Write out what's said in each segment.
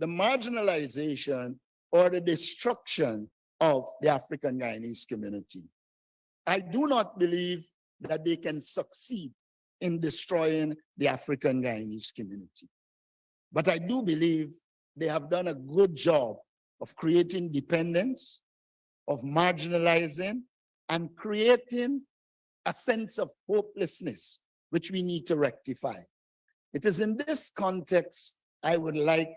the marginalization or the destruction of the African Guyanese community. I do not believe that they can succeed in destroying the African Guyanese community. But I do believe they have done a good job of creating dependence, of marginalizing, and creating a sense of hopelessness, which we need to rectify. It is in this context I would like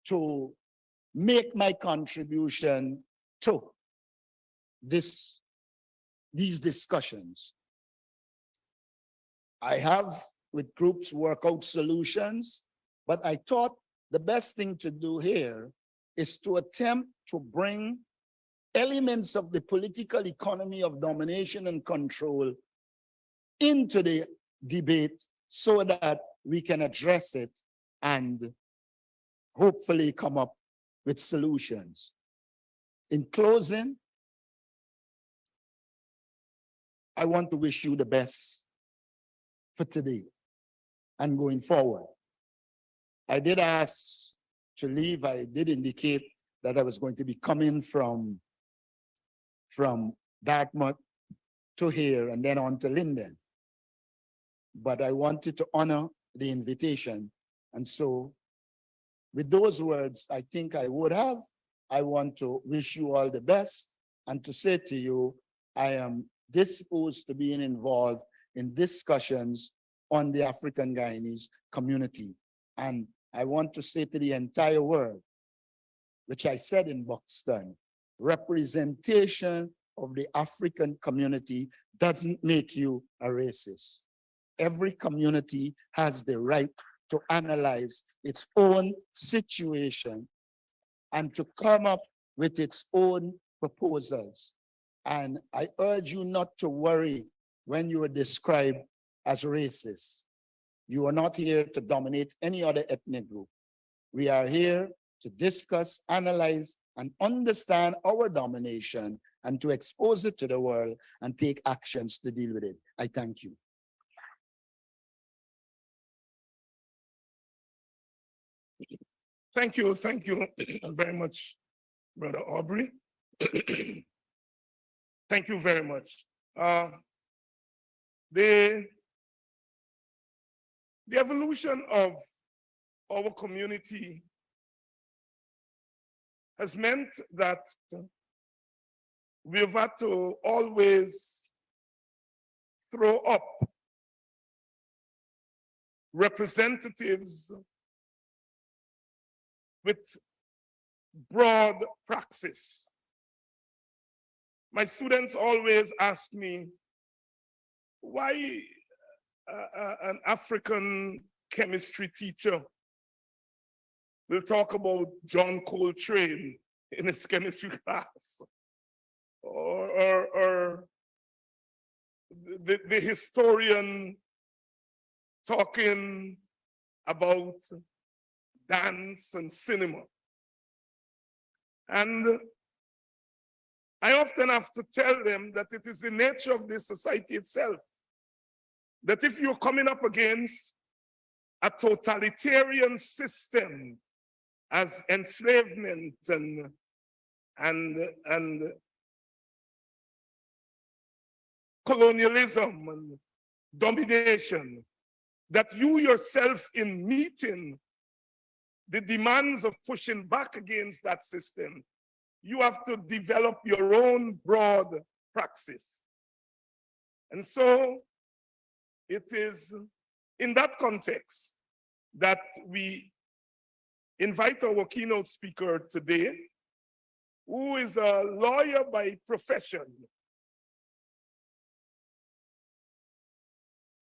to make my contribution to these discussions. I have with groups work out solutions, but I thought the best thing to do here is to attempt to bring elements of the political economy of domination and control into the debate so that we can address it and hopefully come up with solutions. In closing, I want to wish you the best for today and going forward. I did ask to leave. I did indicate that I was going to be coming from Dartmouth to here and then on to Linden. But I wanted to honor the invitation. And so with those words, I think I would have. I want to wish you all the best and to say to you, I am disposed to being involved in discussions on the African Guyanese community. And I want to say to the entire world, which I said in Buxton, representation of the African community doesn't make you a racist. Every community has the right to analyze its own situation and to come up with its own proposals. And I urge you not to worry when you are described as racist. You are not here to dominate any other ethnic group. We are here to discuss, analyze, and understand our domination and to expose it to the world and take actions to deal with it. I thank you. Thank you very much, Brother Aubrey. Thank you very much. The evolution of our community has meant that we've had to always throw up representatives with broad praxis. My students always ask me, why an African chemistry teacher will talk about John Coltrane in his chemistry class, or the historian talking about dance and cinema. And I often have to tell them that it is the nature of this society itself, that if you're coming up against a totalitarian system as enslavement and colonialism and domination, that you yourself in meeting the demands of pushing back against that system, you have to develop your own broad praxis. And so it is in that context that we invite our keynote speaker today, who is a lawyer by profession,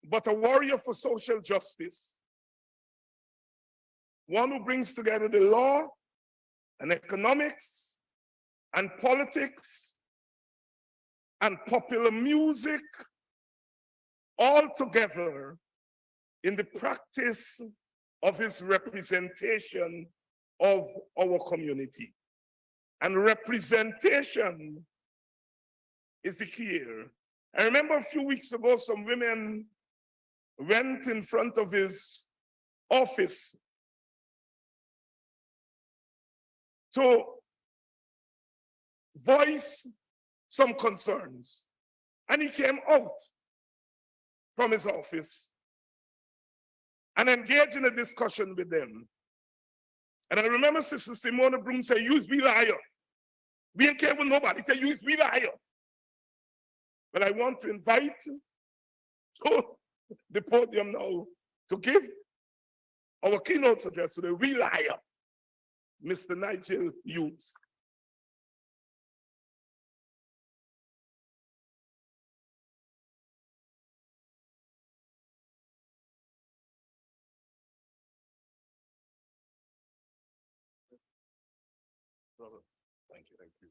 but a warrior for social justice, one who brings together the law and economics and politics and popular music all together in the practice of his representation of our community. And representation is the key here. I remember a few weeks ago, some women went in front of his office to voice some concerns. And he came out from his office and engaged in a discussion with them. And I remember Sister Simona Broom said, "Use be liar. We ain't care with nobody." He said, "Use be liar." But I want to invite to the podium now to give our keynote address to the real liar, Mr. Nigel Hughes. Brother, thank you, thank you.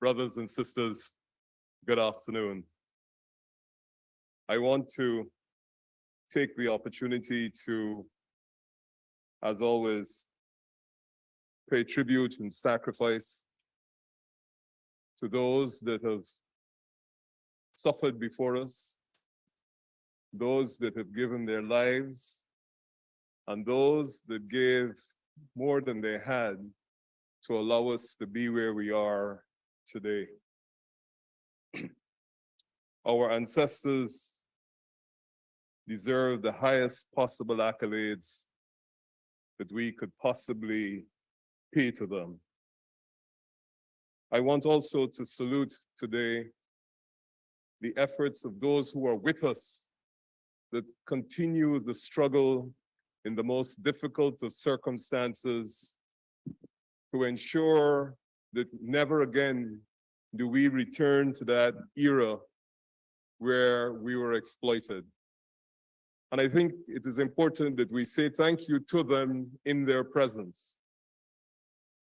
Brothers and sisters, good afternoon. I want to take the opportunity to, as always, pay tribute and sacrifice to those that have suffered before us, those that have given their lives, and those that gave more than they had to allow us to be where we are today. Our ancestors deserve the highest possible accolades that we could possibly pay to them. I want also to salute today the efforts of those who are with us that continue the struggle in the most difficult of circumstances to ensure that never again do we return to that era where we were exploited. And I think it is important that we say thank you to them in their presence.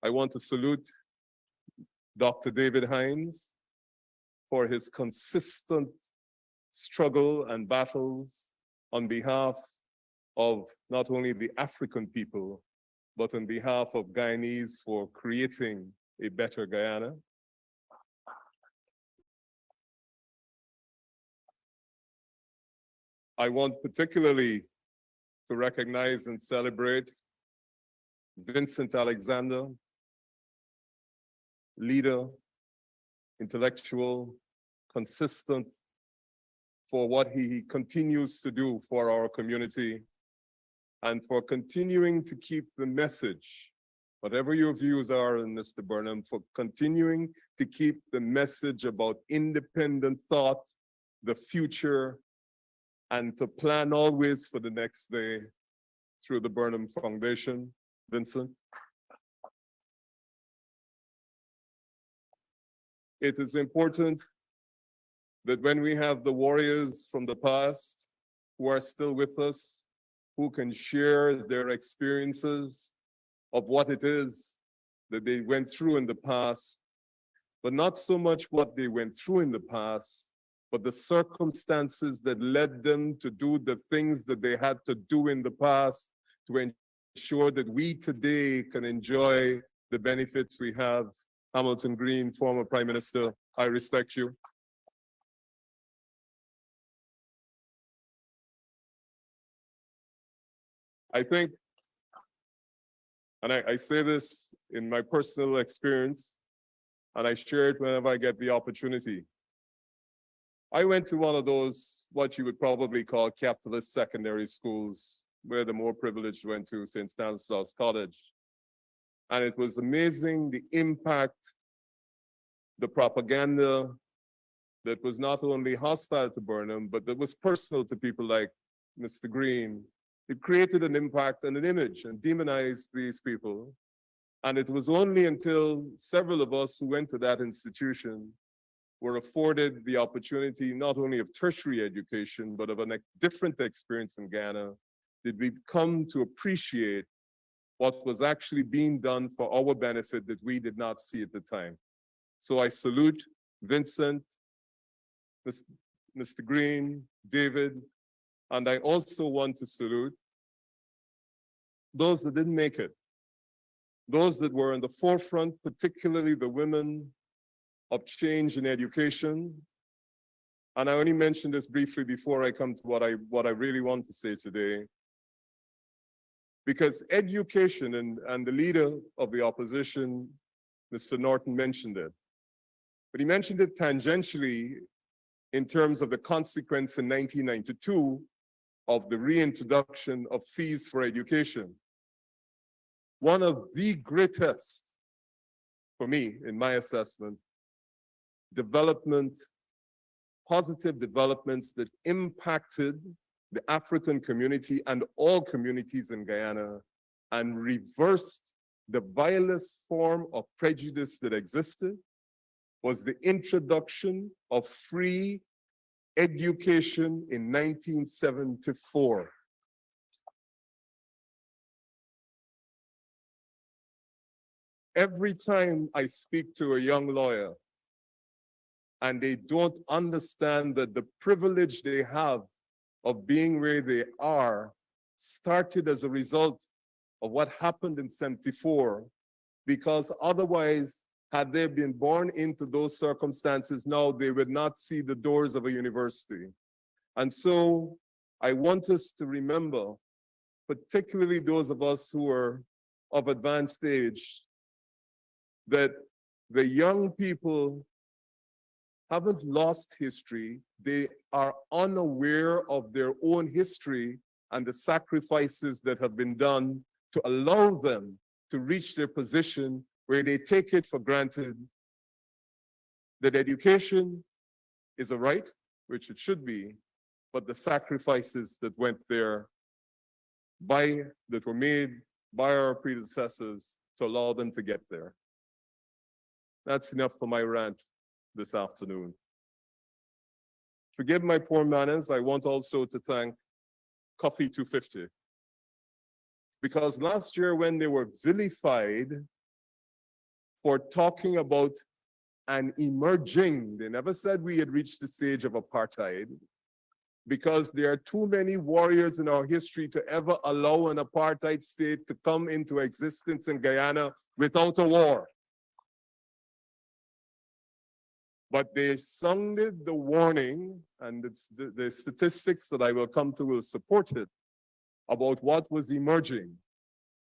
I want to salute Dr. David Hines for his consistent struggle and battles on behalf of not only the African people, but on behalf of Guyanese for creating a better Guyana. I want particularly to recognize and celebrate Vincent Alexander, leader, intellectual, consistent for what he continues to do for our community and for continuing to keep the message, whatever your views are in Mr. Burnham, for continuing to keep the message about independent thought, the future, and to plan always for the next day through the Burnham Foundation. Vincent. It is important that when we have the warriors from the past who are still with us, who can share their experiences of what it is that they went through in the past, but not so much what they went through in the past, but the circumstances that led them to do the things that they had to do in the past to ensure that we today can enjoy the benefits we have. Hamilton Green, former Prime Minister, I respect you. I think, and I say this in my personal experience, and I share it whenever I get the opportunity. I went to one of those, what you would probably call capitalist secondary schools, where the more privileged went to St. Stanislaus College. And it was amazing the impact, the propaganda that was not only hostile to Burnham, but that was personal to people like Mr. Green. It created an impact and an image and demonized these people. And it was only until several of us who went to that institution were afforded the opportunity not only of tertiary education, but of a different experience in Ghana, did we come to appreciate what was actually being done for our benefit that we did not see at the time. So I salute Vincent, Mr. Green, David, and I also want to salute those that didn't make it, those that were in the forefront, particularly the women of change in education. And I only mentioned this briefly before I come to what I really want to say today. Because education, and the leader of the opposition, Mr. Norton, mentioned it. But he mentioned it tangentially in terms of the consequence in 1992 of the reintroduction of fees for education. One of the greatest, for me, in my assessment, positive developments that impacted the African community and all communities in Guyana and reversed the vilest form of prejudice that existed was the introduction of free education in 1974. Every time I speak to a young lawyer and they don't understand that the privilege they have of being where they are started as a result of what happened in 74, because otherwise, had they been born into those circumstances, now they would not see the doors of a university. And so I want us to remember, particularly those of us who are of advanced age, that the young people haven't lost history. They are unaware of their own history and the sacrifices that have been done to allow them to reach their position where they take it for granted that education is a right, which it should be, but the sacrifices that went there that were made by our predecessors to allow them to get there. That's enough for my rant this afternoon. Forgive my poor manners. I want also to thank Cuffy 250. Because last year when they were vilified for talking about an emerging, they never said we had reached the stage of apartheid, because there are too many warriors in our history to ever allow an apartheid state to come into existence in Guyana without a war. But they sounded the warning, and the statistics that I will come to will support it, about what was emerging.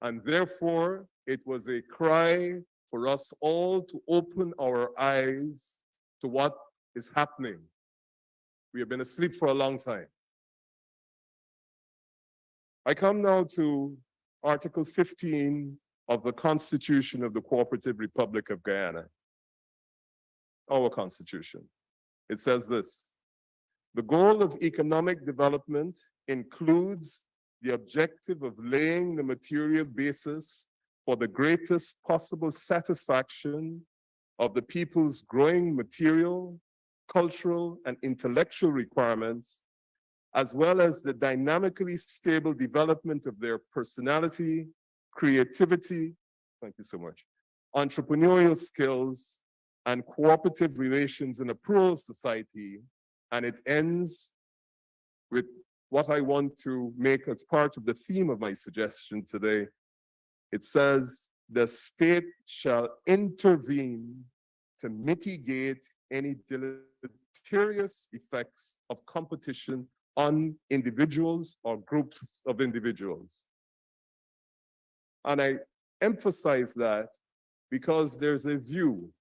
And therefore, it was a cry for us all to open our eyes to what is happening. We have been asleep for a long time. I come now to Article 15 of the Constitution of the Cooperative Republic of Guyana. Our Constitution. It says this: the goal of economic development includes the objective of laying the material basis for the greatest possible satisfaction of the people's growing material, cultural, and intellectual requirements, as well as the dynamically stable development of their personality, creativity, thank you so much, entrepreneurial skills, and cooperative relations in a plural society. And it ends with what I want to make as part of the theme of my suggestion today. It says, the state shall intervene to mitigate any deleterious effects of competition on individuals or groups of individuals. And I emphasize that because there's a view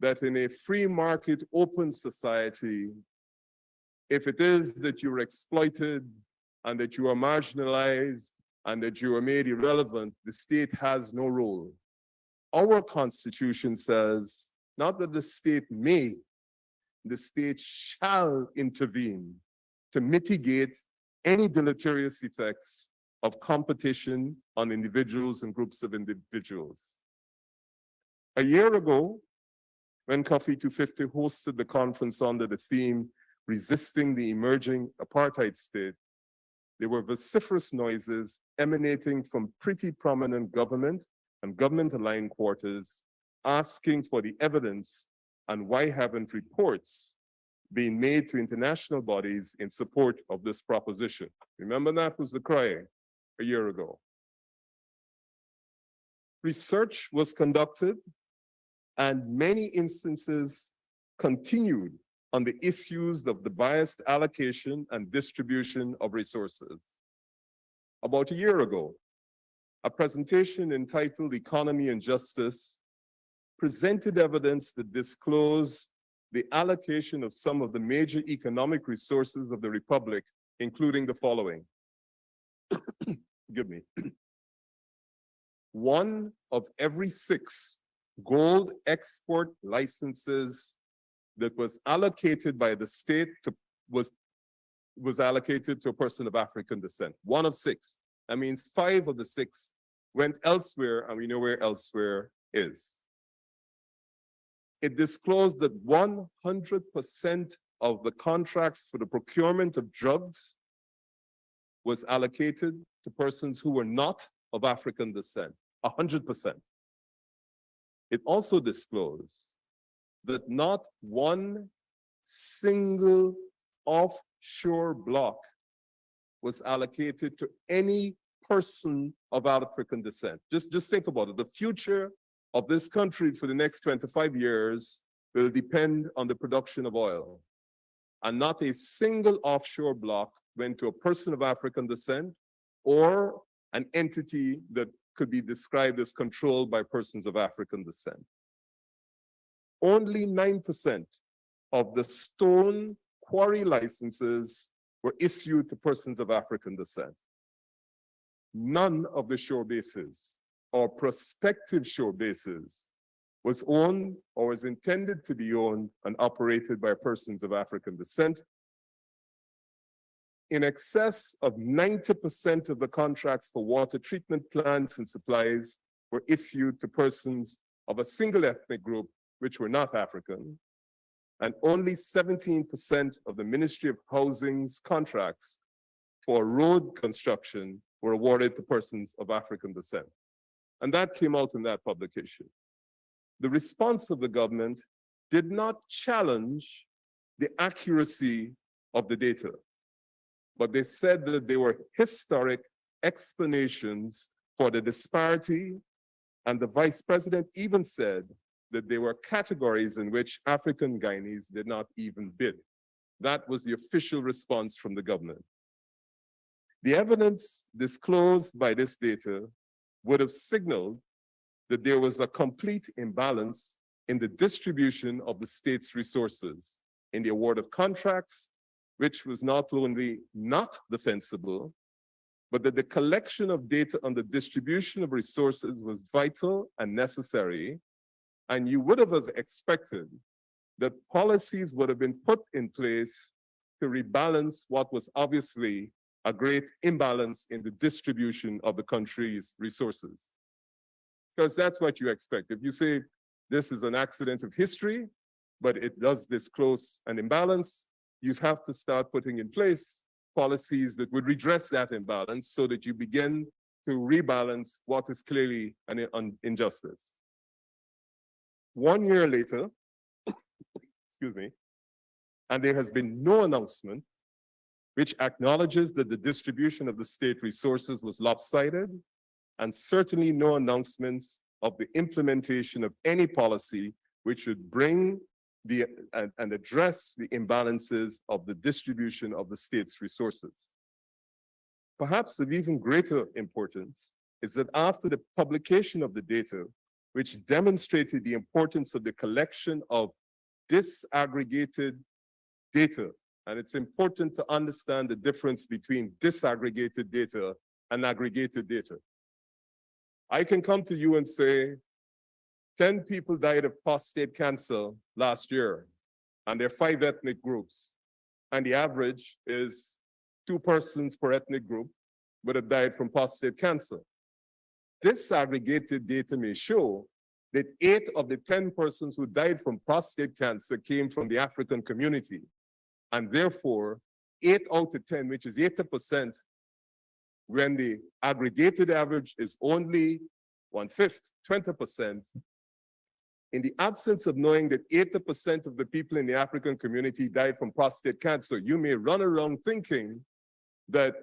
that in a free market, open society, if it is that you're exploited and that you are marginalized and that you are made irrelevant, the state has no role. Our Constitution says not that the state may, the state shall intervene to mitigate any deleterious effects of competition on individuals and groups of individuals. A year ago, when Cuffy 250 hosted the conference under the theme, Resisting the Emerging Apartheid State, there were vociferous noises emanating from pretty prominent government and government-aligned quarters asking for the evidence and why haven't reports been made to international bodies in support of this proposition. Remember, that was the cry a year ago. Research was conducted and many instances continued on the issues of the biased allocation and distribution of resources. About a year ago, a presentation entitled Economy and Justice presented evidence that disclosed the allocation of some of the major economic resources of the Republic, including the following. Give me. 1 of every 6 gold export licenses that was allocated by the state was allocated to a person of African descent. 1 of 6. That means 5 of the 6 went elsewhere, and we know where elsewhere is. It disclosed that 100% of the contracts for the procurement of drugs was allocated to persons who were not of African descent, 100%. It also disclosed that not one single offshore block was allocated to any person of African descent. Just think about it. The future of this country for the next 25 years will depend on the production of oil. And not a single offshore block went to a person of African descent or an entity that could be described as controlled by persons of African descent. Only 9% of the stone quarry licenses were issued to persons of African descent. None of the shore bases or prospective shore bases was owned or was intended to be owned and operated by persons of African descent. In excess of 90% of the contracts for water treatment plants and supplies were issued to persons of a single ethnic group which were not African, and only 17% of the Ministry of Housing's contracts for road construction were awarded to persons of African descent. And that came out in that publication. The response of the government did not challenge the accuracy of the data, but they said that they were historic explanations for the disparity, and the vice president even said that there were categories in which African Guyanese did not even bid. That was the official response from the government. The evidence disclosed by this data would have signaled that there was a complete imbalance in the distribution of the state's resources, in the award of contracts, which was not only not defensible, but that the collection of data on the distribution of resources was vital and necessary. And you would have expected that policies would have been put in place to rebalance what was obviously a great imbalance in the distribution of the country's resources. Because that's what you expect. If you say this is an accident of history, but it does disclose an imbalance, you'd have to start putting in place policies that would redress that imbalance so that you begin to rebalance what is clearly an injustice. 1 year later, excuse me, and there has been no announcement which acknowledges that the distribution of the state resources was lopsided, and certainly no announcements of the implementation of any policy which would bring and address the imbalances of the distribution of the state's resources. Perhaps of even greater importance is that after the publication of the data, which demonstrated the importance of the collection of disaggregated data, and it's important to understand the difference between disaggregated data and aggregated data. I can come to you and say, 10 people died of prostate cancer last year, and there are 5 ethnic groups, and the average is 2 persons per ethnic group would have died from prostate cancer. Disaggregated data may show that 8 of the 10 persons who died from prostate cancer came from the African community, and therefore 8 out of 10, which is 80%, when the aggregated average is only 1/5, 20%, in the absence of knowing that 80% of the people in the African community died from prostate cancer, you may run around thinking that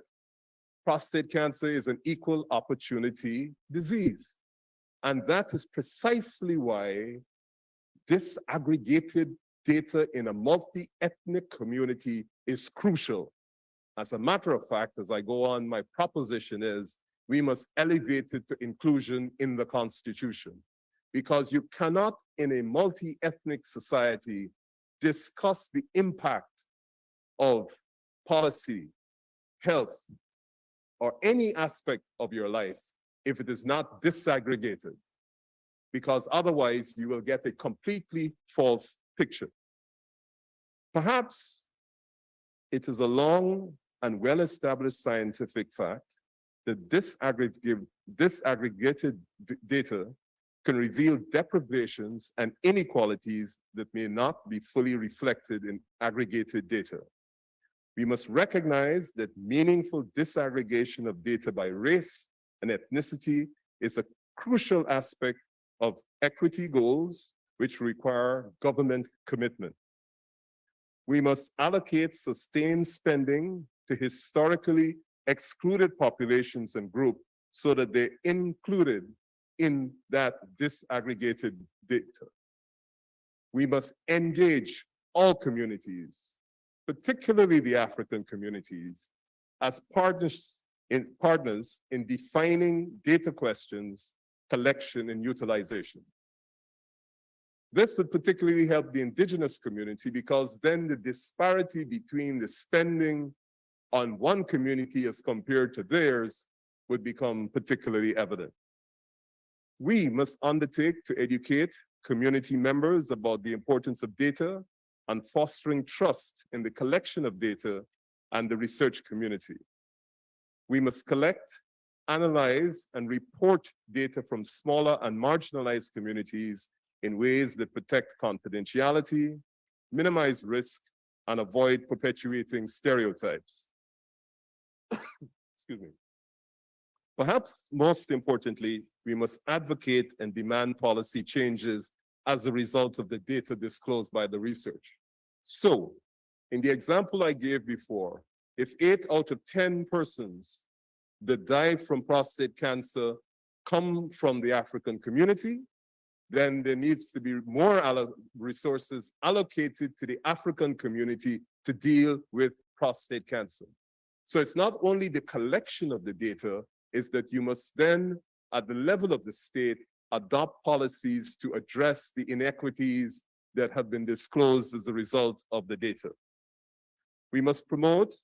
prostate cancer is an equal opportunity disease. And that is precisely why disaggregated data in a multi-ethnic community is crucial. As a matter of fact, as I go on, my proposition is we must elevate it to inclusion in the Constitution, because you cannot, in a multi-ethnic society, discuss the impact of policy, health, or any aspect of your life if it is not disaggregated, because otherwise you will get a completely false picture. Perhaps it is a long and well-established scientific fact that disaggregated data can reveal deprivations and inequalities that may not be fully reflected in aggregated data. We must recognize that meaningful disaggregation of data by race and ethnicity is a crucial aspect of equity goals which require government commitment. We must allocate sustained spending to historically excluded populations and groups so that they're included in that disaggregated data. We must engage all communities, particularly the African communities, as partners in defining data questions, collection, and utilization. This would particularly help the indigenous community, because then the disparity between the spending on one community as compared to theirs would become particularly evident. We must undertake to educate community members about the importance of data and fostering trust in the collection of data and the research community. We must collect, analyze, and report data from smaller and marginalized communities in ways that protect confidentiality, minimize risk, and avoid perpetuating stereotypes. Excuse me. Perhaps most importantly, we must advocate and demand policy changes as a result of the data disclosed by the research. So, in the example I gave before, if 8 out of 10 persons that die from prostate cancer come from the African community, then there needs to be more resources allocated to the African community to deal with prostate cancer. So it's not only the collection of the data, is that you must then, at the level of the state, adopt policies to address the inequities that have been disclosed as a result of the data. We must promote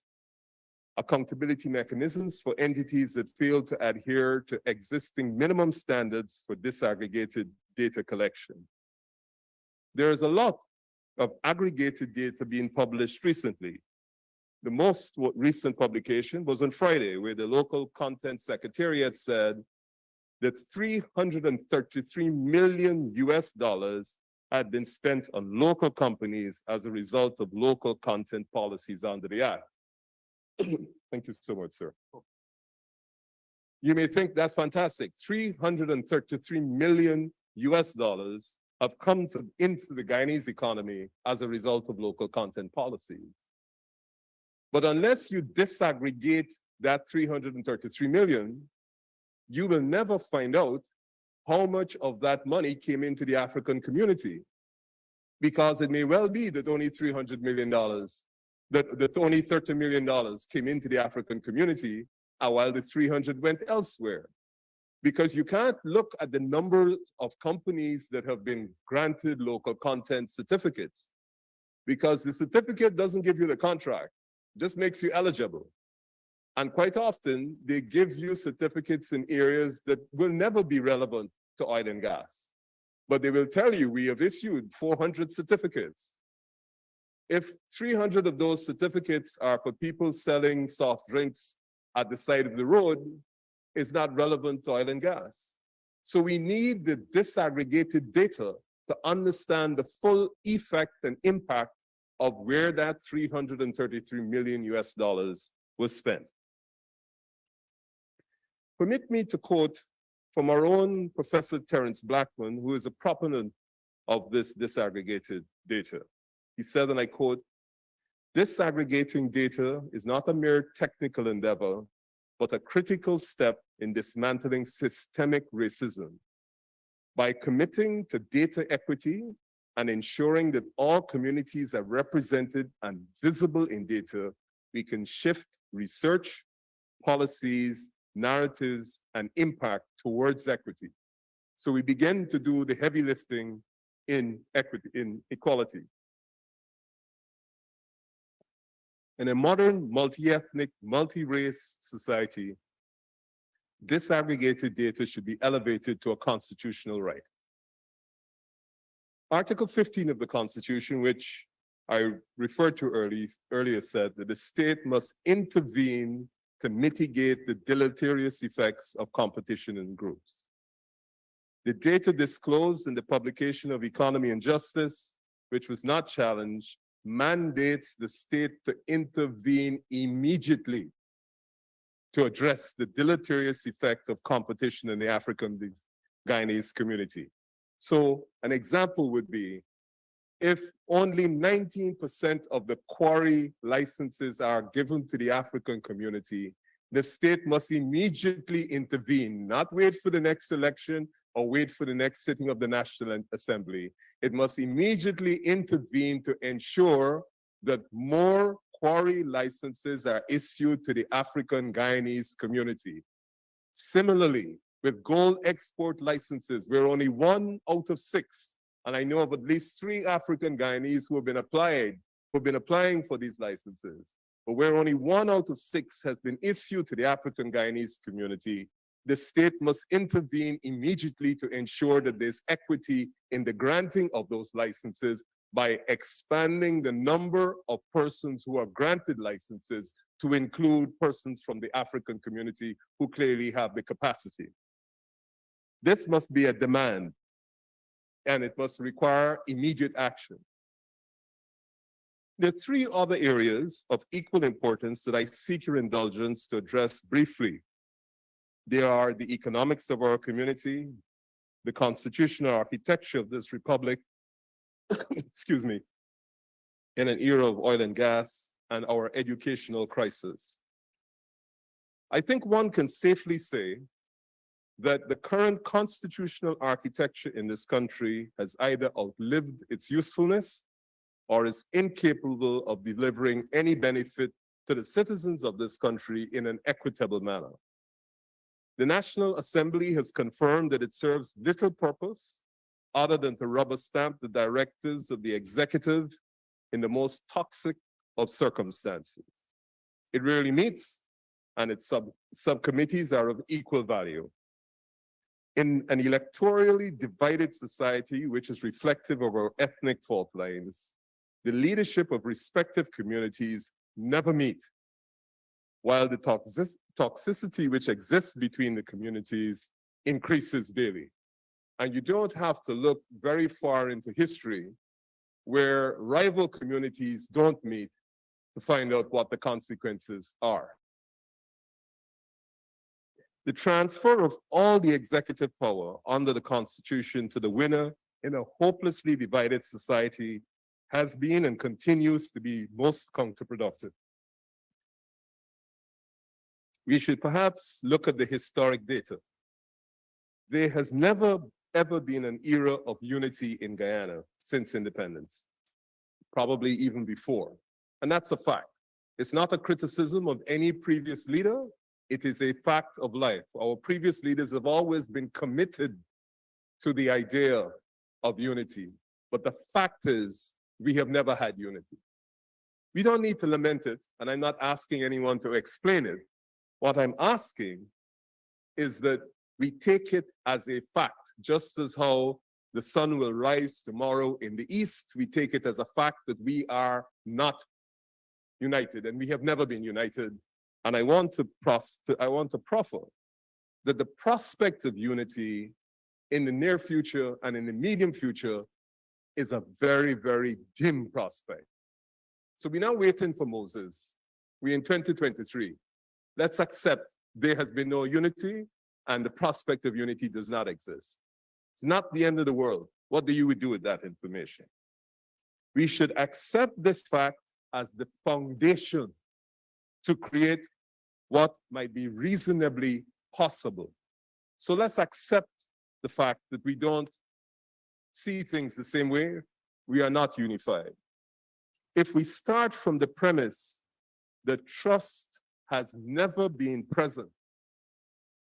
accountability mechanisms for entities that fail to adhere to existing minimum standards for disaggregated data collection. There is a lot of aggregated data being published recently. The most recent publication was on Friday, where the local content secretariat said that $333 million had been spent on local companies as a result of local content policies under the Act. Thank you so much, sir. You may think that's fantastic. $333 million have come into the Guyanese economy as a result of local content policies. But unless you disaggregate that 333 million, you will never find out how much of that money came into the African community. Because it may well be that only $300 million, that only $30 million came into the African community, while the 300 went elsewhere. Because you can't look at the numbers of companies that have been granted local content certificates, because the certificate doesn't give you the contract. Just makes you eligible. And quite often, they give you certificates in areas that will never be relevant to oil and gas. But they will tell you, we have issued 400 certificates. If 300 of those certificates are for people selling soft drinks at the side of the road, it's not relevant to oil and gas. So we need the disaggregated data to understand the full effect and impact of where that $333 million was spent. Permit me to quote from our own Professor Terence Blackman, who is a proponent of this disaggregated data. He said, and I quote, "Disaggregating data is not a mere technical endeavor, but a critical step in dismantling systemic racism. By committing to data equity and ensuring that all communities are represented and visible in data, we can shift research, policies, narratives, and impact towards equity. So we begin to do the heavy lifting in equity, in equality. In a modern, multi-ethnic, multi-race society, disaggregated data should be elevated to a constitutional right. Article 15 of the Constitution, which I referred to earlier, said that the state must intervene to mitigate the deleterious effects of competition in groups. The data disclosed in the publication of Economy and Justice, which was not challenged, mandates the state to intervene immediately to address the deleterious effect of competition in the African Guyanese community. So an example would be if only 19% of the quarry licenses are given to the African community, the state must immediately intervene, not wait for the next election or wait for the next sitting of the National Assembly. It must immediately intervene to ensure that more quarry licenses are issued to the African Guyanese community. Similarly, with gold export licenses, we're only 1 out of 6. And I know of at least 3 African Guyanese who've been applying for these licenses. But where only 1 out of 6 has been issued to the African Guyanese community, the state must intervene immediately to ensure that there's equity in the granting of those licenses by expanding the number of persons who are granted licenses to include persons from the African community who clearly have the capacity. This must be a demand, and it must require immediate action. There are 3 other areas of equal importance that I seek your indulgence to address briefly. They are the economics of our community, the constitutional architecture of this republic, excuse me, in an era of oil and gas, and our educational crisis. I think one can safely say that the current constitutional architecture in this country has either outlived its usefulness or is incapable of delivering any benefit to the citizens of this country in an equitable manner. The National Assembly has confirmed that it serves little purpose other than to rubber stamp the directives of the executive in the most toxic of circumstances. It rarely meets, and its subcommittees are of equal value. In an electorally divided society, which is reflective of our ethnic fault lines, the leadership of respective communities never meet, while the toxicity which exists between the communities increases daily. And you don't have to look very far into history where rival communities don't meet to find out what the consequences are. The transfer of all the executive power under the Constitution to the winner in a hopelessly divided society has been and continues to be most counterproductive. We should perhaps look at the historic data. There has never, ever been an era of unity in Guyana since independence, probably even before. And that's a fact. It's not a criticism of any previous leader. It is a fact of life. Our previous leaders have always been committed to the idea of unity. But the fact is, we have never had unity. We don't need to lament it, and I'm not asking anyone to explain it. What I'm asking is that we take it as a fact, just as how the sun will rise tomorrow in the east, we take it as a fact that we are not united, and we have never been united. And I want to proffer that the prospect of unity in the near future and in the medium future is a very, very dim prospect. So we're now waiting for Moses. We're in 2023. Let's accept there has been no unity and the prospect of unity does not exist. It's not the end of the world. What do you do with that information? We should accept this fact as the foundation to create what might be reasonably possible. So let's accept the fact that we don't see things the same way. we are not unified. If we start from the premise that trust has never been present,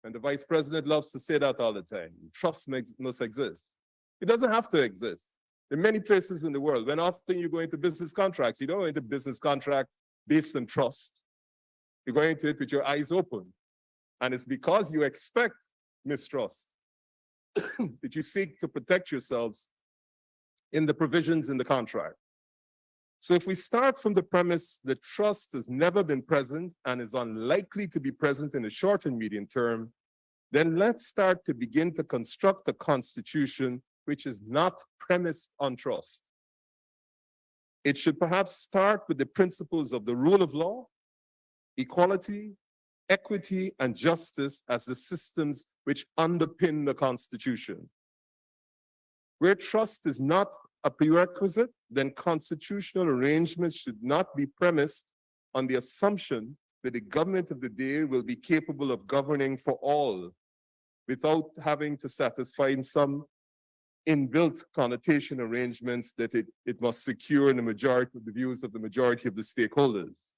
and the Vice President loves to say that all the time, trust must exist. It doesn't have to exist. In many places in the world, when often you go into business contracts, you don't go into business contract based on trust. You're going into it with your eyes open. And it's because you expect mistrust that you seek to protect yourselves in the provisions in the contract. So if we start from the premise that trust has never been present and is unlikely to be present in the short and medium term, then let's start to begin to construct a constitution which is not premised on trust. It should perhaps start with the principles of the rule of law, equality, equity, and justice as the systems which underpin the Constitution. Where trust is not a prerequisite, then constitutional arrangements should not be premised on the assumption that the government of the day will be capable of governing for all without having to satisfy some inbuilt connotation arrangements that it must secure in the majority of the views of the majority of the stakeholders.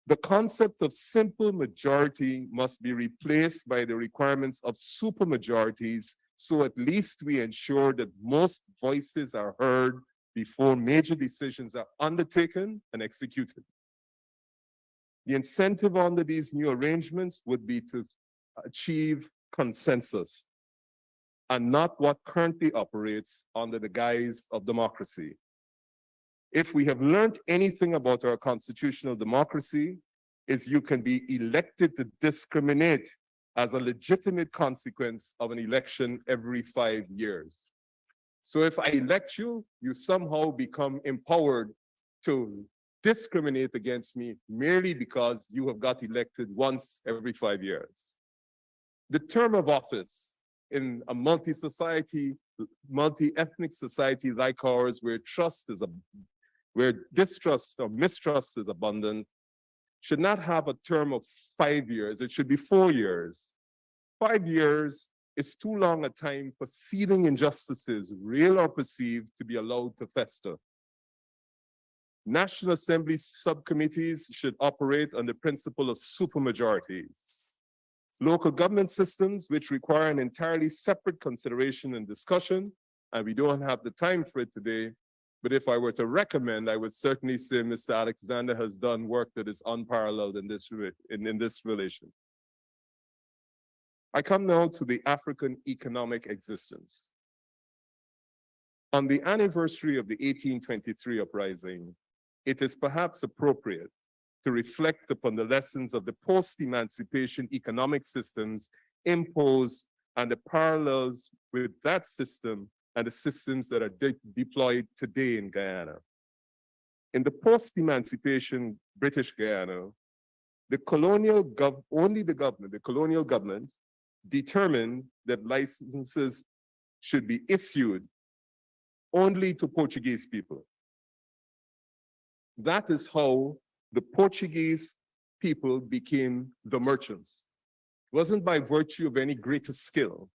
The concept of simple majority must be replaced by the requirements of supermajorities, so at least we ensure that most voices are heard before major decisions are undertaken and executed. The incentive under these new arrangements would be to achieve consensus and not what currently operates under the guise of democracy. If we have learned anything about our constitutional democracy, is you can be elected to discriminate as a legitimate consequence of an election every 5 years. So if I elect you, you somehow become empowered to discriminate against me merely because you have got elected once every 5 years. The term of office in a multi-society, multi-ethnic society like ours, where where distrust or mistrust is abundant, should not have a term of 5 years. It should be 4 years. 5 years is too long a time for seething injustices, real or perceived, to be allowed to fester. National Assembly subcommittees should operate on the principle of supermajorities. Local government systems, which require an entirely separate consideration and discussion, and we don't have the time for it today, but if I were to recommend, I would certainly say Mr. Alexander has done work that is unparalleled in this relation. I come now to the African economic existence. On the anniversary of the 1823 uprising, it is perhaps appropriate to reflect upon the lessons of the post-emancipation economic systems imposed and the parallels with that system and the systems that are deployed today in Guyana. In the post-emancipation British Guyana, the colonial government determined that licenses should be issued only to Portuguese people. That is how the Portuguese people became the merchants. It wasn't by virtue of any greater skill.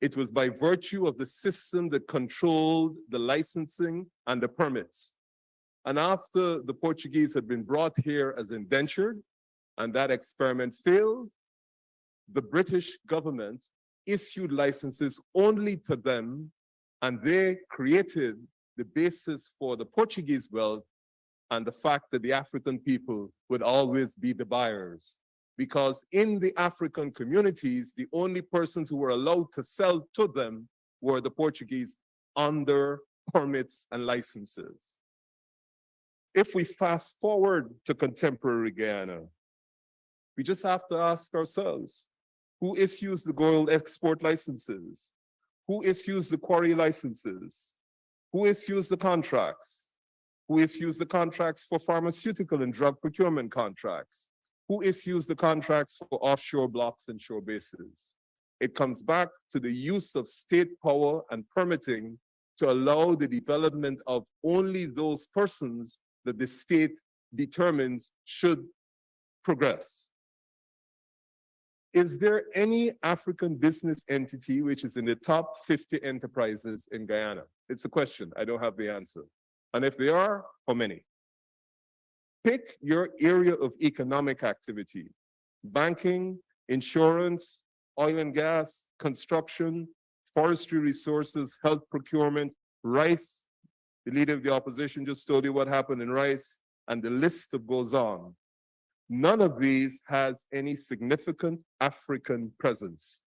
It was by virtue of the system that controlled the licensing and the permits. And after the Portuguese had been brought here as indentured, and that experiment failed, the British government issued licenses only to them, and they created the basis for the Portuguese wealth and the fact that the African people would always be the buyers. Because in the African communities, the only persons who were allowed to sell to them were the Portuguese under permits and licenses. If we fast forward to contemporary Guyana, we just have to ask ourselves, who issues the gold export licenses? Who issues the quarry licenses? Who issues the contracts? Who issues the contracts for pharmaceutical and drug procurement contracts? Who issues the contracts for offshore blocks and shore bases? It comes back to the use of state power and permitting to allow the development of only those persons that the state determines should progress. Is there any African business entity which is in the top 50 enterprises in Guyana? It's a question. I don't have the answer. And if they are, how many? Pick your area of economic activity: banking, insurance, oil and gas, construction, forestry resources, health procurement, rice. The leader of the opposition just told you what happened in rice, and the list goes on. None of these has any significant African presence.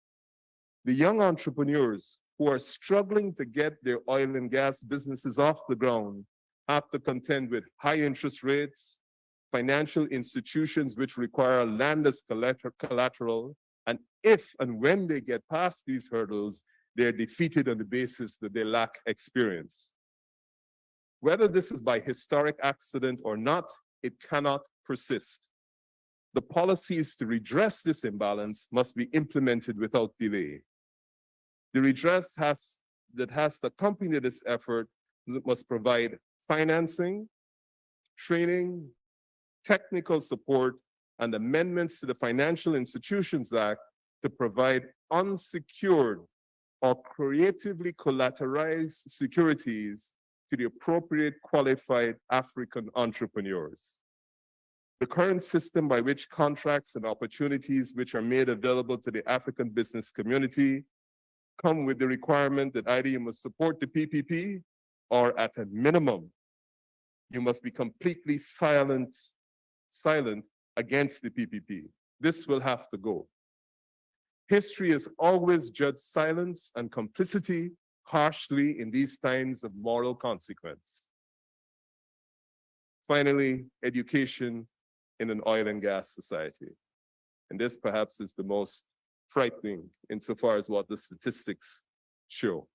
The young entrepreneurs who are struggling to get their oil and gas businesses off the ground have to contend with high interest rates, financial institutions which require land as collateral, and if and when they get past these hurdles, they're defeated on the basis that they lack experience. Whether this is by historic accident or not, it cannot persist. The policies to redress this imbalance must be implemented without delay. The redress that has to accompany this effort must provide financing, training, technical support, and amendments to the Financial Institutions Act to provide unsecured or creatively collateralized securities to the appropriate qualified African entrepreneurs. The current system by which contracts and opportunities which are made available to the African business community come with the requirement that either you must support the PPP or at a minimum, you must be completely silent against the PPP. This will have to go. History has always judged silence and complicity harshly in these times of moral consequence. Finally, education in an oil and gas society. And this perhaps is the most frightening insofar as what the statistics show.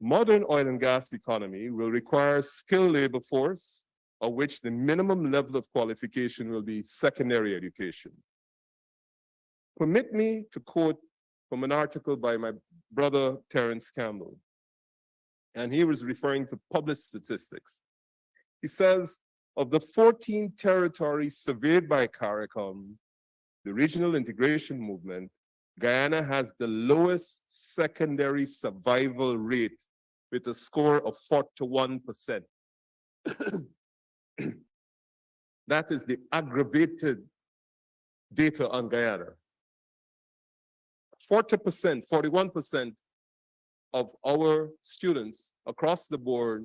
Modern oil and gas economy will require skilled labor force, of which the minimum level of qualification will be secondary education. Permit me to quote from an article by my brother Terence Campbell, and he was referring to published statistics. He says, of the 14 territories surveyed by CARICOM, the regional integration movement, Guyana has the lowest secondary survival rate with a score of 41%. That is the aggravated data on Guyana. 40%, 41% of our students across the board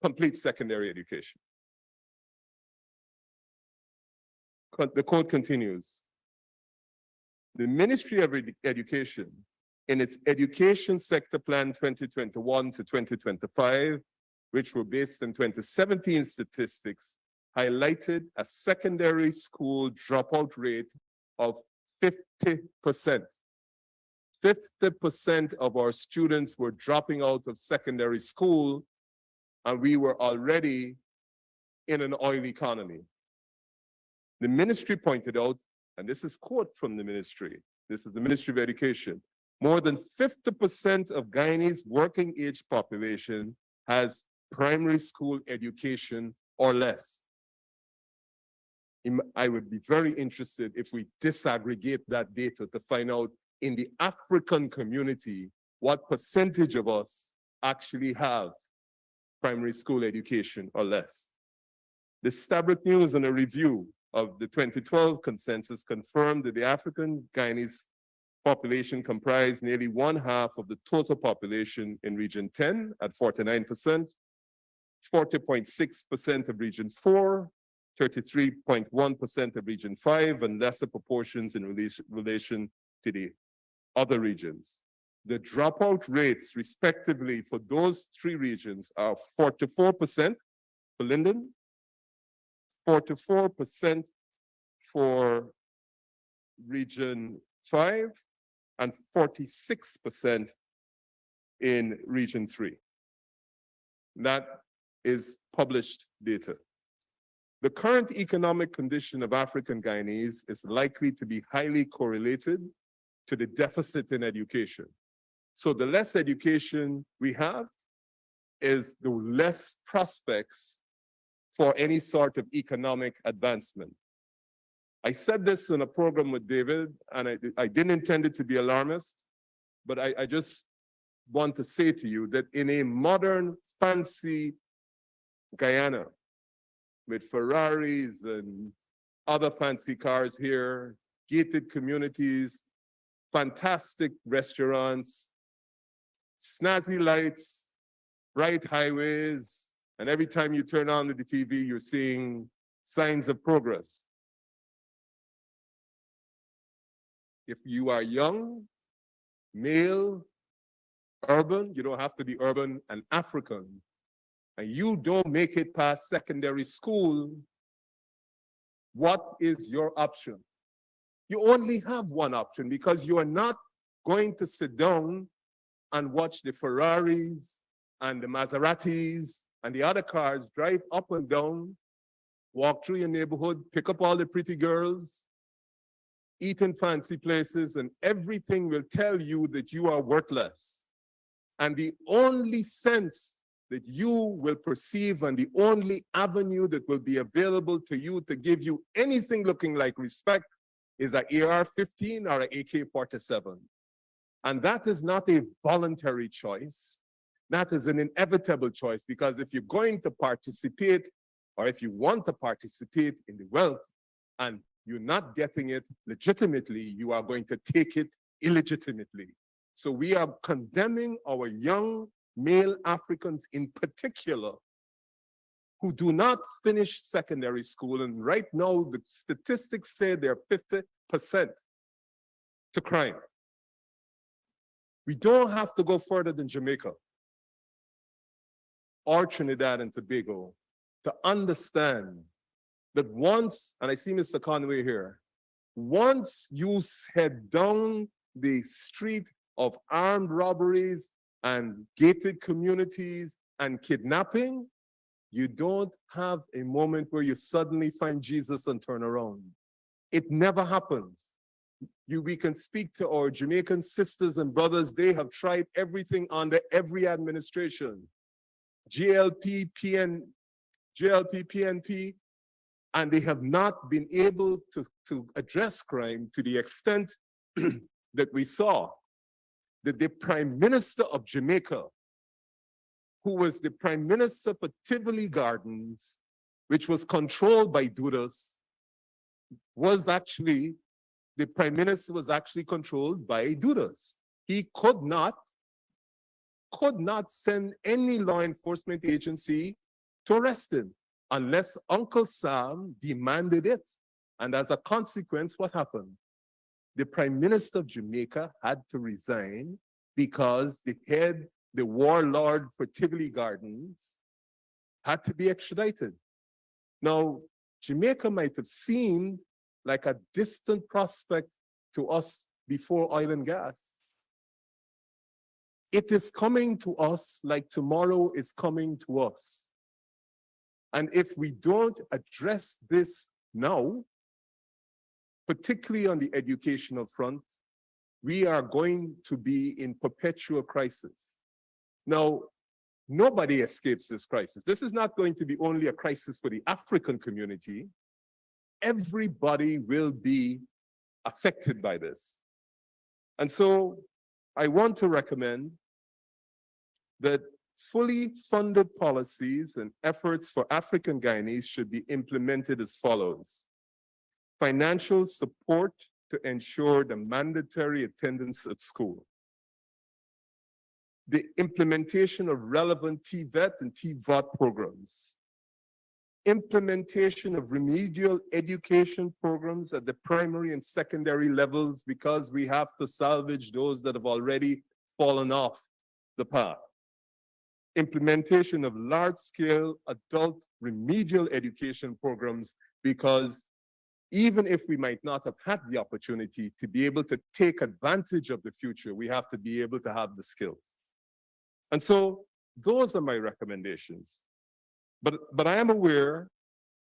complete secondary education. The quote continues. The Ministry of Education, in its Education Sector Plan 2021 to 2025, which were based on 2017 statistics, highlighted a secondary school dropout rate of 50%. 50% of our students were dropping out of secondary school, and we were already in an oil economy. The ministry pointed out, and this is a quote from the ministry, this is the Ministry of Education, more than 50% of Guyanese working age population has primary school education or less. I would be very interested if we disaggregate that data to find out in the African community what percentage of us actually have primary school education or less. The Stabrook News, in a review of the 2012 consensus, confirmed that the African Guyanese population comprised nearly 1/2 of the total population in Region 10 at 49%, 40.6% of Region 4, 33.1% of Region 5, and lesser proportions in relation to the other regions. The dropout rates, respectively, for those three regions are 44% for Linden, 44% for Region 5, and 46% in Region 3. That is published data. The current economic condition of African Guyanese is likely to be highly correlated to the deficit in education. So the less education we have is the less prospects for any sort of economic advancement. I said this in a program with David, and I didn't intend it to be alarmist, but I just want to say to you that in a modern, fancy Guyana, with Ferraris and other fancy cars here, gated communities, fantastic restaurants, snazzy lights, bright highways, and every time you turn on the TV, you're seeing signs of progress. If you are young, male, urban, you don't have to be urban, and African, and you don't make it past secondary school, what is your option? You only have one option because you are not going to sit down and watch the Ferraris and the Maseratis and the other cars drive up and down, walk through your neighborhood, pick up all the pretty girls, eat in fancy places, and everything will tell you that you are worthless. And the only sense that you will perceive and the only avenue that will be available to you to give you anything looking like respect is an AR-15 or an AK-47. And that is not a voluntary choice. That is an inevitable choice, because if you're going to participate, or if you want to participate in the wealth and you're not getting it legitimately, you are going to take it illegitimately. So we are condemning our young male Africans in particular who do not finish secondary school. And right now, the statistics say they're 50% to crime. We don't have to go further than Jamaica or Trinidad and Tobago to understand that once, and I see Mr. Conway here, once you head down the street of armed robberies and gated communities and kidnapping, you don't have a moment where you suddenly find Jesus and turn around. It never happens. We can speak to our Jamaican sisters and brothers. They have tried everything under every administration. GLP, PNP, and they have not been able to address crime to the extent that we saw that the Prime Minister of Jamaica, who was the Prime Minister for Tivoli Gardens, which was controlled by Dudas, the Prime Minister was actually controlled by Dudas. He could not send any law enforcement agency to arrest him unless Uncle Sam demanded it. And as a consequence, what happened? The Prime Minister of Jamaica had to resign because the warlord for Tivoli Gardens had to be extradited. Now, Jamaica might have seemed like a distant prospect to us before oil and gas. It is coming to us like tomorrow is coming to us. And if we don't address this now, particularly on the educational front, we are going to be in perpetual crisis. Now, nobody escapes this crisis. This is not going to be only a crisis for the African community. Everybody will be affected by this. And so I want to recommend that fully funded policies and efforts for African Guyanese should be implemented as follows. Financial support to ensure the mandatory attendance at school. The implementation of relevant TVET and TVOT programs. Implementation of remedial education programs at the primary and secondary levels, because we have to salvage those that have already fallen off the path. Implementation of large-scale adult remedial education programs, because even if we might not have had the opportunity to be able to take advantage of the future, we have to be able to have the skills. And so those are my recommendations. But I am aware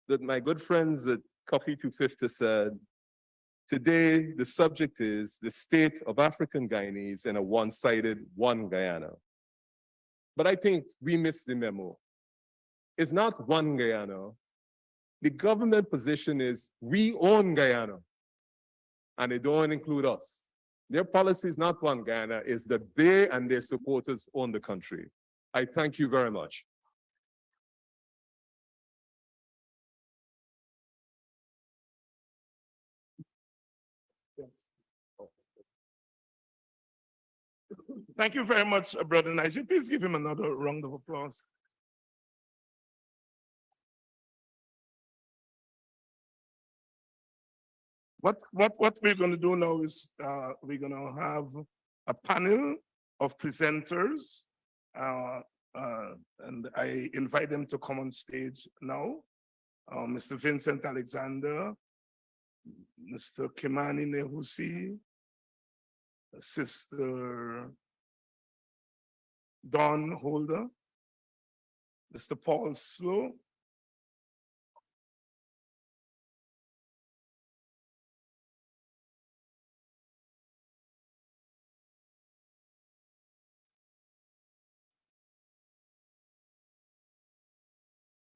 that my good friends at Cuffy 250 said, today the subject is the state of African Guyanese in a one-sided one Guyana. But I think we missed the memo. It's not one Guyana. The government position is we own Guyana, and it don't include us. Their policy is not one Ghana, it's that they and their supporters own the country. I thank you very much. Thank you very much, Brother Nigel. Please give him another round of applause. What we're going to do now is we're going to have a panel of presenters, and I invite them to come on stage now. Mr. Vincent Alexander, Mr. Kimani Nehusi, Sister Dawn Holder, Mr. Paul Slow,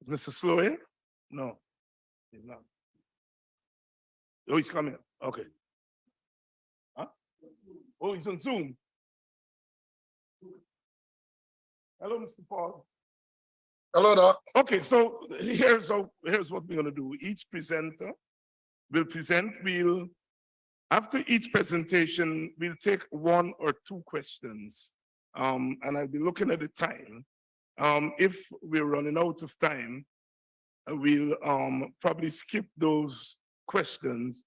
is Mr. Slow here? No, he's not. Oh, he's coming. Okay. Huh? Oh, he's on Zoom. Hello, Mr. Paul. Hello, Doc. Okay, so here's what we're gonna do. Each presenter will present. After each presentation, we'll take 1 or 2 questions. And I'll be looking at the time. If we're running out of time, we'll probably skip those questions.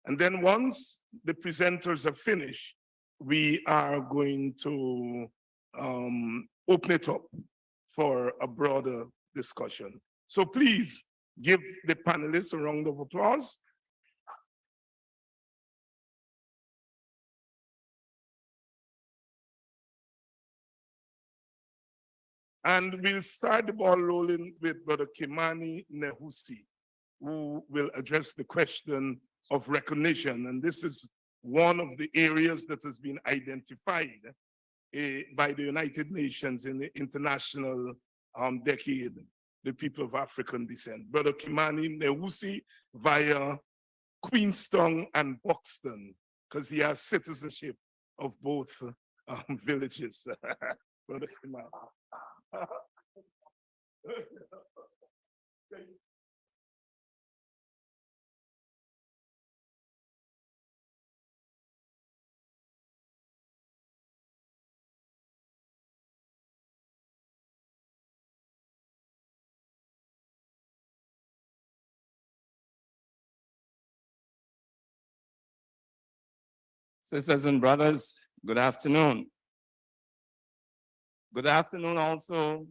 And then once the presenters are finished, we are going to open it up for a broader discussion. So please give the panelists a round of applause. And we'll start the ball rolling with Brother Kimani Nehusi, who will address the question of recognition. And this is one of the areas that has been identified by the United Nations in the international decade, the people of African descent. Brother Kimani Nehusi via Queenstown and Buxton, because he has citizenship of both villages. Brother Kimani. Sisters and brothers, good afternoon. Good afternoon also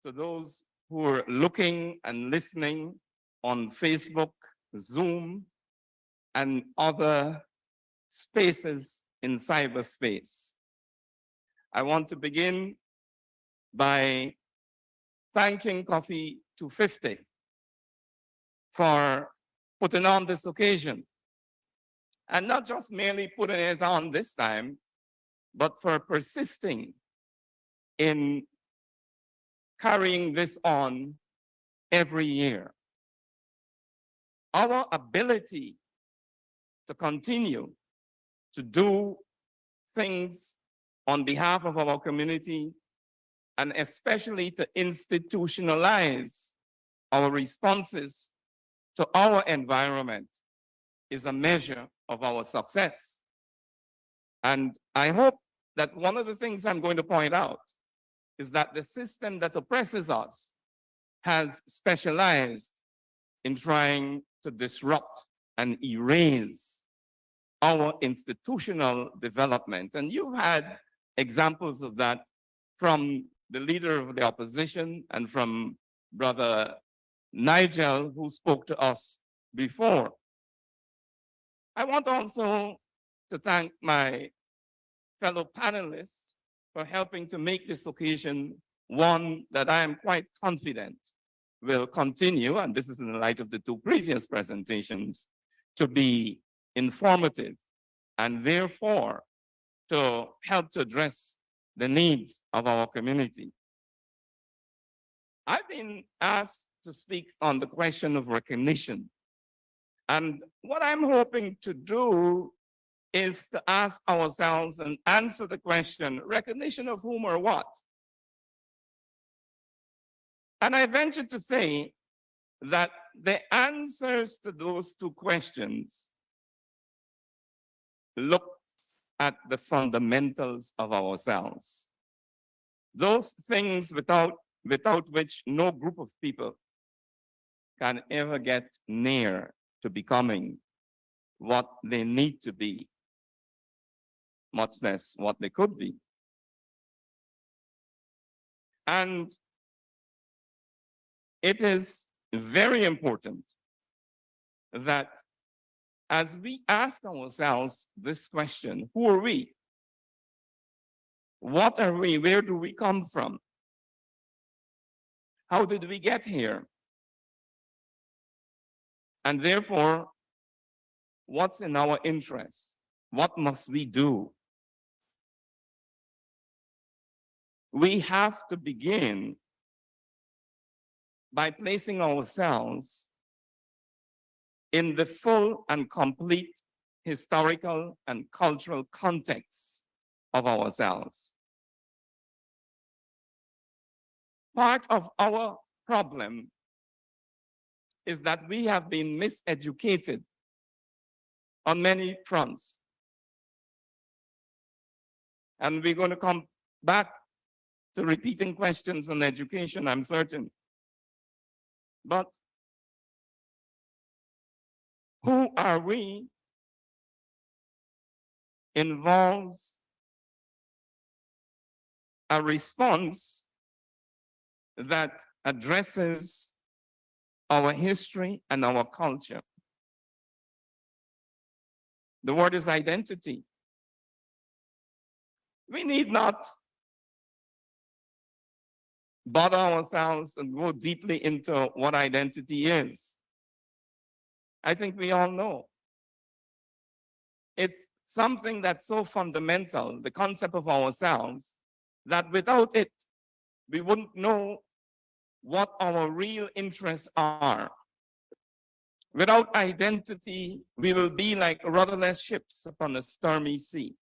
to those who are looking and listening on Facebook, Zoom, and other spaces in cyberspace. I want to begin by thanking Cuffy 250 for putting on this occasion. And not just merely putting it on this time, but for persisting in carrying this on every year. Our ability to continue to do things on behalf of our community, and especially to institutionalize our responses to our environment, is a measure of our success. And I hope that one of the things I'm going to point out is that the system that oppresses us has specialized in trying to disrupt and erase our institutional development. And you've had examples of that from the leader of the opposition and from Brother Nigel, who spoke to us before. I want also to thank my fellow panelists for helping to make this occasion one that I am quite confident will continue, and this is in the light of the 2 previous presentations, to be informative and therefore to help to address the needs of our community. I've been asked to speak on the question of recognition. And what I'm hoping to do is to ask ourselves and answer the question, recognition of whom or what? And I venture to say that the answers to those two questions look at the fundamentals of ourselves. Those things without which no group of people can ever get near to becoming what they need to be, much less what they could be. And it is very important that as we ask ourselves this question, who are we? What are we? Where do we come from? How did we get here? And therefore, what's in our interest? What must we do? We have to begin by placing ourselves in the full and complete historical and cultural context of ourselves. Part of our problem is that we have been miseducated on many fronts. And we're going to come back to repeating questions on education, I'm certain. But who are we involves a response that addresses our history and our culture. The word is identity. We need not bother ourselves and go deeply into what identity is. I think we all know. It's something that's so fundamental, the concept of ourselves, that without it, we wouldn't know what our real interests are. Without identity, we will be like rudderless ships upon a stormy sea.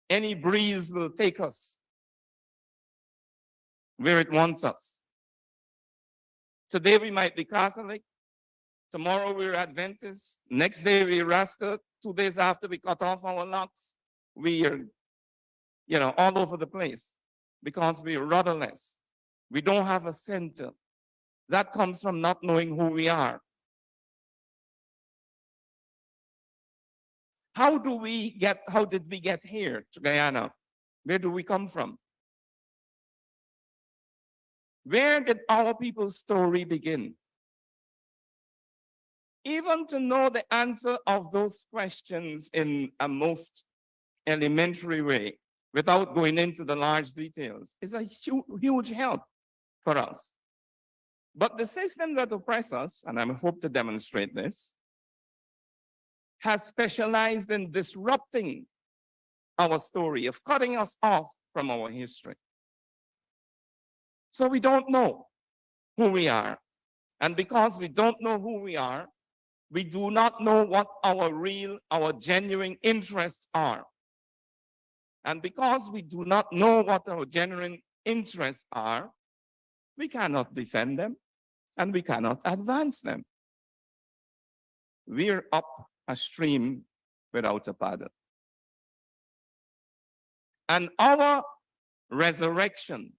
Any breeze will take us where it wants us. Today we might be Catholic, tomorrow we're Adventist, next day we're Rasta, 2 days after we cut off our locks, we are, all over the place because we're rudderless. We don't have a center. That comes from not knowing who we are. How did we get here to Guyana? Where do we come from? Where did our people's story begin? Even to know the answer of those questions in a most elementary way, without going into the large details, is a huge help for us. But the system that oppresses us, and I hope to demonstrate this, has specialized in disrupting our story, of cutting us off from our history. So we don't know who we are. And because we don't know who we are, we do not know what our genuine interests are. And because we do not know what our genuine interests are, we cannot defend them and we cannot advance them. We're up a stream without a paddle. And our resurrection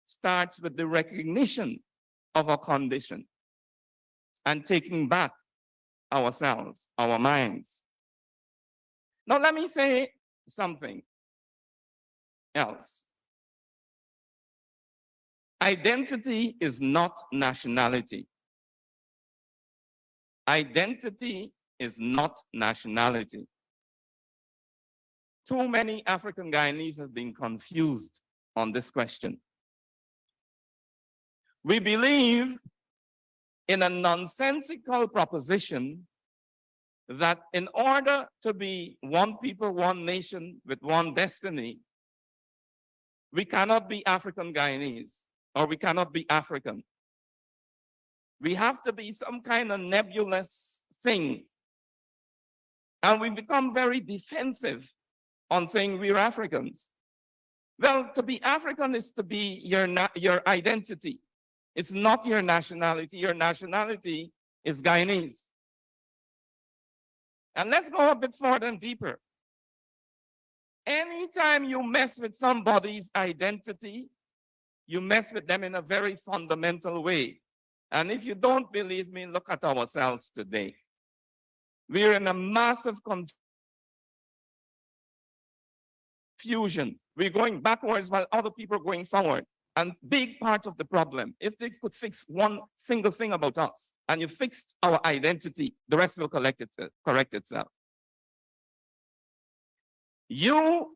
starts with the recognition of our condition and taking back ourselves, our minds. Now, let me say something else. Identity is not nationality. Identity is not nationality. Too many African Guyanese have been confused on this question. We believe in a nonsensical proposition that in order to be one people, one nation with one destiny, we cannot be African Guyanese or we cannot be African. We have to be some kind of nebulous thing And we've become very defensive on saying we're Africans. Well, to be African is to be your identity. It's not your nationality. Your nationality is Guyanese. And let's go a bit further and deeper. Anytime you mess with somebody's identity, you mess with them in a very fundamental way. And if you don't believe me, look at ourselves today. We're in a massive confusion. We're going backwards while other people are going forward. And big part of the problem, if they could fix one single thing about us, and you fixed our identity, the rest will correct itself. You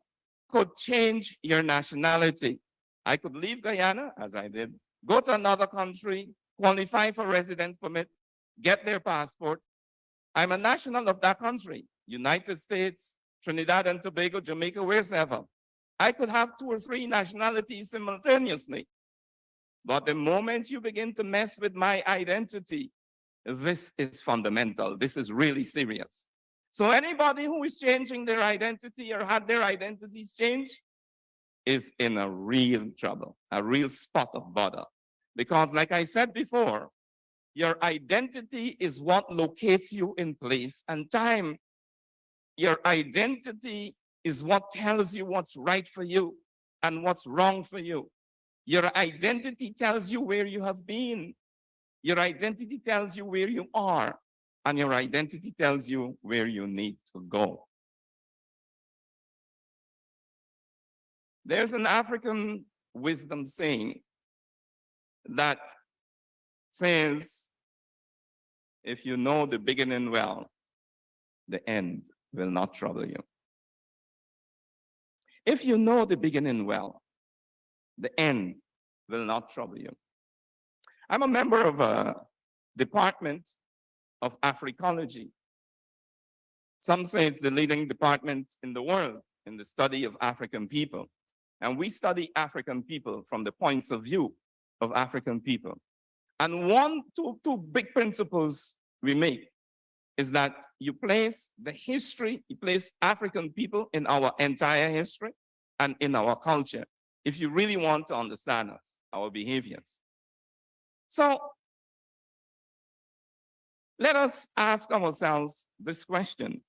could change your nationality. I could leave Guyana, as I did, go to another country, qualify for residence permit, get their passport. I'm a national of that country, United States, Trinidad and Tobago, Jamaica, wherever. I could have 2 or 3 nationalities simultaneously. But the moment you begin to mess with my identity, this is fundamental. This is really serious. So anybody who is changing their identity or had their identities changed is in a real trouble, a real spot of bother. Because like I said before, your identity is what locates you in place and time. Your identity is what tells you what's right for you and what's wrong for you. Your identity tells you where you have been. Your identity tells you where you are. And your identity tells you where you need to go. There's an African wisdom saying that says, if you know the beginning well, the end will not trouble you. If you know the beginning well, the end will not trouble you. I'm a member of a department of Africology. Some say it's the leading department in the world in the study of African people. And we study African people from the points of view of African people. And two big principles we make is that you place the history, you place African people in our entire history and in our culture, if you really want to understand us, our behaviors. So let us ask ourselves this question.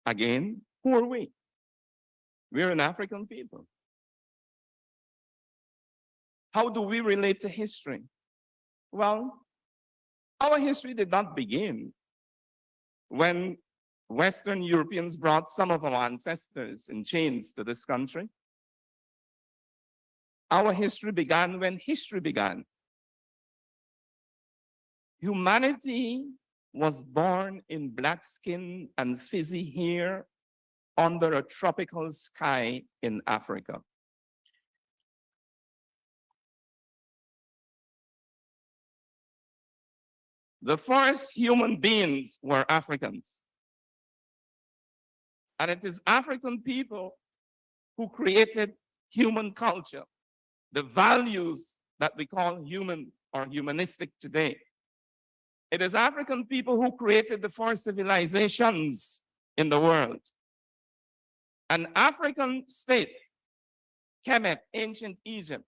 Again, who are we? We're an African people. How do we relate to history? Well, our history did not begin when Western Europeans brought some of our ancestors in chains to this country. Our history began when history began. Humanity was born in black skin and fizzy hair under a tropical sky in Africa. The first human beings were Africans. And it is African people who created human culture, the values that we call human or humanistic today. It is African people who created the first civilizations in the world. An African state, Kemet, ancient Egypt,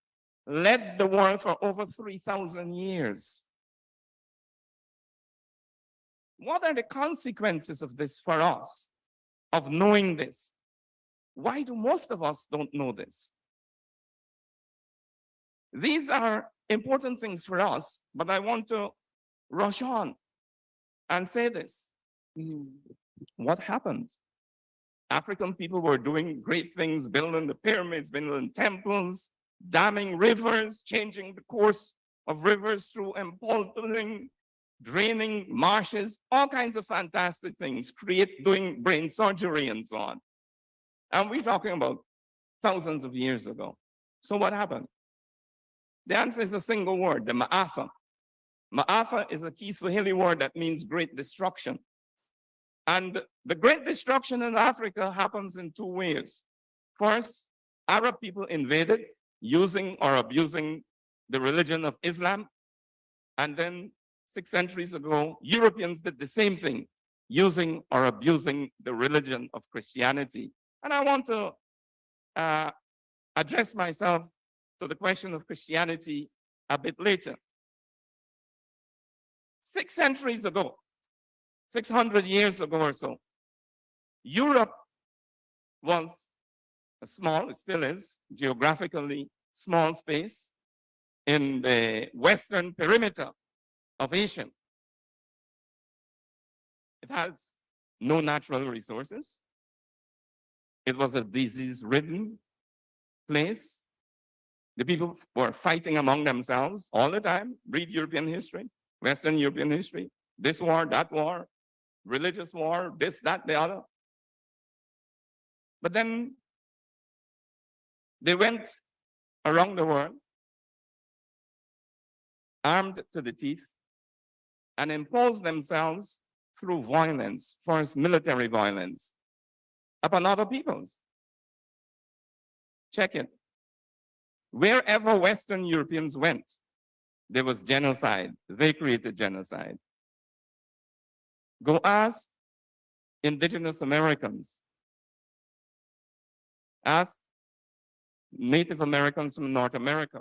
led the world for over 3,000 years. What are the consequences of this for us, of knowing this? Why do most of us don't know this? These are important things for us, but I want to rush on and say this. What happened? African people were doing great things, building the pyramids, building temples, damming rivers, changing the course of rivers through emboldening, draining marshes, all kinds of fantastic things, doing brain surgery and so on. And we're talking about thousands of years ago. So what happened? The answer is a single word, the Maafa. Maafa is a Kiswahili word that means great destruction. And the great destruction in Africa happens in 2 ways. First, Arab people invaded, using or abusing the religion of Islam. And then 6 centuries ago, Europeans did the same thing, using or abusing the religion of Christianity. And I want to address myself to the question of Christianity a bit later. 6 centuries ago, 600 years ago or so, Europe was a small, it still is, geographically small space in the western perimeter of Asia. It has no natural resources. It was a disease-ridden place. The people were fighting among themselves all the time. Read European history, Western European history, this war, that war, religious war, this, that, the other. But then they went around the world, armed to the teeth, and imposed themselves through violence, first military violence, upon other peoples. Check it. Wherever Western Europeans went, there was genocide. They created genocide. Go ask indigenous Americans. Ask Native Americans from North America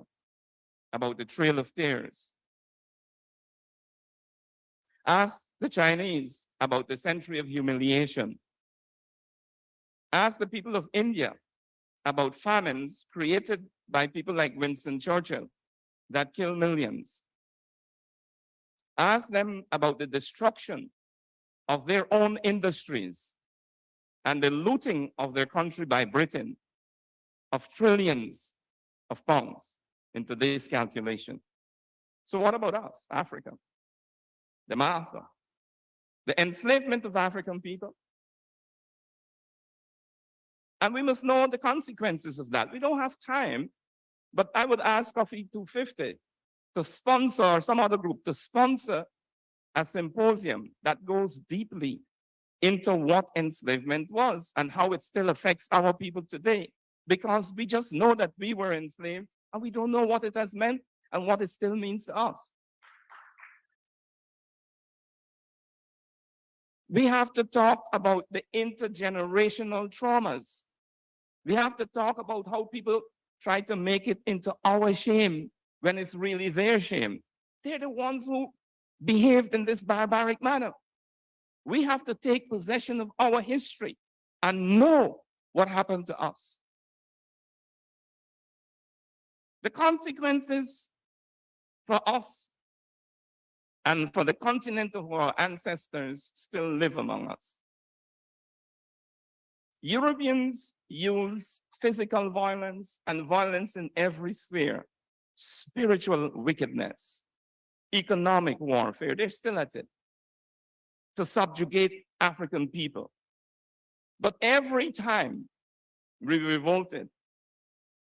about the Trail of Tears. Ask the Chinese about the Century of Humiliation. Ask the people of India about famines created by people like Winston Churchill that kill millions. Ask them about the destruction of their own industries and the looting of their country by Britain of trillions of pounds in today's calculation. So what about us, Africa? The Martha, the enslavement of African people. And we must know the consequences of that. We don't have time, but I would ask Cuffy 250 to sponsor, or some other group to sponsor a symposium that goes deeply into what enslavement was and how it still affects our people today. Because we just know that we were enslaved and we don't know what it has meant and what it still means to us. We have to talk about the intergenerational traumas. We have to talk about how people try to make it into our shame when it's really their shame. They're the ones who behaved in this barbaric manner. We have to take possession of our history and know what happened to us. The consequences for us and for the continent of our ancestors still live among us. Europeans use physical violence and violence in every sphere, spiritual wickedness, economic warfare, they're still at it, to subjugate African people. But every time we revolted,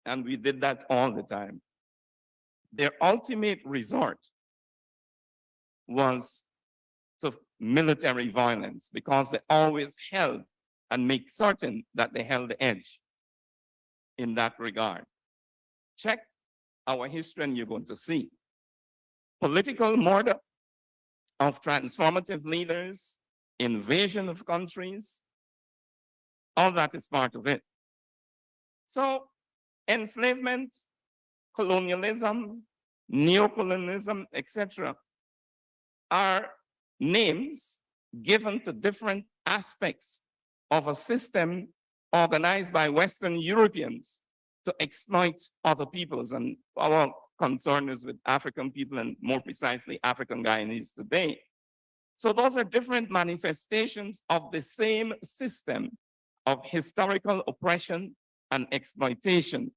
and we did that all the time, their ultimate resort was to military violence because they always held and make certain that they held the edge in that regard. Check our history and you're going to see. Political murder of transformative leaders, invasion of countries, all that is part of it. So enslavement, colonialism, neocolonialism, etc., are names given to different aspects of a system organized by Western Europeans to exploit other peoples. And our concern is with African people and more precisely African Guyanese today. So those are different manifestations of the same system of historical oppression and exploitation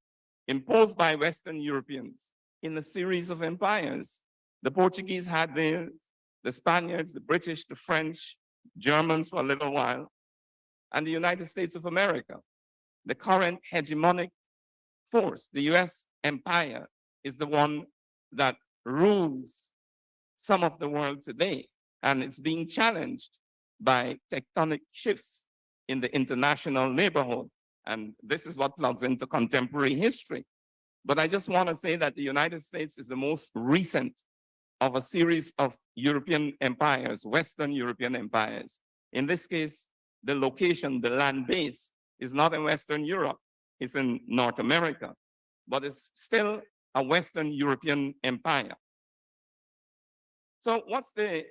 imposed by Western Europeans in a series of empires. The Portuguese had theirs, the Spaniards, the British, the French, Germans for a little while, and the United States of America. The current hegemonic force, the US empire, is the one that rules some of the world today. And it's being challenged by tectonic shifts in the international neighborhood. And this is what plugs into contemporary history. But I just want to say that the United States is the most recent of a series of European empires, Western European empires. In this case, the location, the land base, is not in Western Europe, it's in North America, but it's still a Western European empire. So what's the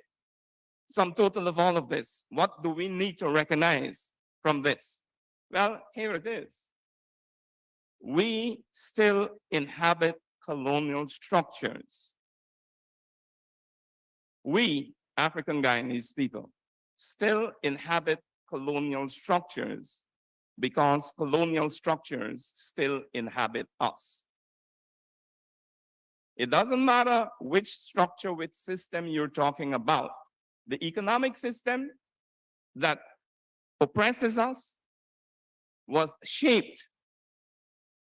sum total of all of this? What do we need to recognize from this? Well, here it is. We still inhabit colonial structures. We, African Guyanese people, still inhabit colonial structures because colonial structures still inhabit us. It doesn't matter which structure, which system you're talking about. The economic system that oppresses us was shaped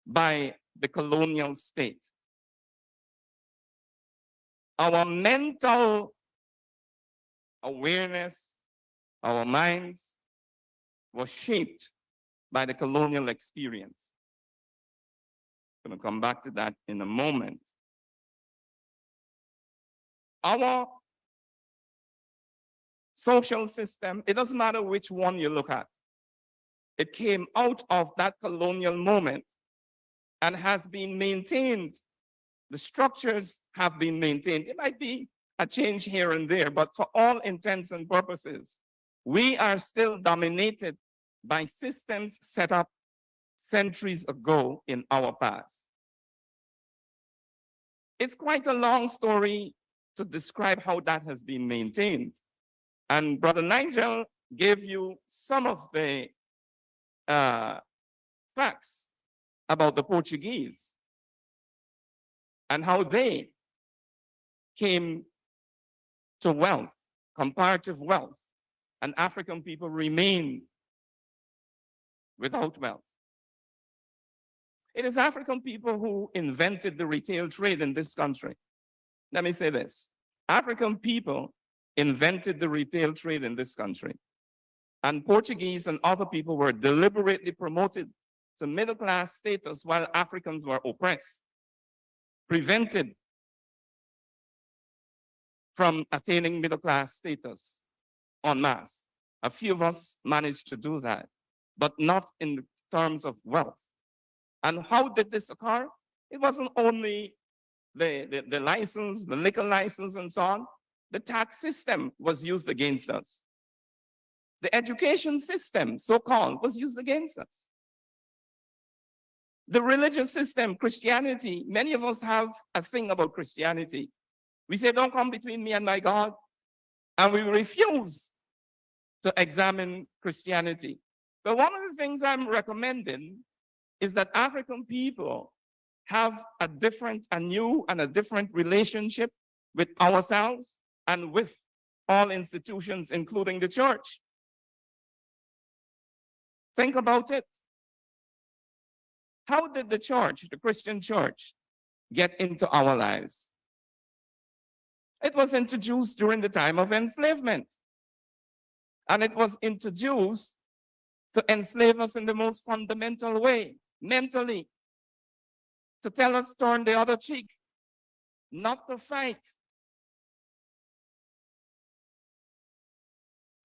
by the colonial state. Our mental awareness, our minds was shaped by the colonial experience. I'm going to come back to that in a moment. Our social system, it doesn't matter which one you look at. It came out of that colonial moment and has been maintained. The structures have been maintained. It might be a change here and there, but for all intents and purposes, we are still dominated by systems set up centuries ago in our past. It's quite a long story to describe how that has been maintained. And Brother Nigel gave you some of the facts about the Portuguese and how they came to wealth, comparative wealth, and African people remain without wealth. It is African people who invented the retail trade in this country. Let me say this. African people invented the retail trade in this country. And Portuguese and other people were deliberately promoted to middle-class status while Africans were oppressed, prevented from attaining middle-class status en masse. A few of us managed to do that, but not in terms of wealth. And how did this occur? It wasn't only the license, the liquor license and so on. The tax system was used against us. The education system, so-called, was used against us. The religious system, Christianity, many of us have a thing about Christianity. We say, don't come between me and my God. And we refuse to examine Christianity. But one of the things I'm recommending is that African people have a new and a different relationship with ourselves and with all institutions, including the church. Think about it. How did the church, the Christian church, get into our lives? It was introduced during the time of enslavement. And it was introduced to enslave us in the most fundamental way, mentally, to tell us turn the other cheek, not to fight.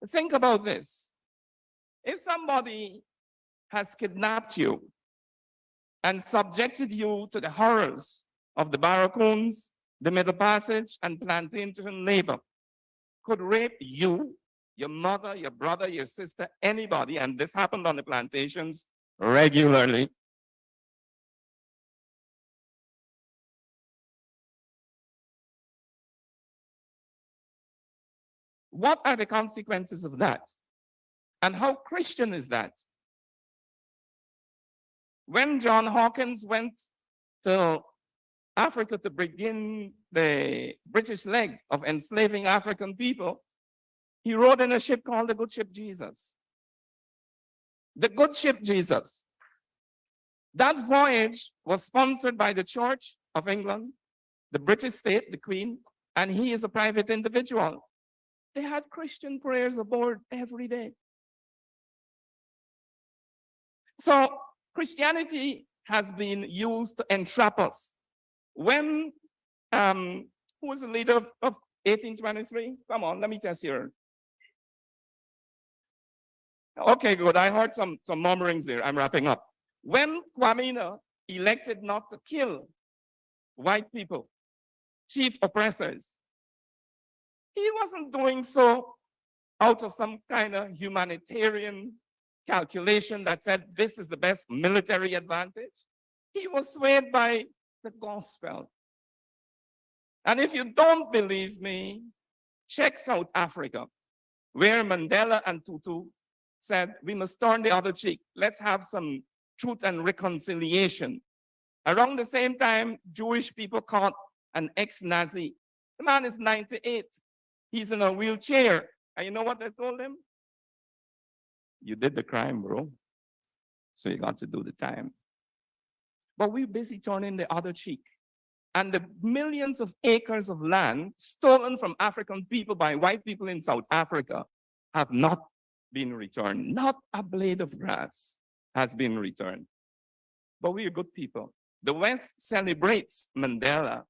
Think about this. If somebody has kidnapped you and subjected you to the horrors of the barracoons, the Middle Passage, and plantation labor, could rape you, your mother, your brother, your sister, anybody, and this happened on the plantations regularly. What are the consequences of that? And how Christian is that? When John Hawkins went to Africa to begin the British leg of enslaving African people, he rode in a ship called the Good Ship Jesus. The Good Ship Jesus. That voyage was sponsored by the Church of England, the British state, the Queen, and he is a private individual. They had Christian prayers aboard every day. So Christianity has been used to entrap us. When, who was the leader of 1823? Come on, let me test here. Okay, good. I heard some murmurings there. I'm wrapping up. When Kwame elected not to kill white people, chief oppressors, he wasn't doing so out of some kind of humanitarian calculation that said this is the best military advantage. He was swayed by the gospel. And if you don't believe me, check South Africa, where Mandela and Tutu said, we must turn the other cheek. Let's have some truth and reconciliation. Around the same time, Jewish people caught an ex-Nazi. The man is 98. He's in a wheelchair. And you know what they told him? You did the crime, bro. So you got to do the time. But we're busy turning the other cheek. And the millions of acres of land stolen from African people by white people in South Africa have not been returned. Not a blade of grass has been returned. But we are good people. The West celebrates Mandela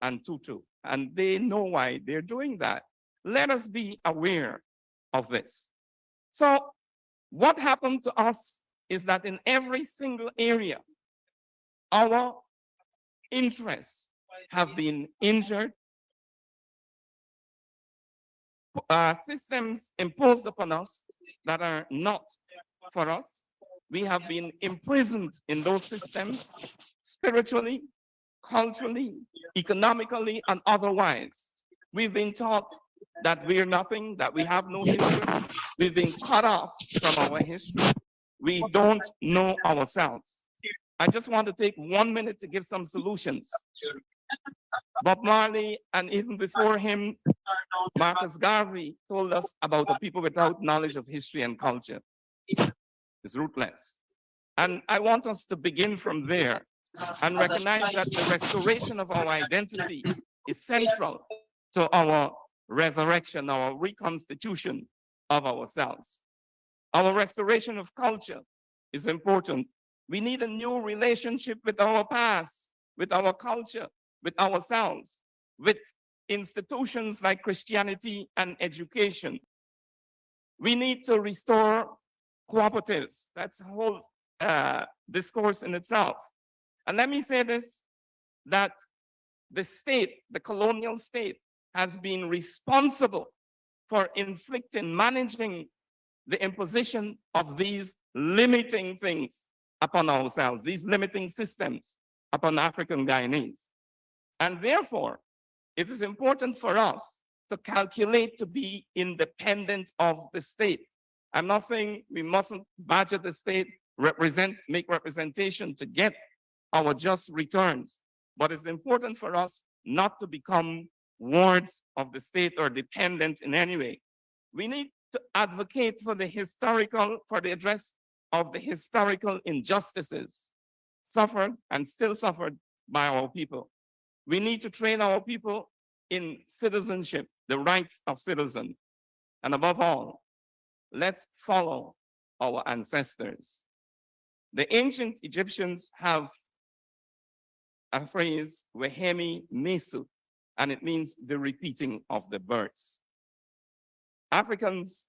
and Tutu, and they know why they're doing that. Let us be aware of this. So what happened to us is that in every single area, our interests have been injured. Systems imposed upon us that are not for us. We have been imprisoned in those systems spiritually, culturally, economically, and otherwise. We've been taught that we're nothing, that we have no history. We've been cut off from our history. We don't know ourselves. I just want to take 1 minute to give some solutions. Bob Marley, and even before him, Marcus Garvey told us about the people without knowledge of history and culture. It's rootless. And I want us to begin from there and recognize that the restoration of our identity is central to our resurrection, our reconstitution of ourselves. Our restoration of culture is important. We need a new relationship with our past, with our culture, with ourselves, with institutions like Christianity and education. We need to restore cooperatives. That's a whole discourse in itself. And let me say this, that the state, the colonial state, has been responsible for inflicting, managing the imposition of these limiting things upon ourselves, these limiting systems upon African Guyanese. And therefore, it is important for us to calculate to be independent of the state. I'm not saying we mustn't badger the state, make representation to get our just returns, but it's important for us not to become wards of the state or dependent in any way. We need to advocate for the address of the historical injustices suffered and still suffered by our people. We need to train our people in citizenship, the rights of citizens. And above all, let's follow our ancestors. The ancient Egyptians have a phrase, Wehemi Mesu, and it means the repeating of the births. Africans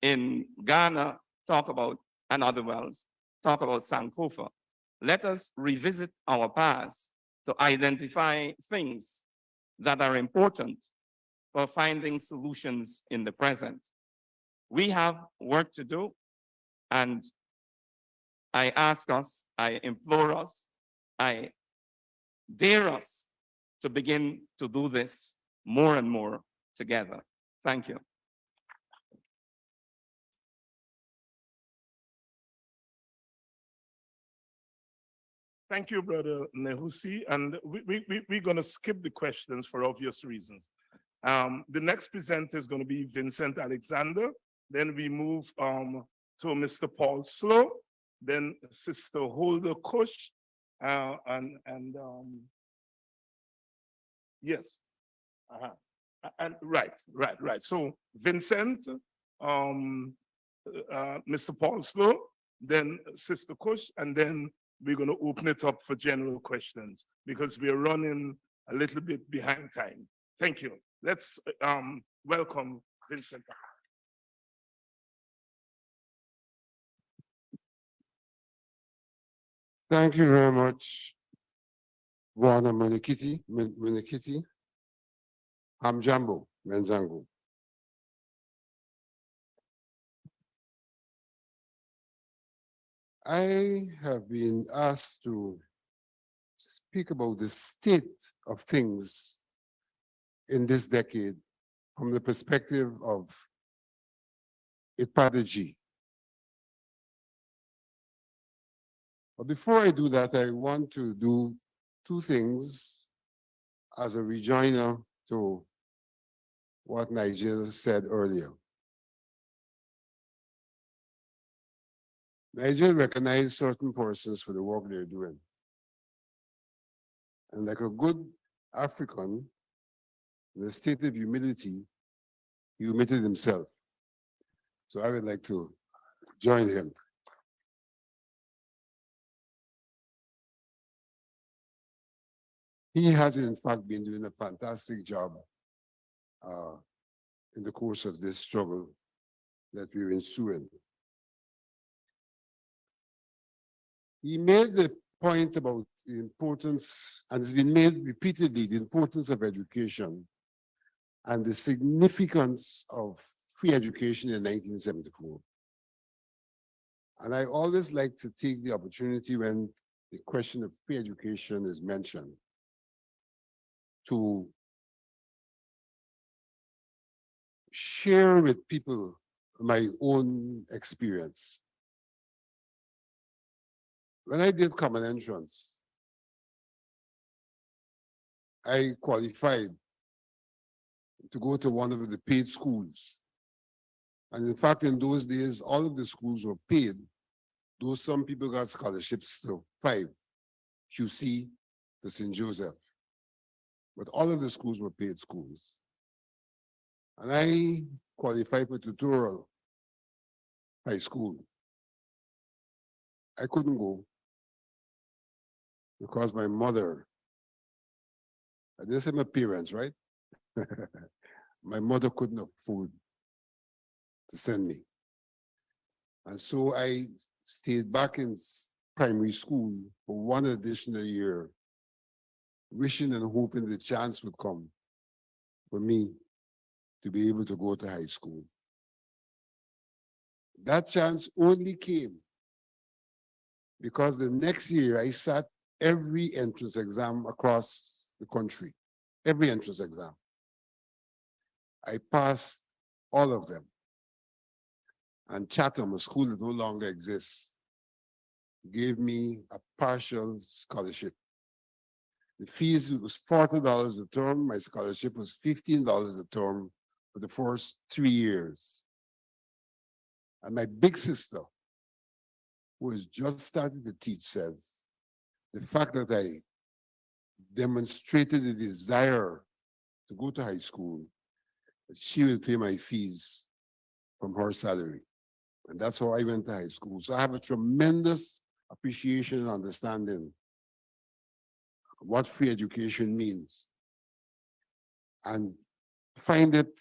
in Ghana talk about, and other wells, talk about Sankofa. Let us revisit our past to identify things that are important for finding solutions in the present. We have work to do, and I ask us, I implore us, I dare us to begin to do this more and more together. Thank you. Thank you, Brother Nehusi. And we're going to skip the questions for obvious reasons. The next presenter is going to be Vincent Alexander. Then we move to Mr. Paul Slow, then Sister Holder Kush, yes. And right. So Vincent, Mr. Paul Slow, then Sister Kush, and then we're going to open it up for general questions because we're running a little bit behind time. Thank you. Let's welcome Vincent. Thank you very much, Bwana Mwenyekiti Hamjambo Menzangu. I have been asked to speak about the state of things in this decade from the perspective of Ipadaji. But before I do that, I want to do two things as a rejoinder to what Nigel said earlier. Nigel recognized certain persons for the work they're doing. And like a good African, in a state of humility, he omitted himself. So I would like to join him. He has, in fact, been doing a fantastic job in the course of this struggle that we're ensuing. He made the point about the importance, and it's been made repeatedly, the importance of education and the significance of free education in 1974. And I always like to take the opportunity when the question of free education is mentioned to share with people my own experience. When I did common entrance, I qualified to go to one of the paid schools. And in fact, in those days, all of the schools were paid, though some people got scholarships to 5, QC to St. Joseph. But all of the schools were paid schools. And I qualified for tutorial high school. I couldn't go because my mother, I didn't say my parents, right? My mother couldn't afford to send me. And so I stayed back in primary school for one additional year, wishing and hoping the chance would come for me to be able to go to high school. That chance only came because the next year I sat every entrance exam across the country, every entrance exam. I passed all of them. And Chatham, a school that no longer exists, gave me a partial scholarship. The fees was $40 a term. My scholarship was $15 a term for the first 3 years. And my big sister, who has just started to teach, says, the fact that I demonstrated a desire to go to high school, that she will pay my fees from her salary. And that's how I went to high school. So I have a tremendous appreciation and understanding of what free education means. And find it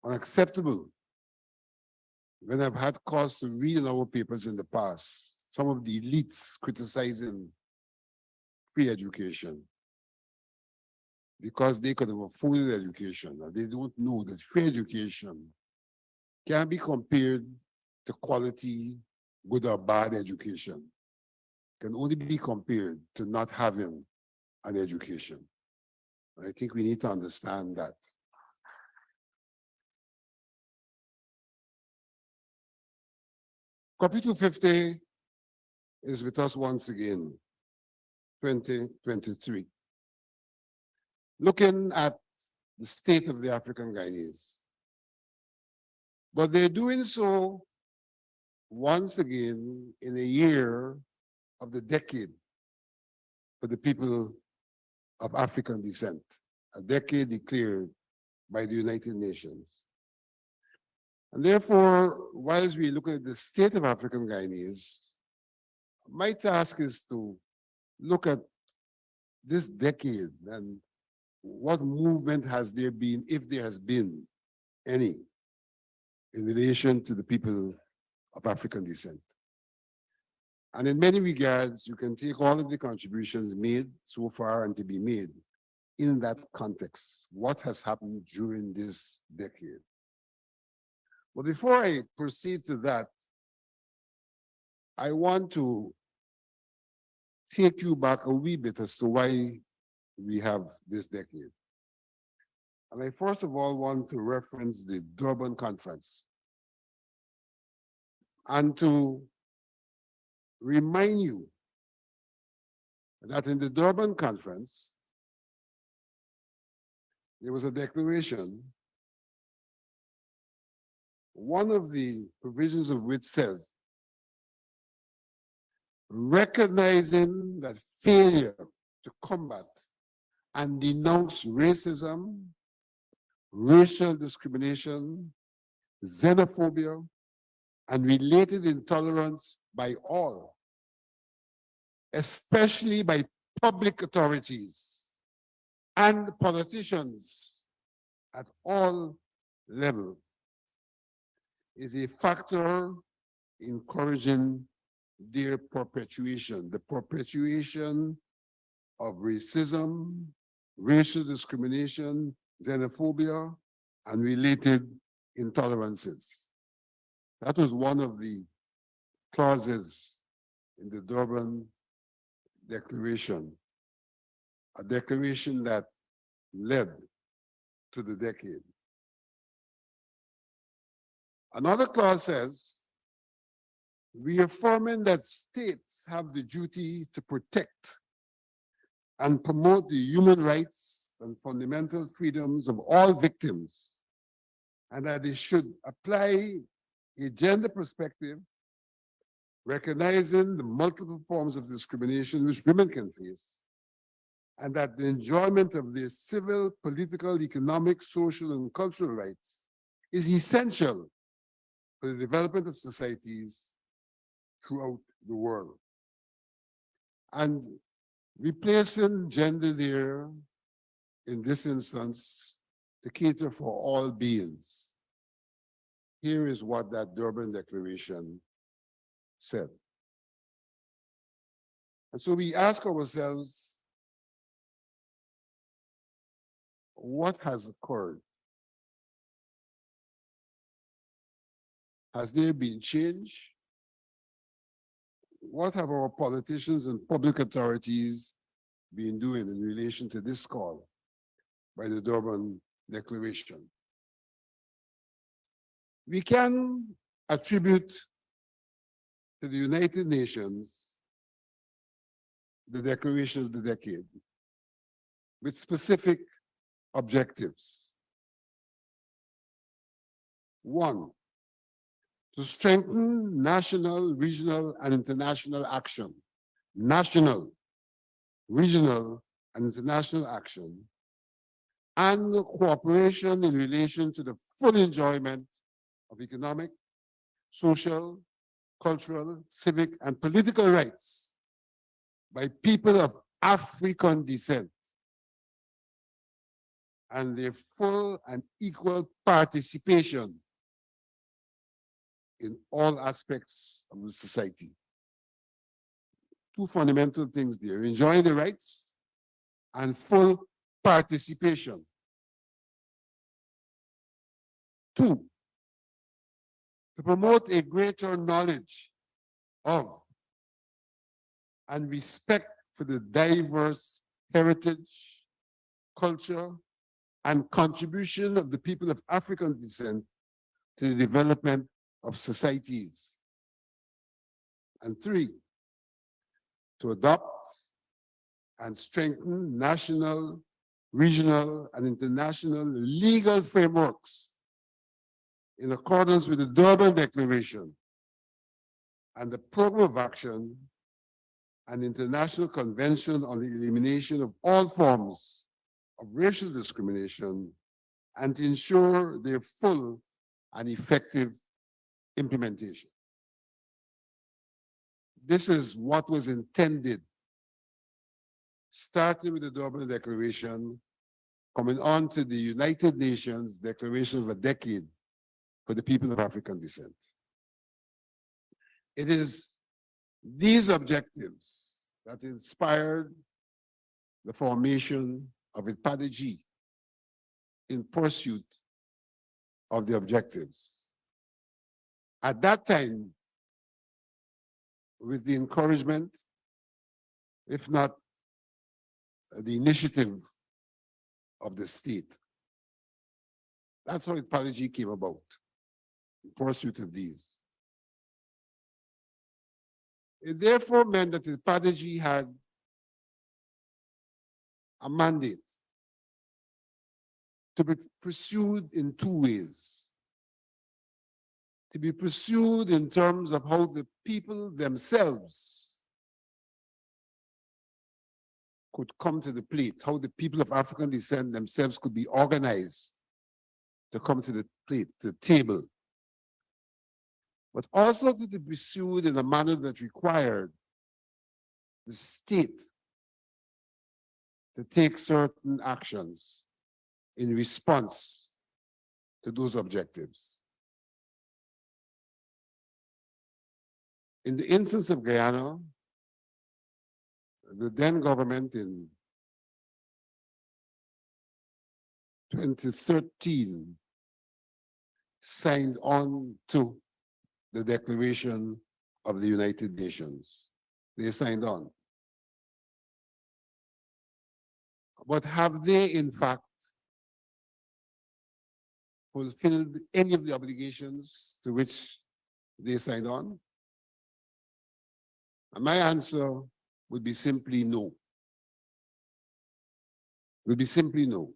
unacceptable when I've had cause to read in our papers in the past, some of the elites criticizing free education because they could have afforded education, and they don't know that free education can be compared to quality, good or bad education. Can only be compared to not having an education. I think we need to understand that. Copy 250 is with us once again, 2023. Looking at the state of the African Guyanese. But they're doing so once again in a year of the decade for the people of African descent, a decade declared by the United Nations. And therefore, whilst we look at the state of African Guyanese, my task is to look at this decade and what movement has there been, if there has been any, in relation to the people of African descent. And in many regards, you can take all of the contributions made so far and to be made in that context. What has happened during this decade? But before I proceed to that, I want to take you back a wee bit as to why we have this decade. And I first of all want to reference the Durban Conference and to remind you that in the Durban Conference, there was a declaration, one of the provisions of which says, recognizing that failure to combat and denounce racism, racial discrimination, xenophobia, and related intolerance by all, especially by public authorities and politicians at all levels, is a factor encouraging their perpetuation, the perpetuation of racism, racial discrimination, xenophobia, and related intolerances. That was one of the clauses in the Durban Declaration, a declaration that led to the decade. Another clause says, reaffirming that states have the duty to protect and promote the human rights and fundamental freedoms of all victims, and that they should apply a gender perspective, recognizing the multiple forms of discrimination which women can face, and that the enjoyment of their civil, political, economic, social, and cultural rights is essential for the development of societies throughout the world. And replacing gender there, in this instance, to cater for all beings. Here is what that Durban Declaration said. And so we ask ourselves, what has occurred? Has there been change? What have our politicians and public authorities been doing in relation to this call by the Durban Declaration? We can attribute to the United Nations the declaration of the decade with specific objectives. One, to strengthen national, regional, and international action. National, regional, and international action, and cooperation in relation to the full enjoyment of economic, social, cultural, civic, and political rights by people of African descent, and their full and equal participation in all aspects of the society. Two fundamental things there, enjoying the rights and full participation. Two, to promote a greater knowledge of and respect for the diverse heritage, culture, and contribution of the people of African descent to the development of societies. And three, to adopt and strengthen national, regional, and international legal frameworks in accordance with the Durban Declaration and the Program of Action and International Convention on the Elimination of All Forms of Racial Discrimination, and to ensure their full and effective implementation. This is what was intended, starting with the Durban Declaration, coming on to the United Nations Declaration of a Decade for the people of African descent. It is These objectives that inspired the formation of IPADG in pursuit of the objectives. At that time, with the encouragement, if not the initiative of the state. That's how IPADG came about, in pursuit of these. It therefore meant that IPADG had a mandate to be pursued in two ways. To be pursued in terms of how the people themselves could come to the plate, how the people of African descent themselves could be organized to come to the plate, to the table, but also to be pursued in a manner that required the state to take certain actions in response to those objectives. In the instance of Guyana, the then government in 2013 signed on to the Declaration of the United Nations. They signed on. But have they, in fact, fulfilled any of the obligations to which they signed on? And my answer would be simply no. Would be simply no.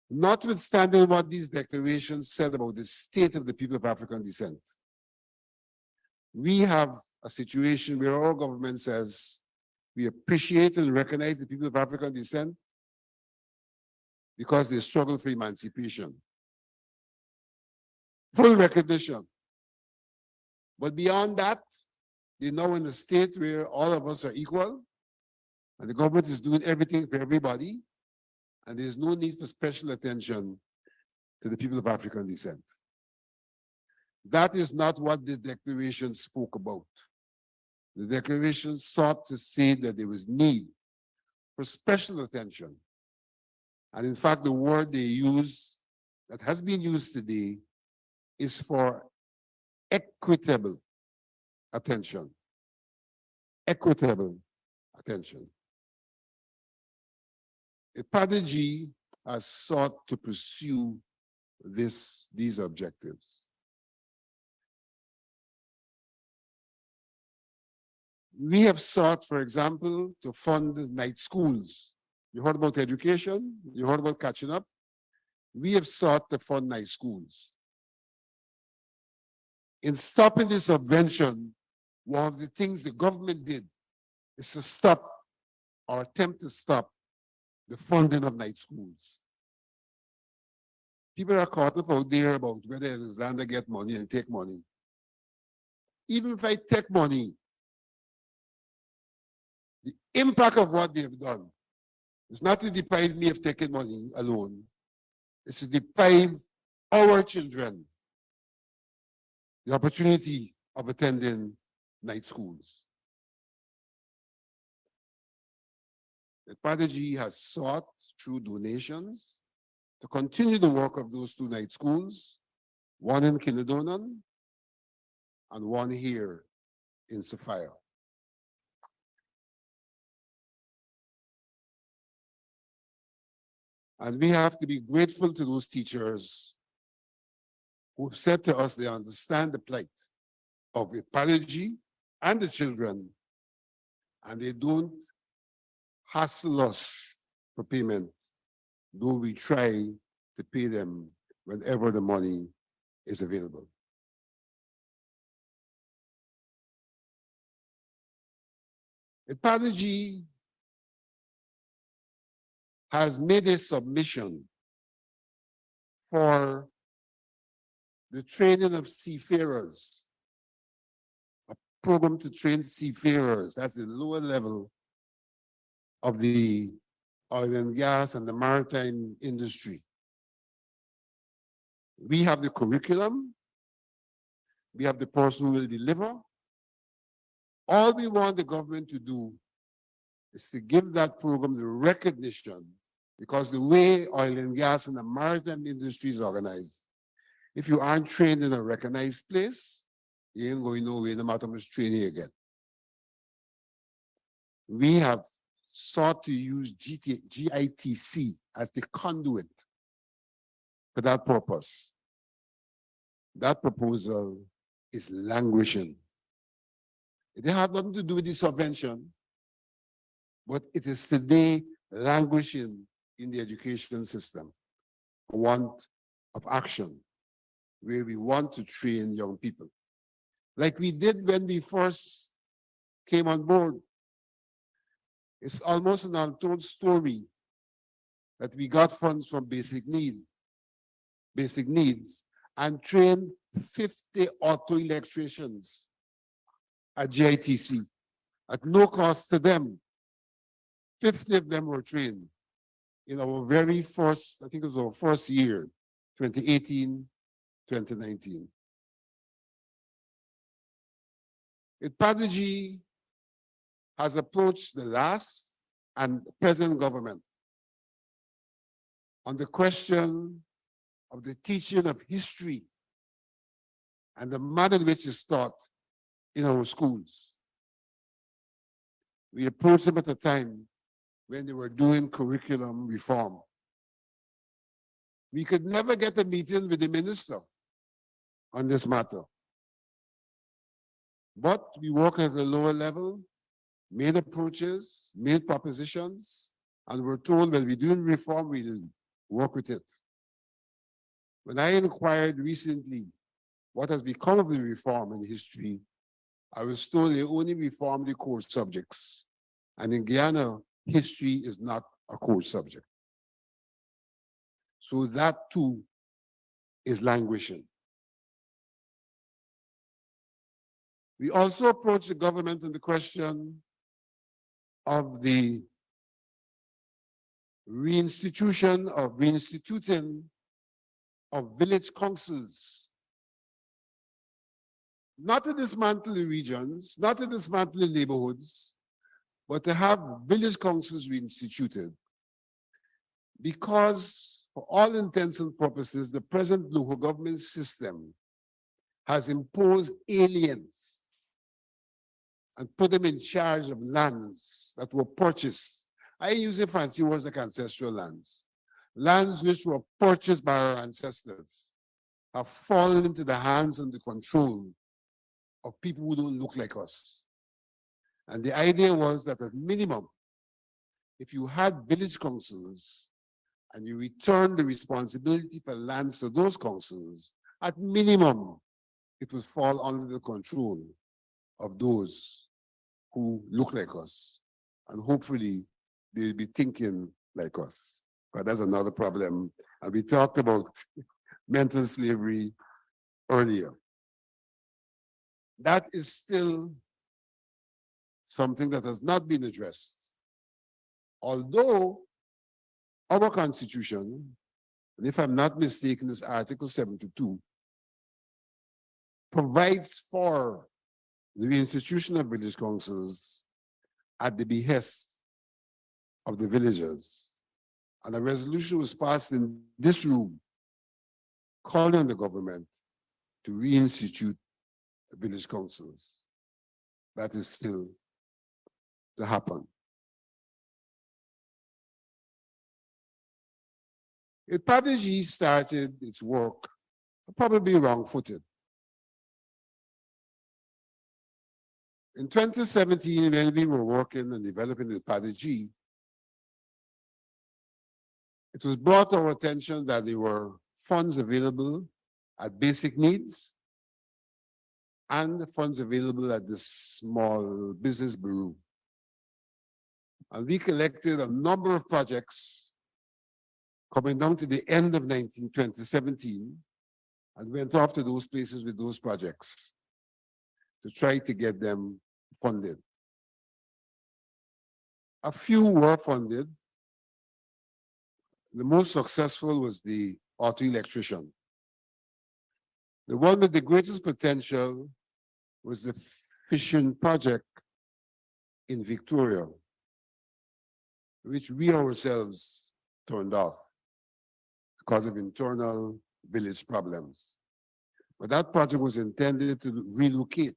Notwithstanding what these declarations said about the state of the people of African descent, we have a situation where our government says we appreciate and recognize the people of African descent because they struggle for emancipation. Full recognition. But beyond that, they're now in a state where all of us are equal, and the government is doing everything for everybody, and there's no need for special attention to the people of African descent. That is not what this declaration spoke about. The declaration sought to say that there was need for special attention. And in fact, the word they use, that has been used today, is for equitable attention. Equitable attention. IPADG has sought to pursue these objectives. We have sought, for example, to fund night schools. You heard about education, you heard about catching up. We have sought to fund night schools. In stopping this subvention, one of the things the government did is to stop or attempt to stop the funding of night schools. People are caught up out there about whether Alexander get money and take money. Even if I take money, the impact of what they've done is not to deprive me of taking money alone. It's to deprive our children the opportunity of attending night schools. The IPADG has sought through donations to continue the work of those two night schools, one in Kinadonan and one here in Sophia. And we have to be grateful to those teachers who've said to us they understand the plight of IPADG and the children, and they don't hassle us for payment, though we try to pay them whenever the money is available. IPADG has made a submission for the training of seafarers, a program to train seafarers. That's the lower level of the oil and gas and the maritime industry. We have the curriculum, we have the person who will deliver, All we want the government to do is to give that program the recognition, because the way oil and gas and the maritime industry is organized, if you aren't trained in a recognized place, you ain't going nowhere no matter how much training you get. We have sought to use GITC as the conduit for that purpose. That proposal is languishing. It had nothing to do with the subvention, but it is today languishing in the education system for want of action, where we want to train young people. Like we did when we first came on board. It's almost an untold story that we got funds from basic needs, and trained 50 auto electricians at GITC at no cost to them. 50 of them were trained in our very first, I think it was our first year, 2018, 2019. Ipadaji has approached the last and present government on the question of the teaching of history and the manner in which it's taught in our schools. We approached them at a time when they were doing curriculum reform. We could never get a meeting with the minister on this matter. But we work at a lower level, made approaches, made propositions, and we're told when we're doing reform, we'll work with it. When I inquired recently what has become of the reform in history, I was told they only reform the core subjects. And in Guyana, history is not a core subject. So that too is languishing. We also approached the government on the question of the reinstituting of village councils. Not to dismantle the regions, not to dismantle the neighborhoods, but to have village councils reinstituted. Because for all intents and purposes, the present local government system has imposed aliens and put them in charge of lands that were purchased. I use a fancy words like ancestral lands. Lands which were purchased by our ancestors have fallen into the hands and the control of people who don't look like us. And the idea was that at minimum, if you had village councils and you returned the responsibility for lands to those councils, at minimum, it would fall under the control of those who look like us. And hopefully they'll be thinking like us. But that's another problem. And we talked about mental slavery earlier. That is still something that has not been addressed. Although our Constitution, and if I'm not mistaken, is Article 72, provides for the institution of village councils at the behest of the villagers. And a resolution was passed in this room calling on the government to reinstitute village councils. That is still to happen. Ipadaji started its work probably wrong-footed. In 2017, when we were working and developing Ipadaji, it was brought to our attention that there were funds available at basic needs and funds available at the small business bureau. And we collected a number of projects coming down to the end of 2017 and went off to those places with those projects to try to get them funded. A few were funded. The most successful was the auto electrician. The one with the greatest potential was the fishing project in Victoria, which we ourselves turned off because of internal village problems. But that project was intended to relocate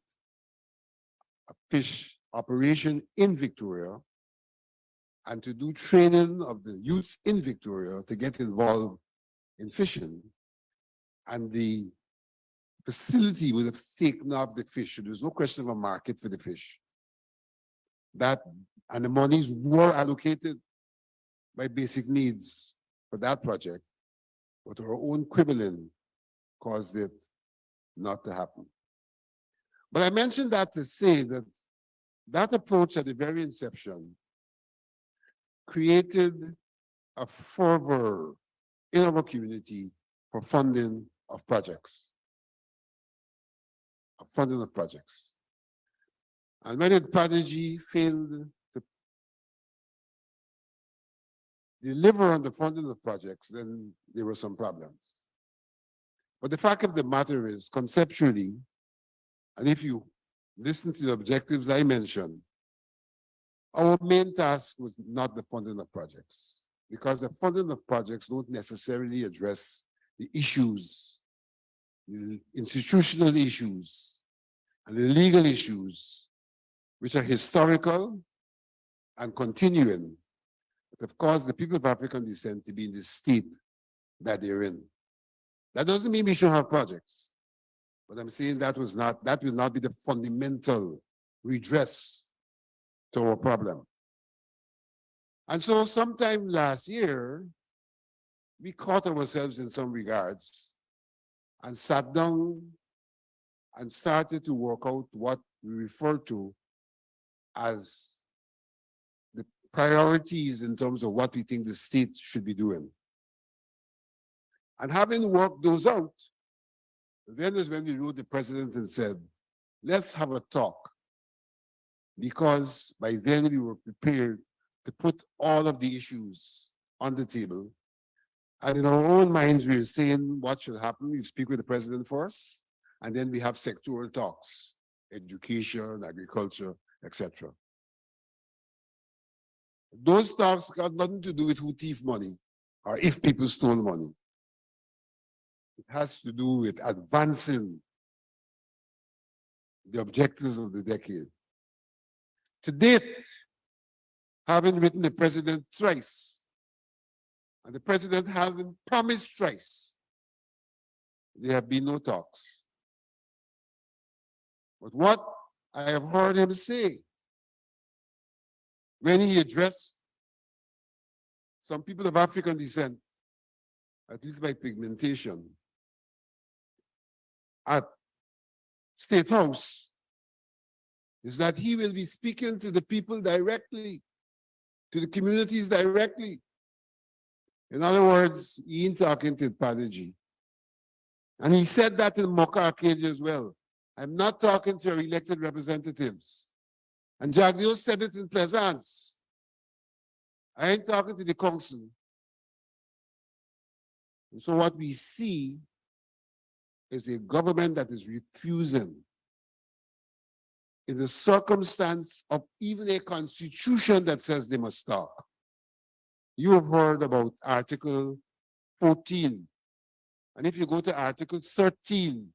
a fish operation in Victoria and to do training of the youth in Victoria to get involved in fishing. And the facility would have taken off the fish. There was no question of a market for the fish. And the monies were allocated by basic needs for that project, but our own quibbling caused it not to happen. But I mentioned that to say that that approach at the very inception created a fervor in our community for funding of projects. And when the strategy failed to deliver on the funding of projects, then there were some problems. But the fact of the matter is, conceptually, and if you listen to the objectives I mentioned, our main task was not the funding of projects, because the funding of projects don't necessarily address the issues, the institutional issues, and the legal issues, which are historical and continuing, that have caused the people of African descent to be in the state that they're in. That doesn't mean we should have projects, but I'm saying that will not be the fundamental redress to our problem. And so sometime last year, we caught ourselves in some regards and sat down and started to work out what we refer to as the priorities in terms of what we think the state should be doing. And having worked those out, then is when we wrote the president and said, let's have a talk. Because by then we were prepared to put all of the issues on the table. And in our own minds, we were saying what should happen. We speak with the president first, and then we have sectoral talks, education, agriculture, etc. Those talks got nothing to do with who thief money or if people stole money. It has to do with advancing the objectives of the decade. To date, having written the president thrice, and the president having promised thrice, there have been no talks. But what I have heard him say when he addressed some people of African descent, at least by pigmentation, at State House, is that he will be speaking to the people directly, to the communities directly. In other words, he ain't talking to Padaji. And he said that in Mocha Arcadia as well. I'm not talking to your elected representatives. And Jagdio said it in Plaisance. I ain't talking to the council. And so what we see is a government that is refusing, in the circumstance of even a constitution that says they must talk. You have heard about Article 14. And if you go to Article 13,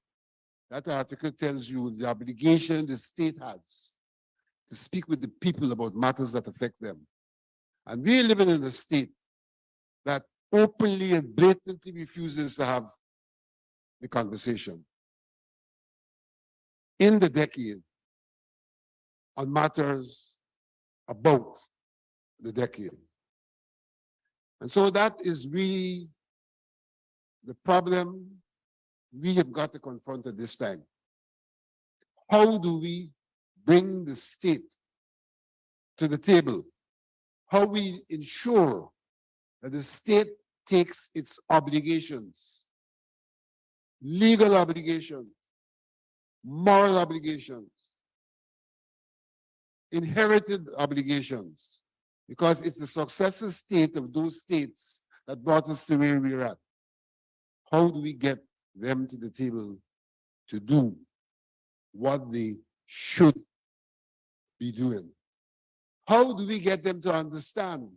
that article tells you the obligation the state has to speak with the people about matters that affect them. And we're living in a state that openly and blatantly refuses to have the conversation in the decade on matters about the decade. And so that is really the problem we have got to confront at this time. How do we bring the state to the table? How we ensure that the state takes its obligations, legal obligations, moral obligations, inherited obligations, because it's the successor state of those states that brought us to where we're at. How do we get them to the table to do what they should be doing? How do we get them to understand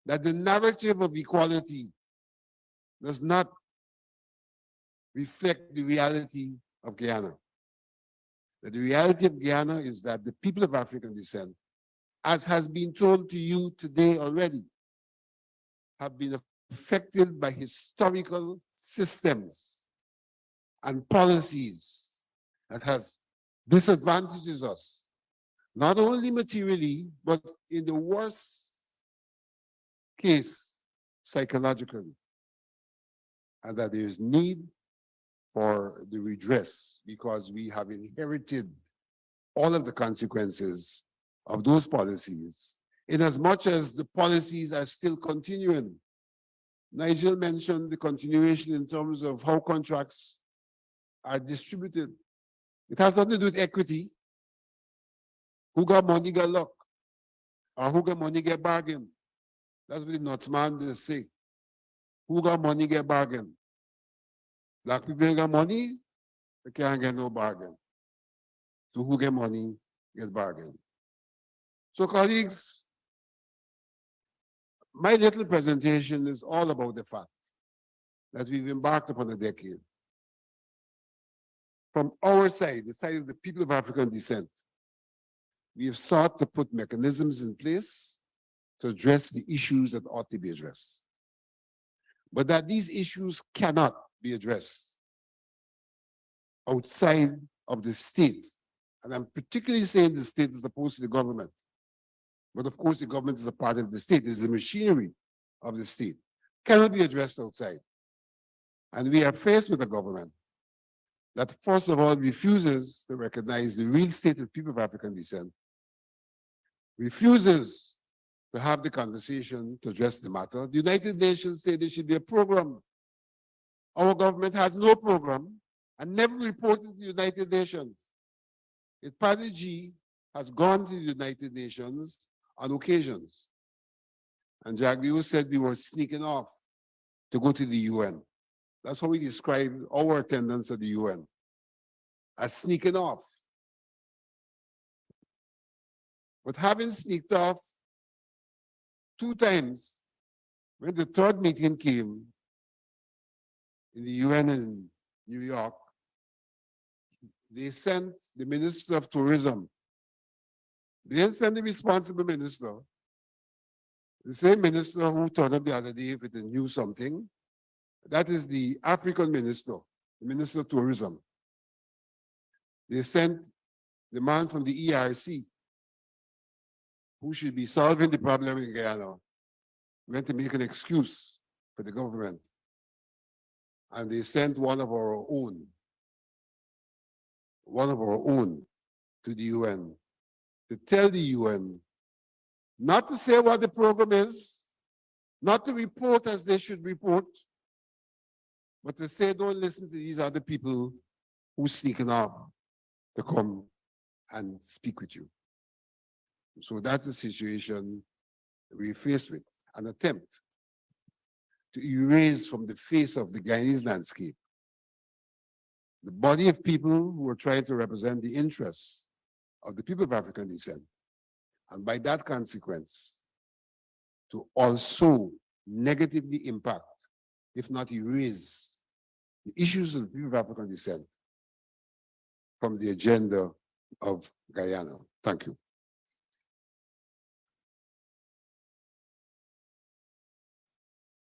that the narrative of equality does not reflect the reality of Guyana? That the reality of Guyana is that the people of African descent, as has been told to you today already, have been affected by historical systems and policies that has disadvantages us, not only materially, but in the worst case, psychologically. And that there is need for the redress because we have inherited all of the consequences of those policies, in as much as the policies are still continuing. Nigel mentioned the continuation in terms of how contracts are distributed. It has nothing to do with equity. Who got money got luck, or who got money get bargain. That's what the Northman they say. Who got money get bargain. Black people got money, they can't get no bargain. So who get money get bargain. So colleagues, my little presentation is all about the fact that we've embarked upon a decade. From our side, the side of the people of African descent, we have sought to put mechanisms in place to address the issues that ought to be addressed. But that these issues cannot be addressed outside of the state. And I'm particularly saying the state as opposed to the government. But of course, the government is a part of the state. It's the machinery of the state. Cannot be addressed outside. And we are faced with a government that, first of all, refuses to recognize the real state of people of African descent, refuses to have the conversation to address the matter. The United Nations say there should be a program. Our government has no program and never reported to the United Nations. Its Paddy G has gone to the United Nations on occasions. And Jagdeo said we were sneaking off to go to the UN. That's how we described our attendance at the UN, as sneaking off. But having sneaked off 2 times, when the 3rd meeting came in the UN in New York, they sent the Minister of Tourism. They didn't send the responsible minister. The same minister who turned up the other day if it knew something. That is the African minister, the Minister of Tourism. They sent the man from the ERC, who should be solving the problem in Guyana, went to make an excuse for the government. And they sent one of our own to the UN to tell the UN not to say what the program is, not to report as they should report, but to say don't listen to these other people who sneaking off to come and speak with you. So that's the situation we're faced with, an attempt to erase from the face of the Guyanese landscape the body of people who are trying to represent the interests of the people of African descent. And by that consequence, to also negatively impact, if not erase, the issues of the people of African descent from the agenda of Guyana. Thank you.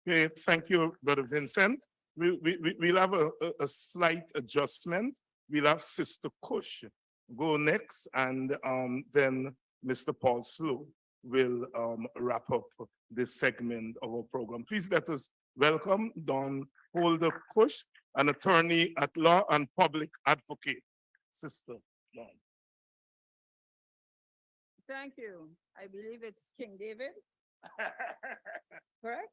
Okay, thank you, Brother Vincent. We'll have a slight adjustment. We'll have Sister Kush go next, and then Mr. Paul Slow will wrap up this segment of our program. Please let us welcome Don Holder Kush, an attorney at law and public advocate. Sister Don. Thank you. I believe it's King David, correct?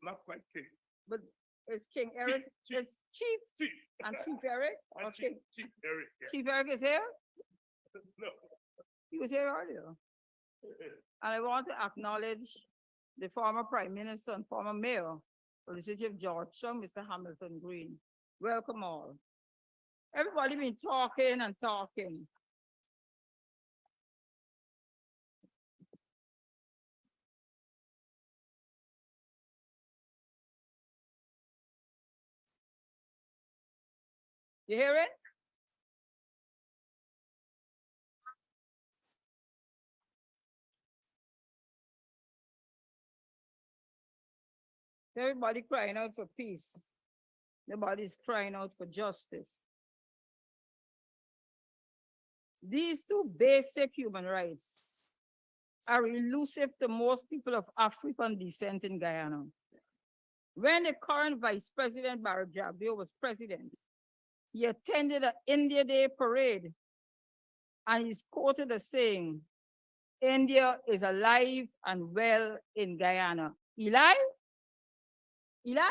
Not quite king. But it's King Eric, it's Chief and Chief Eric? or King- Chief Eric. Yeah. Chief Eric is here? No. He was here earlier. And I want to acknowledge the former Prime Minister and former Mayor of the city of Georgetown, Mr. Hamilton Green. Welcome all. Everybody been talking and talking. You hear it? Everybody crying out for peace. Nobody's crying out for justice. These two basic human rights are elusive to most people of African descent in Guyana. When the current Vice President Barrack Jabio was president, he attended an India Day parade and he's quoted as saying, India is alive and well in Guyana. Eli? Eli?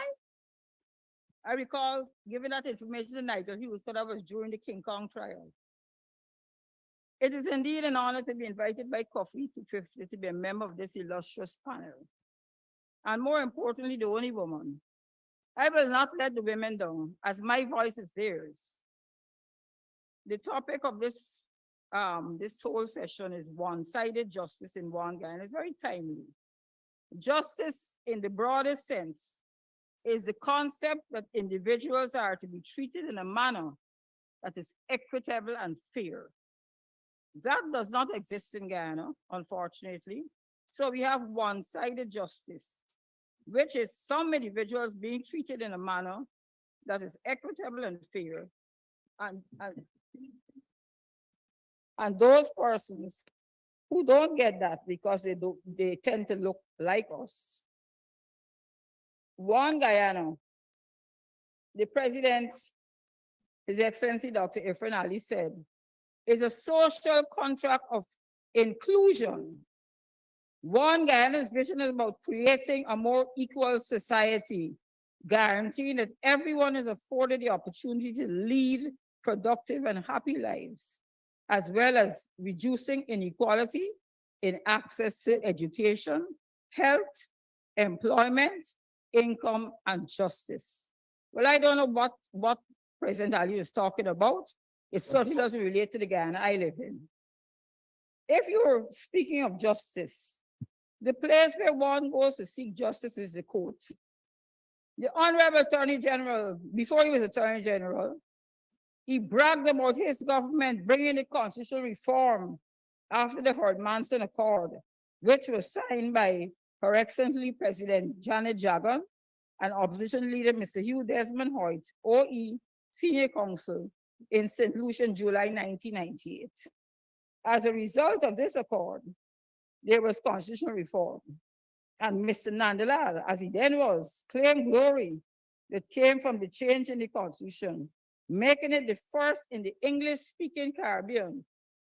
I recall giving that information to Nigel Hughes because that was during the King Kong trial. It is indeed an honor to be invited by Cuffy to be a member of this illustrious panel. And more importantly, the only woman. I will not let the women down, as my voice is theirs. The topic of this whole session is one-sided justice in one Guyana. It's very timely. Justice, in the broadest sense, is the concept that individuals are to be treated in a manner that is equitable and fair. That does not exist in Guyana, unfortunately. So we have one-sided justice, which is some individuals being treated in a manner that is equitable and fair. And those persons who don't get that because they tend to look like us. One Guyana, the president, His Excellency Dr. Ifrin Ali said, is a social contract of inclusion. One Guyana's vision is about creating a more equal society, guaranteeing that everyone is afforded the opportunity to lead productive and happy lives, as well as reducing inequality in access to education, health, employment, income, and justice. Well, I don't know what President Ali is talking about. It certainly doesn't relate to the Guyana I live in. If you're speaking of justice, the place where one goes to seek justice is the court. The Honorable Attorney General, before he was Attorney General, he bragged about his government bringing the constitutional reform after the Hurd-Manson Accord, which was signed by Her Excellency President Janet Jagan and opposition leader Mr. Hugh Desmond Hoyt, OE Senior Counsel, in St. Lucia in July 1998. As a result of this accord, there was constitutional reform. And Mr. Nandalal, as he then was, claimed glory that came from the change in the Constitution, making it the first in the English-speaking Caribbean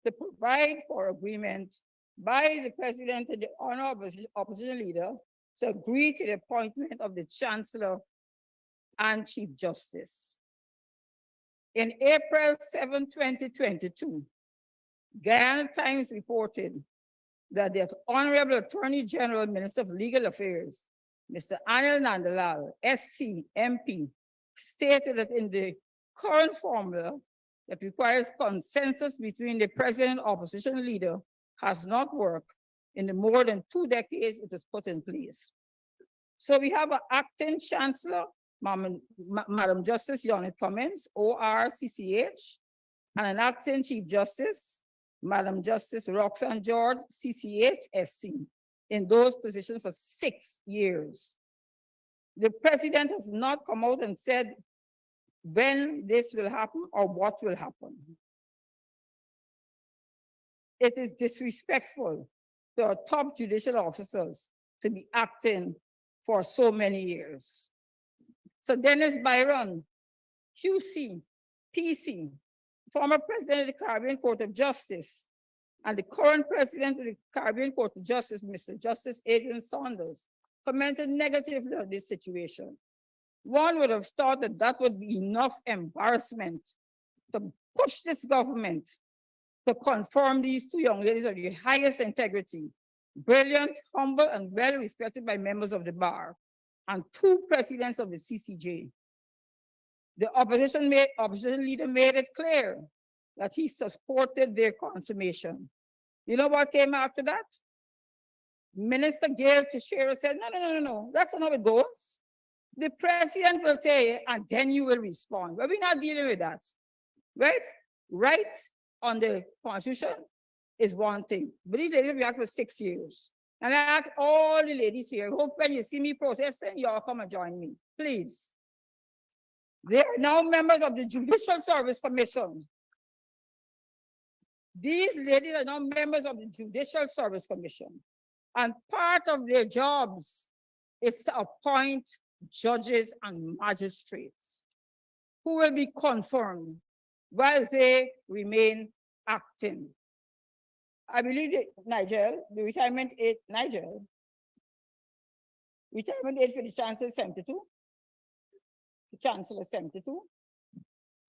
to provide for agreement by the President and the Honorable Opposition Leader to agree to the appointment of the Chancellor and Chief Justice. In April 7, 2022, Guyana Times reported that the Honorable Attorney General, Minister of Legal Affairs, Mr. Anil Nandalal, SC, MP, stated that in the current formula that requires consensus between the President and Opposition Leader has not worked in the more than 2 decades it was put in place. So we have an acting Chancellor, Madam Justice Yonit Cummins, ORCCH, and an acting Chief Justice, Madam Justice Roxanne George, CCH, SC, in those positions for 6 years. The President has not come out and said when this will happen or what will happen. It is disrespectful to our top judicial officers to be acting for so many years. So Dennis Byron, QC, PC, former president of the Caribbean Court of Justice, and the current president of the Caribbean Court of Justice, Mr. Justice Adrian Saunders, commented negatively on this situation. One would have thought that that would be enough embarrassment to push this government to confirm these 2 young ladies of the highest integrity, brilliant, humble, and well respected by members of the bar, and 2 presidents of the CCJ. The opposition leader made it clear that he supported their consummation. You know what came after that? Minister Gail Teixeira said, no, that's not how it goes. The president will tell you, and then you will respond. But we're not dealing with that, right? Right on the Constitution is one thing. But these ladies have been acting for 6 years. And I ask all the ladies here, hope when you see me protesting, y'all come and join me, please. They are now members of the Judicial Service Commission. These ladies are now members of the Judicial Service Commission. And part of their jobs is to appoint judges and magistrates who will be confirmed while they remain acting. I believe that Nigel, the retirement age, retirement age for the chancellor is 72. The chancellor is 72.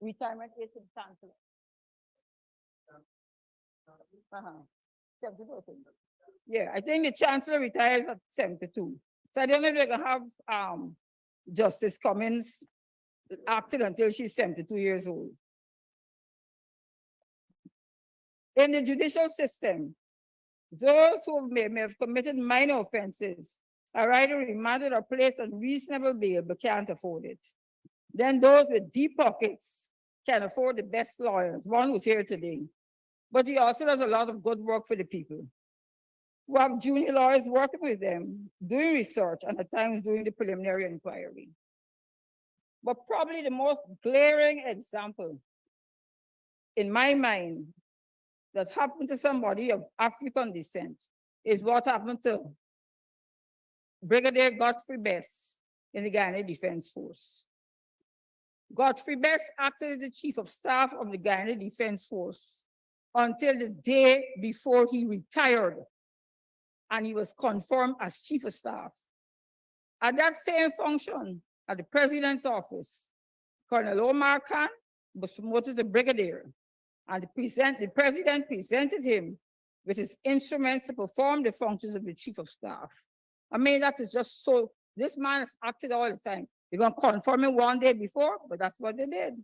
Retirement age for the chancellor. 72, I think. Yeah, I think the chancellor retires at 72. So I don't know if they're gonna have Justice Cummins acting until she's 72 years old. In the judicial system, those who may have committed minor offenses are either remanded or placed on reasonable bail but can't afford it. Then those with deep pockets can afford the best lawyers, one who's here today. But he also does a lot of good work for the people. We have junior lawyers working with them, doing research, and at times doing the preliminary inquiry. But probably the most glaring example, in my mind, that happened to somebody of African descent is what happened to Brigadier Godfrey Best in the Guyanese Defense Force. Godfrey Best acted as the Chief of Staff of the Guyanese Defense Force until the day before he retired, and he was confirmed as Chief of Staff. At that same function at the President's office, Colonel Omar Khan was promoted to Brigadier, and the President presented him with his instruments to perform the functions of the Chief of Staff. I mean, that is just so, this man has acted all the time. You're gonna confirm him one day before, but that's what they did.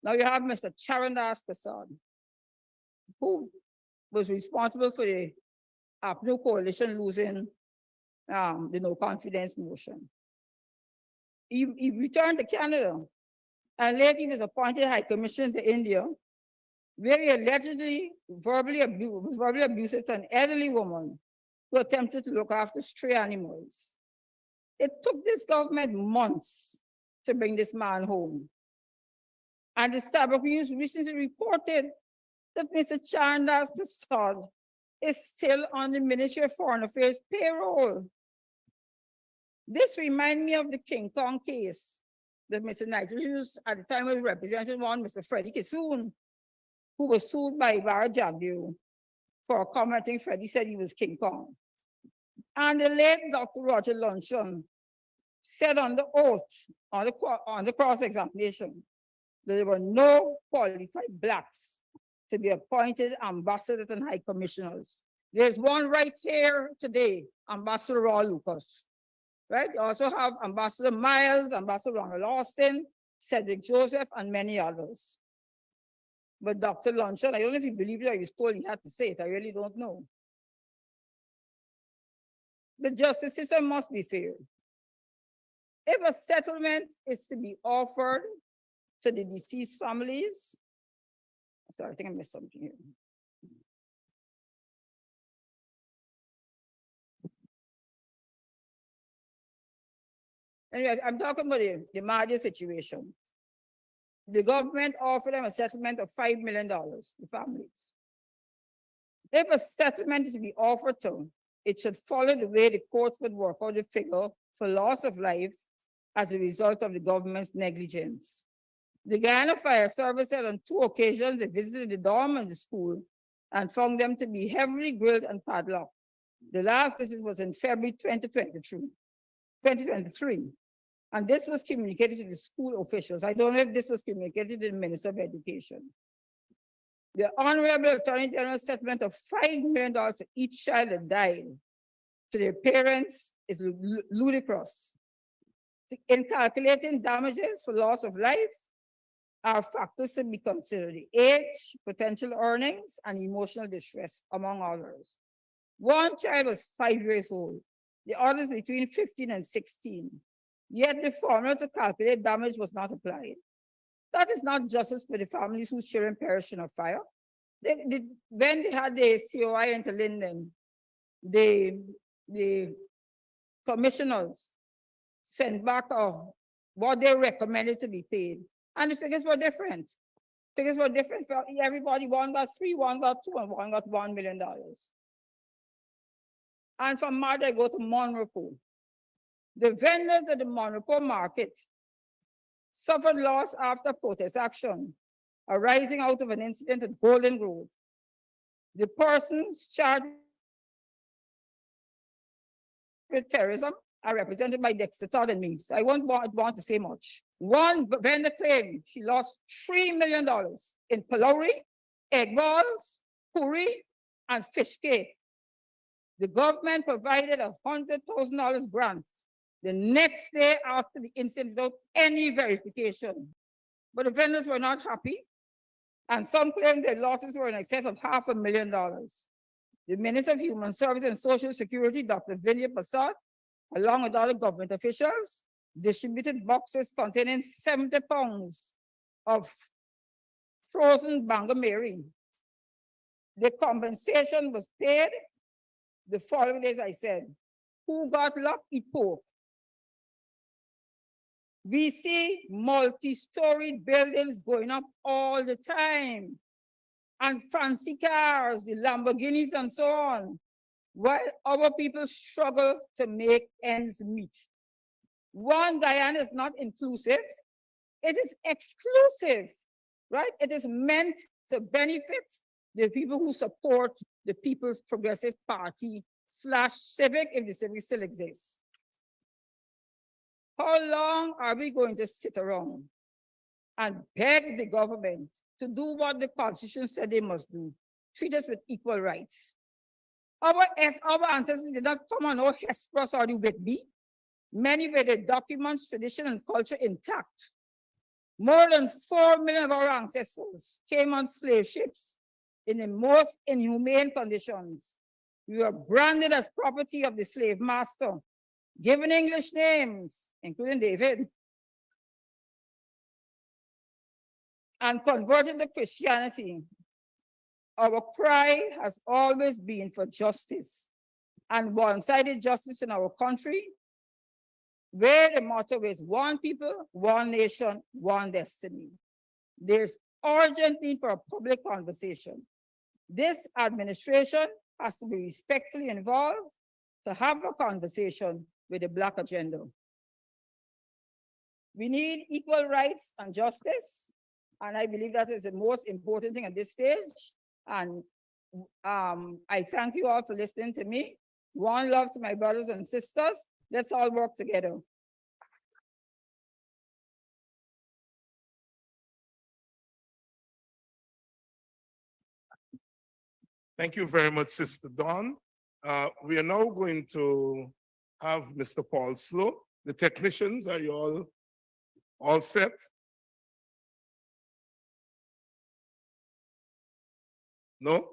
Now you have Mr. Charandas Prasad, who was responsible for the new coalition losing the no confidence motion. He returned to Canada, and later he was appointed High Commissioner to India, where he allegedly was verbally abusive to an elderly woman who attempted to look after stray animals. It took this government months to bring this man home. And the Starbuck News recently reported that Mr. Charandas Prasad is still on the Ministry of Foreign Affairs payroll. This reminds me of the King Kong case that Mr. Nigel Hughes at the time was representing one, Mr. Freddie Kissoon, who was sued by Ivara Jagdeo for commenting Freddie said he was King Kong. And the late Dr. Roger Luncheon said on the oath, on the cross-examination, that there were no qualified Blacks to be appointed ambassadors and high commissioners. There's one right here today, Ambassador Raw Lucas, right? You also have Ambassador Miles, Ambassador Ronald Austin, Cedric Joseph, and many others. But Dr. Luncheon, I don't know if he believed it or he was told he had to say it, I really don't know. The justice system must be fair. If a settlement is to be offered to the deceased families, sorry, I think I missed something here. Anyway, I'm talking about the Mahdia situation. The government offered them a settlement of $5 million, the families. If a settlement is to be offered to, it should follow the way the courts would work out the figure for loss of life as a result of the government's negligence. The Guyana Fire Service said on 2 occasions they visited the dorm and the school and found them to be heavily grilled and padlocked. The last visit was in February 2023. And this was communicated to the school officials. I don't know if this was communicated to the Minister of Education. The Honorable Attorney General's settlement of $5 million to each child that died to their parents is ludicrous. In calculating damages for loss of life, are factors to be considered: age, potential earnings, and emotional distress, among others. One child was 5 years old, the others between 15 and 16. yet the formula to calculate damage was not applied. That is not justice for the families whose children perished in a fire. When they had the COI into Linden, the commissioners sent back what they recommended to be paid, and the figures were different. Figures were different for everybody. One got 3, one got 2, and one got $1 million. And from Mad, I go to Monrepo. The vendors at the Monrepo market suffered loss after protest action arising out of an incident at Golden Grove. The persons charged with terrorism are represented by Dexter Todd and me, so I won't want to say much. One vendor claimed she lost $3 million in palouri, egg balls, curry, and fish cake. The government provided a $100,000 grant the next day after the incident without any verification. But the vendors were not happy, and some claimed their losses were in excess of $500,000. The Minister of Human Services and Social Security, Dr. Vinaya Prasad, along with other government officials, distributed boxes containing 70 pounds of frozen bangameri. The compensation was paid the following days. I said, who got luck, eat pork. We see multi-storied buildings going up all the time, and fancy cars, the Lamborghinis and so on, while our people struggle to make ends meet. One Guyana is not inclusive, it is exclusive, right? It is meant to benefit the people who support the People's Progressive Party / Civic, if the Civic still exists. How long are we going to sit around and beg the government to do what the Constitution said they must do? Treat us with equal rights. Our ancestors did not come on no Hesperus or the Whitby. Many were the documents, tradition, and culture intact. More than 4 million of our ancestors came on slave ships in the most inhumane conditions. We were branded as property of the slave master, given English names, including David, and converted to Christianity. Our cry has always been for justice and one-sided justice in our country, where the motto is one people, one nation, one destiny. There's urgent need for a public conversation. This administration has to be respectfully involved to have a conversation with the Black agenda. We need equal rights and justice, and I believe that is the most important thing at this stage. And I thank you all for listening to me. One love to my brothers and sisters. Let's all work together. Thank you very much, Sister Dawn. We are now going to have Mr. Paul Slow. The technicians, are you all set? No?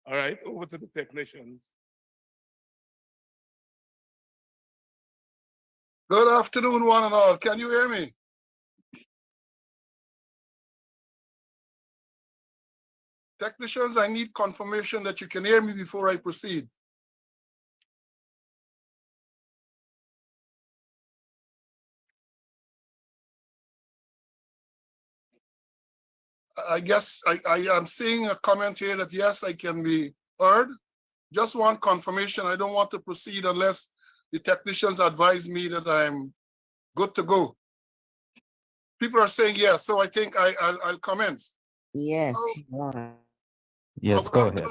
All right, over to the technicians. Good afternoon, one and all. Can you hear me? Technicians, I need confirmation that you can hear me before I proceed. I guess I am seeing a comment here that yes, I can be heard. Just want confirmation. I don't want to proceed unless the technicians advise me that I'm good to go. People are saying yes, so I think I'll commence. Yes. Yes, go ahead.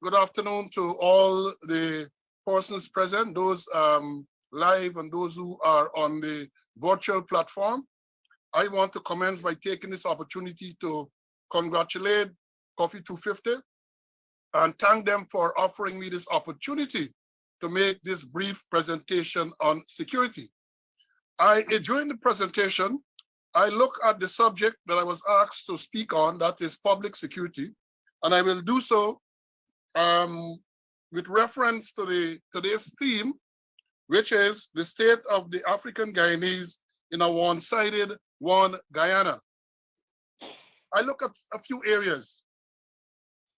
Good afternoon to all the persons present, those live and those who are on the virtual platform. I want to commence by taking this opportunity to congratulate Cuffy 250 and thank them for offering me this opportunity to make this brief presentation on security. During the presentation, I look at the subject that I was asked to speak on, that is public security, and I will do so with reference to today's theme, which is the state of the African Guyanese in a one-sided one Guyana. I look at a few areas.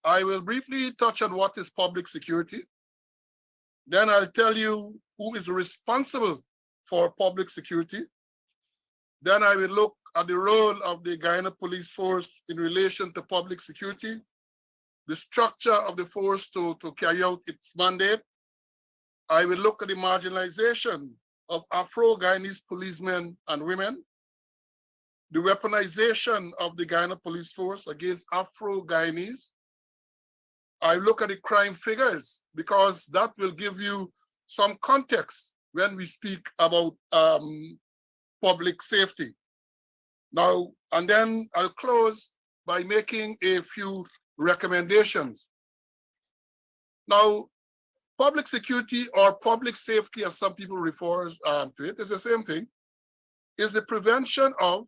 I will briefly touch on what is public security. Then I'll tell you who is responsible for public security. Then I will look at the role of the Guyana Police Force in relation to public security, the structure of the force to carry out its mandate. I will look at the marginalization of Afro-Guyanese policemen and women, the weaponization of the Guyana Police Force against Afro-Guyanese. I look at the crime figures because that will give you some context when we speak about public safety. Now, and then I'll close by making a few recommendations. Now, public security or public safety, as some people refer to it, is the same thing, is the prevention of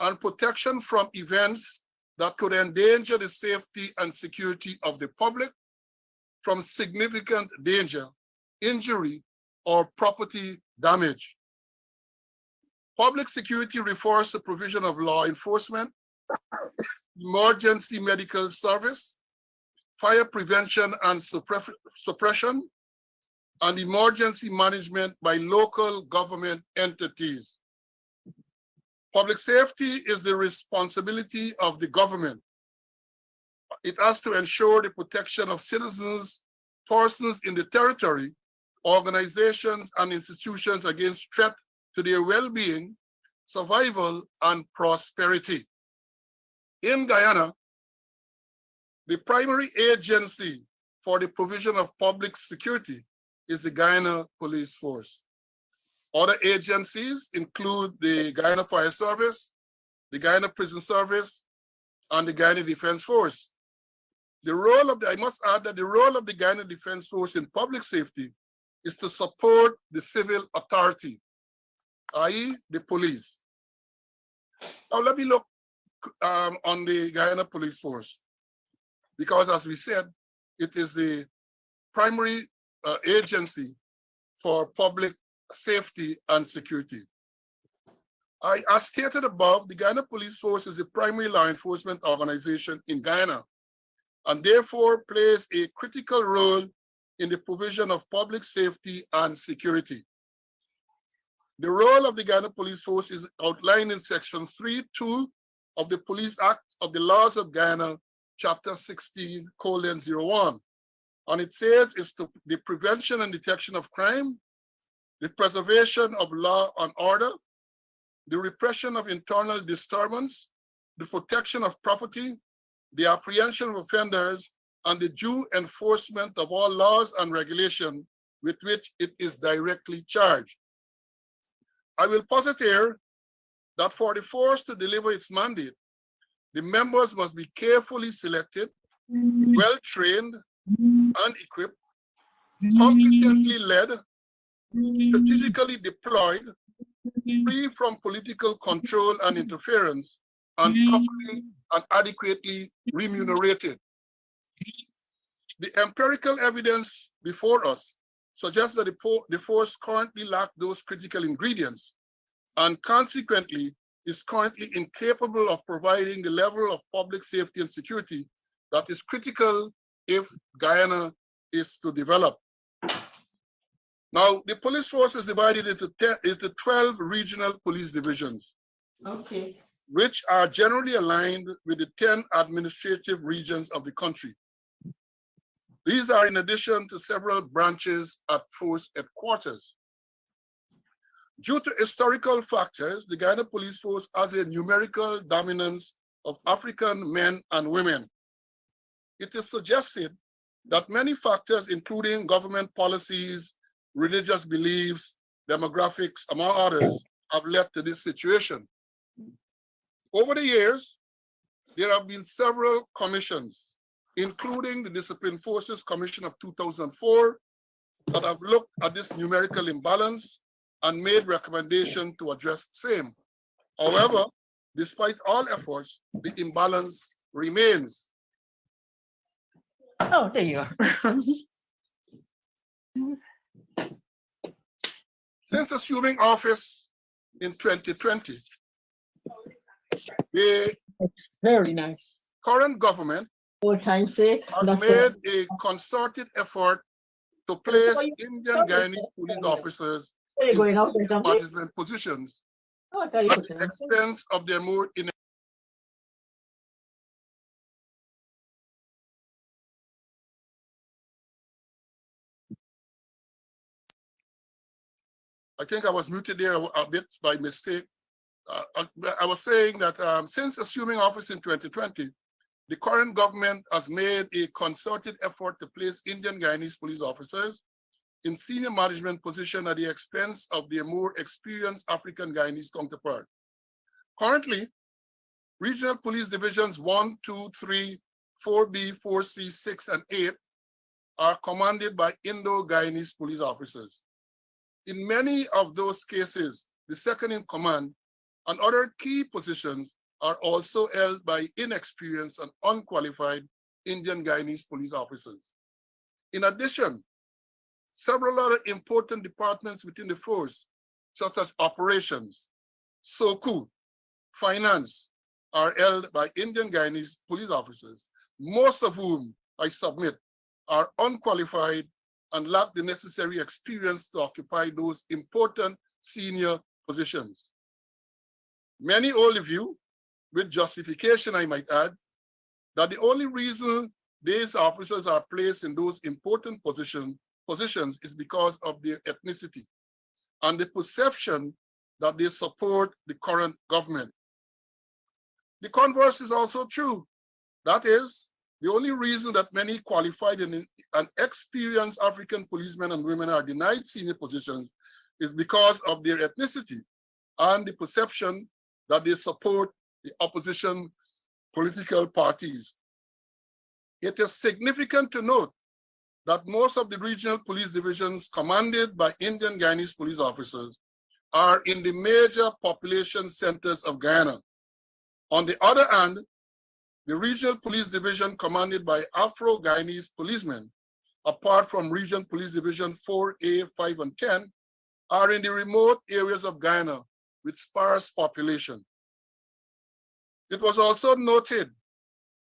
and protection from events that could endanger the safety and security of the public from significant danger, injury, or property damage. Public security refers to provision of law enforcement, emergency medical service, fire prevention and suppression, and emergency management by local government entities. Public safety is the responsibility of the government. It has to ensure the protection of citizens, persons in the territory, organizations, and institutions against threat to their well-being, survival, and prosperity. In Guyana, the primary agency for the provision of public security is the Guyana Police Force. Other agencies include the Guyana Fire Service, the Guyana Prison Service, and the Guyana Defense Force. I must add that the role of the Guyana Defense Force in public safety is to support the civil authority, i.e. the police. Now let me look on the Guyana Police Force, because as we said, it is the primary agency for public safety and security. As stated above, the Guyana Police Force is the primary law enforcement organization in Guyana, and therefore plays a critical role in the provision of public safety and security. The role of the Guyana Police Force is outlined in Section 3.2 of the Police Act of the Laws of Guyana, Chapter 16:01. And it says it's the prevention and detection of crime, the preservation of law and order, the repression of internal disturbance, the protection of property, the apprehension of offenders, and the due enforcement of all laws and regulations with which it is directly charged. I will posit here that for the force to deliver its mandate, the members must be carefully selected, well-trained and equipped, competently led, strategically deployed, free from political control and interference, and properly and adequately remunerated. The empirical evidence before us suggests that the force currently lacks those critical ingredients, and consequently is currently incapable of providing the level of public safety and security that is critical if Guyana is to develop. Now, the police force is divided into 12 regional police divisions, which are generally aligned with the 10 administrative regions of the country. These are in addition to several branches at force headquarters. Due to historical factors, the Guyana Police Force has a numerical dominance of African men and women. It is suggested that many factors, including government policies, religious beliefs, demographics, among others, have led to this situation. Over the years, there have been several commissions, including the Disciplined Forces Commission of 2004, that have looked at this numerical imbalance and made recommendations to address the same. However, despite all efforts, the imbalance remains. Oh, there you are. Since assuming office in 2020, the It's very nice. current government Old time say, has that's made a concerted effort to place Indian what- Guyanese police officers Where you in going out there, donkey? management positions Oh, I thought you at put the it on. expense of their more I think I was muted there a bit by mistake. I was saying that since assuming office in 2020, the current government has made a concerted effort to place Indian Guyanese police officers in senior management position at the expense of their more experienced African Guyanese counterpart. Currently, regional police divisions 1, 2, 3, 4B, 4C, 6, and 8 are commanded by Indo-Guyanese police officers. In many of those cases, the second in command and other key positions are also held by inexperienced and unqualified Indian Guyanese police officers. In addition, several other important departments within the force, such as operations, SOCU, finance, are held by Indian Guyanese police officers, most of whom, I submit, are unqualified and lack the necessary experience to occupy those important senior positions. Many hold the view, with justification I might add, that the only reason these officers are placed in those important positions is because of their ethnicity and the perception that they support the current government. The converse is also true. That is, the only reason that many qualified and experienced African policemen and women are denied senior positions is because of their ethnicity and the perception that they support the opposition political parties. It is significant to note that most of the regional police divisions commanded by Indian Guyanese police officers are in the major population centers of Guyana. On the other hand, the regional police division commanded by Afro-Guyanese policemen, apart from Regional Police Division 4A, 5, and 10, are in the remote areas of Guyana with sparse population. It was also noted,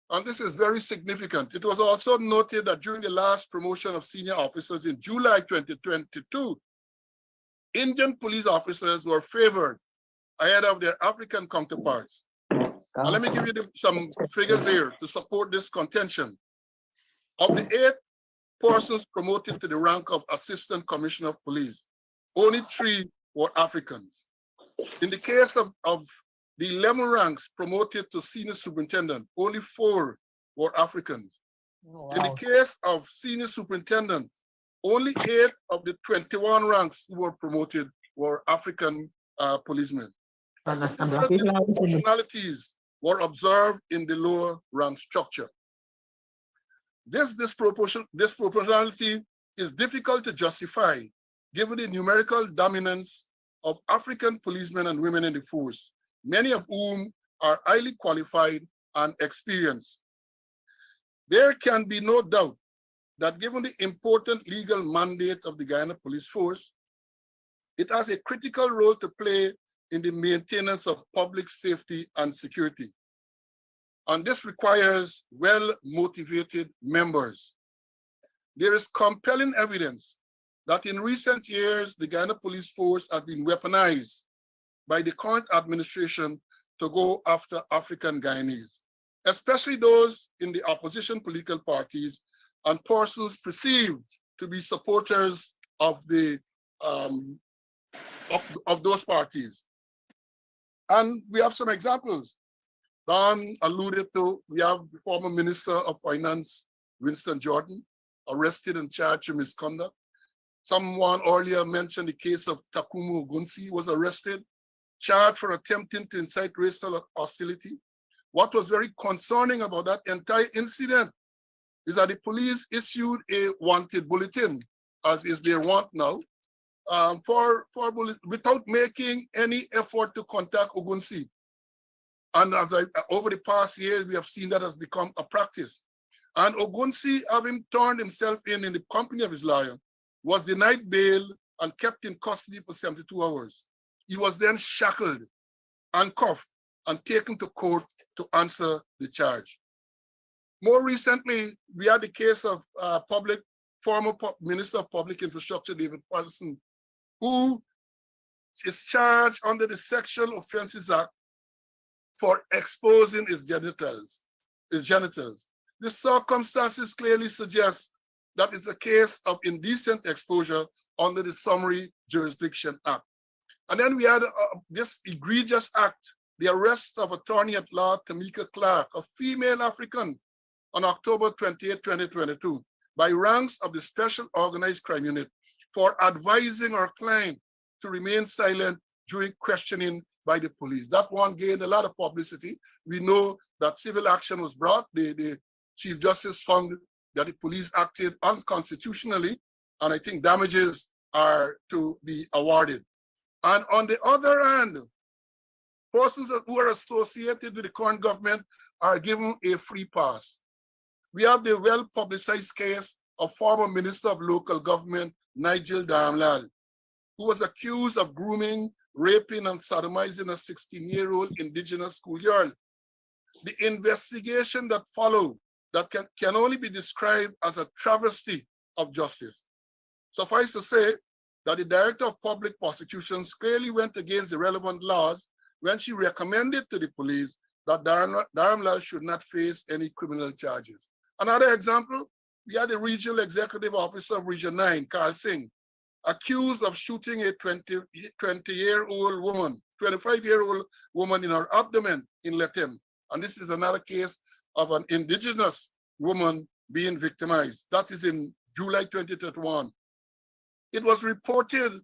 and this is very significant, it was also noted that during the last promotion of senior officers in July 2022, Indian police officers were favored ahead of their African counterparts. And let me give you some figures here to support this contention. Of the 8 persons promoted to the rank of Assistant Commissioner of Police, only 3 were Africans. In the case of the 11 ranks promoted to Senior Superintendent, only 4 were Africans. Oh, wow. In the case of Senior Superintendent, only 8 of the 21 ranks who were promoted were African policemen. Disproportionalities were observed in the lower rank structure. This disproportionality is difficult to justify given the numerical dominance of African policemen and women in the force, many of whom are highly qualified and experienced. There can be no doubt that given the important legal mandate of the Guyana Police Force, it has a critical role to play in the maintenance of public safety and security. And this requires well-motivated members. There is compelling evidence that in recent years, the Guyana Police Force has been weaponized by the current administration to go after African Guyanese, especially those in the opposition political parties and persons perceived to be supporters of the of those parties. And we have some examples. Don alluded to, we have the former Minister of Finance, Winston Jordan, arrested and charged with misconduct. Someone earlier mentioned the case of Takumu Gunsi, was arrested, charged for attempting to incite racial hostility. What was very concerning about that entire incident is that the police issued a wanted bulletin, as is their want now, without making any effort to contact Ogunsi. And over the past years, we have seen that has become a practice. And Ogunsi, having turned himself in the company of his lawyer, was denied bail and kept in custody for 72 hours. He was then shackled, handcuffed, and taken to court to answer the charge. More recently, we had the case of former Minister of Public Infrastructure, David Patterson, who is charged under the Sexual Offences Act for exposing his genitals. The circumstances clearly suggest that it's a case of indecent exposure under the Summary Jurisdiction Act. And then we had this egregious act, the arrest of Attorney-at-Law Tamika Clark, a female African, on October 28, 2022, by ranks of the Special Organized Crime Unit for advising our client to remain silent during questioning by the police. That one gained a lot of publicity. We know that civil action was brought. The Chief Justice found that the police acted unconstitutionally, and I think damages are to be awarded. And on the other hand, persons who are associated with the current government are given a free pass. We have the well-publicized case of former Minister of Local Government, Nigel Darmlal, who was accused of grooming, raping, and sodomizing a 16-year-old indigenous schoolgirl. The investigation that followed that can only be described as a travesty of justice. Suffice to say that the Director of Public Prosecutions clearly went against the relevant laws when she recommended to the police that Darmlal should not face any criminal charges. Another example, we had the Regional Executive Officer of Region 9, Carl Singh, accused of shooting a 25-year-old woman in her abdomen in Letem. And this is another case of an indigenous woman being victimized. That is in July 2021. It was reported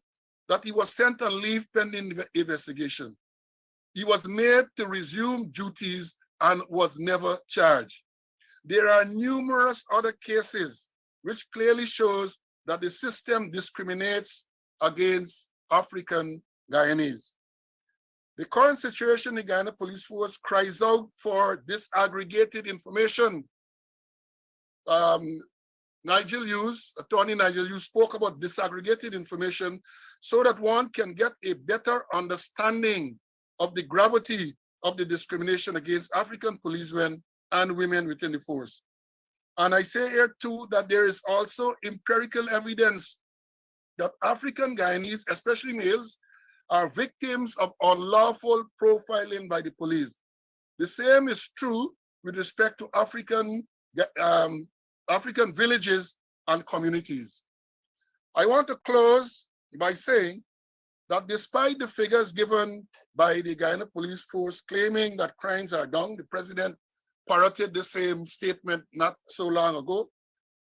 that he was sent on leave pending investigation. He was made to resume duties and was never charged. There are numerous other cases which clearly shows that the system discriminates against African Guyanese. The current situation in the Guyana Police Force cries out for disaggregated information. Attorney Nigel Hughes spoke about disaggregated information so that one can get a better understanding of the gravity of the discrimination against African policemen and women within the force. And I say here too that there is also empirical evidence that African Guyanese, especially males, are victims of unlawful profiling by the police. The same is true with respect to African villages and communities. I want to close by saying that despite the figures given by the Guyana Police Force claiming that crimes are down, the president parroted the same statement not so long ago,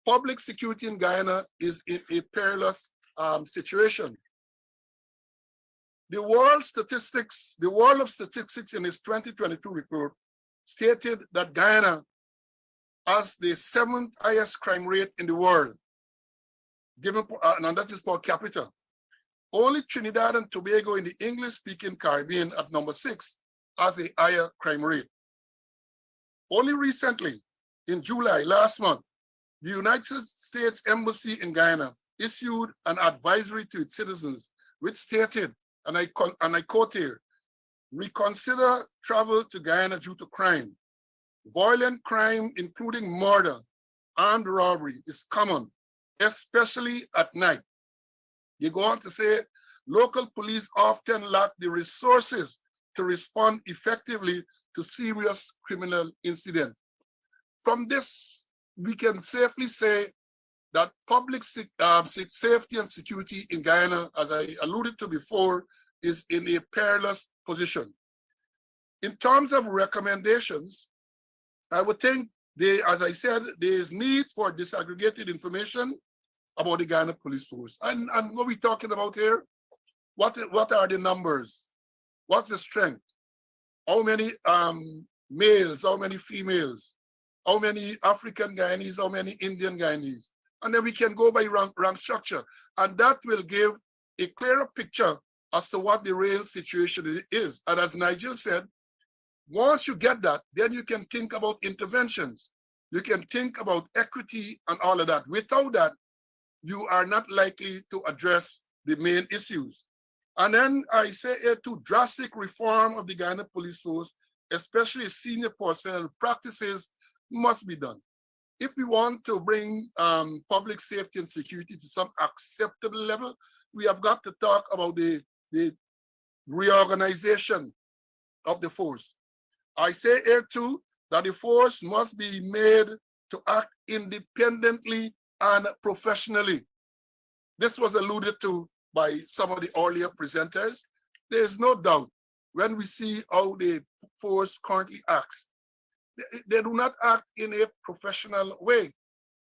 public security in Guyana is in a perilous situation. The World of Statistics in its 2022 report stated that Guyana has the 7th highest crime rate in the world, and that is per capita. Only Trinidad and Tobago in the English-speaking Caribbean at number 6 has a higher crime rate. Only recently, in July last month, the United States Embassy in Guyana issued an advisory to its citizens, which stated, and I quote here, reconsider travel to Guyana due to crime. Violent crime, including murder and robbery, is common, especially at night. They go on to say, local police often lack the resources to respond effectively to serious criminal incidents. From this, we can safely say that public safety and security in Guyana, as I alluded to before, is in a perilous position. In terms of recommendations, I would think, as I said, there is need for disaggregated information about the Guyana Police Force. And what we're talking about here, what are the numbers? What's the strength? How many males, how many females, how many African Guyanese, how many Indian Guyanese? And then we can go by rank structure. And that will give a clearer picture as to what the real situation is. And as Nigel said, once you get that, then you can think about interventions. You can think about equity and all of that. Without that, you are not likely to address the main issues. And then I say here too, drastic reform of the Guyana police force, especially senior personnel practices, must be done. If we want to bring public safety and security to some acceptable level, we have got to talk about the reorganization of the force. I say here too, that the force must be made to act independently and professionally. This was alluded to by some of the earlier presenters. There's no doubt when we see how the force currently acts, they do not act in a professional way.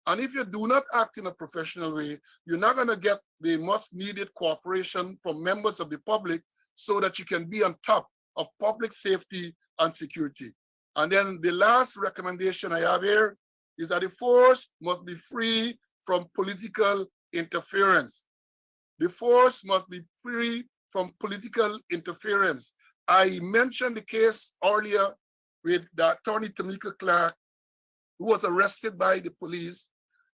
And if you do not act in a professional way, you're not going to get the much needed cooperation from members of the public so that you can be on top of public safety and security. And then the last recommendation I have here is that the force must be free from political interference. The force must be free from political interference. I mentioned the case earlier with the attorney Tamika Clark, who was arrested by the police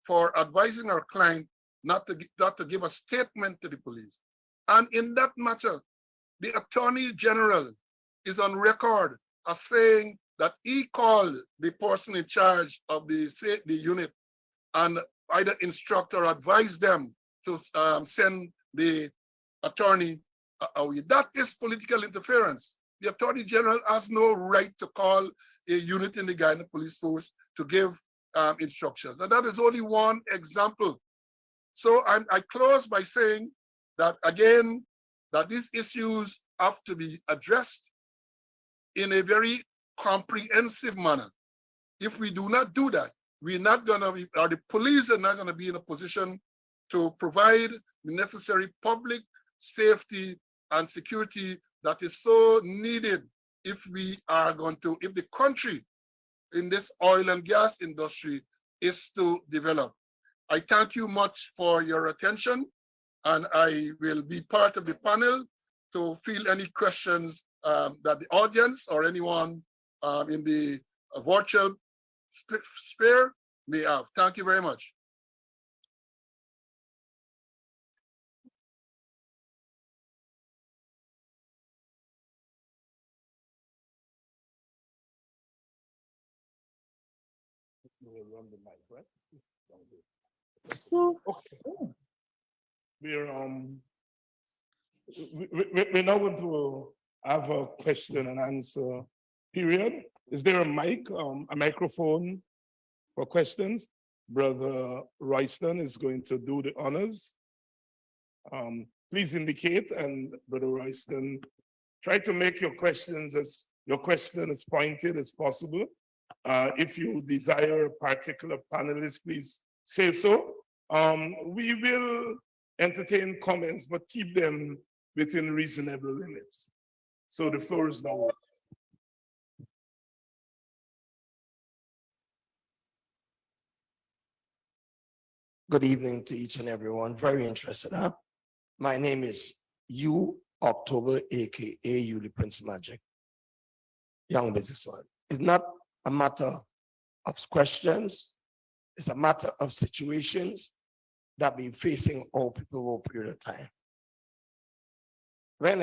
for advising her client not to give a statement to the police. And in that matter, the Attorney General is on record as saying that he called the person in charge of the unit and either instruct or advise them to send the attorney away. That is political interference. The Attorney General has no right to call a unit in the Guyana Police Force to give instructions. And that is only one example. So I close by saying that, again, that these issues have to be addressed in a very comprehensive manner. If we do not do that, we're not going to be, or the police are not going to be in a position to provide the necessary public safety and security that is so needed if we are going to, if the country in this oil and gas industry is to develop. I thank you much for your attention, and I will be part of the panel to field any questions that the audience or anyone in the virtual sphere may have. Thank you very much. So, we're now going to have a question and answer period. Is there a mic, a microphone for questions? Brother Royston is going to do the honors. Please indicate, and Brother Royston, try to make your question as pointed as possible. If you desire a particular panelist, please say so. We will entertain comments, but keep them within reasonable limits. So the floor is now open. Good evening to each and everyone. Very interested, huh? My name is U October, aka U the Prince Magic. Young businessman. It's not a matter of questions, it's a matter of situations that been facing all people over a period of time. When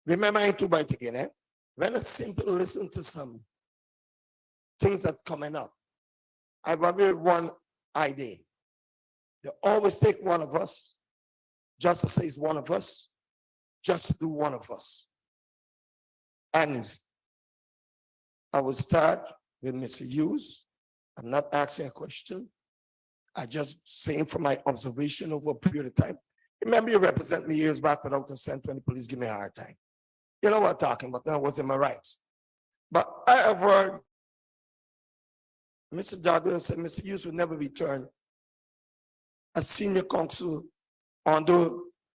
remember in 2 bytes again, eh? When a simple listen to some things that coming up, I remember one idea. They always take one of us, just to say it's one of us, just to do one of us. And I will start with Mr. Hughes. I'm not asking a question. I just saying from my observation over a period of time. Remember, you represent me years back without consent when the police give me a hard time. You know what I'm talking about, that wasn't my rights. But I have heard Mr. Douglas said Mr. Hughes would never return as senior counsel under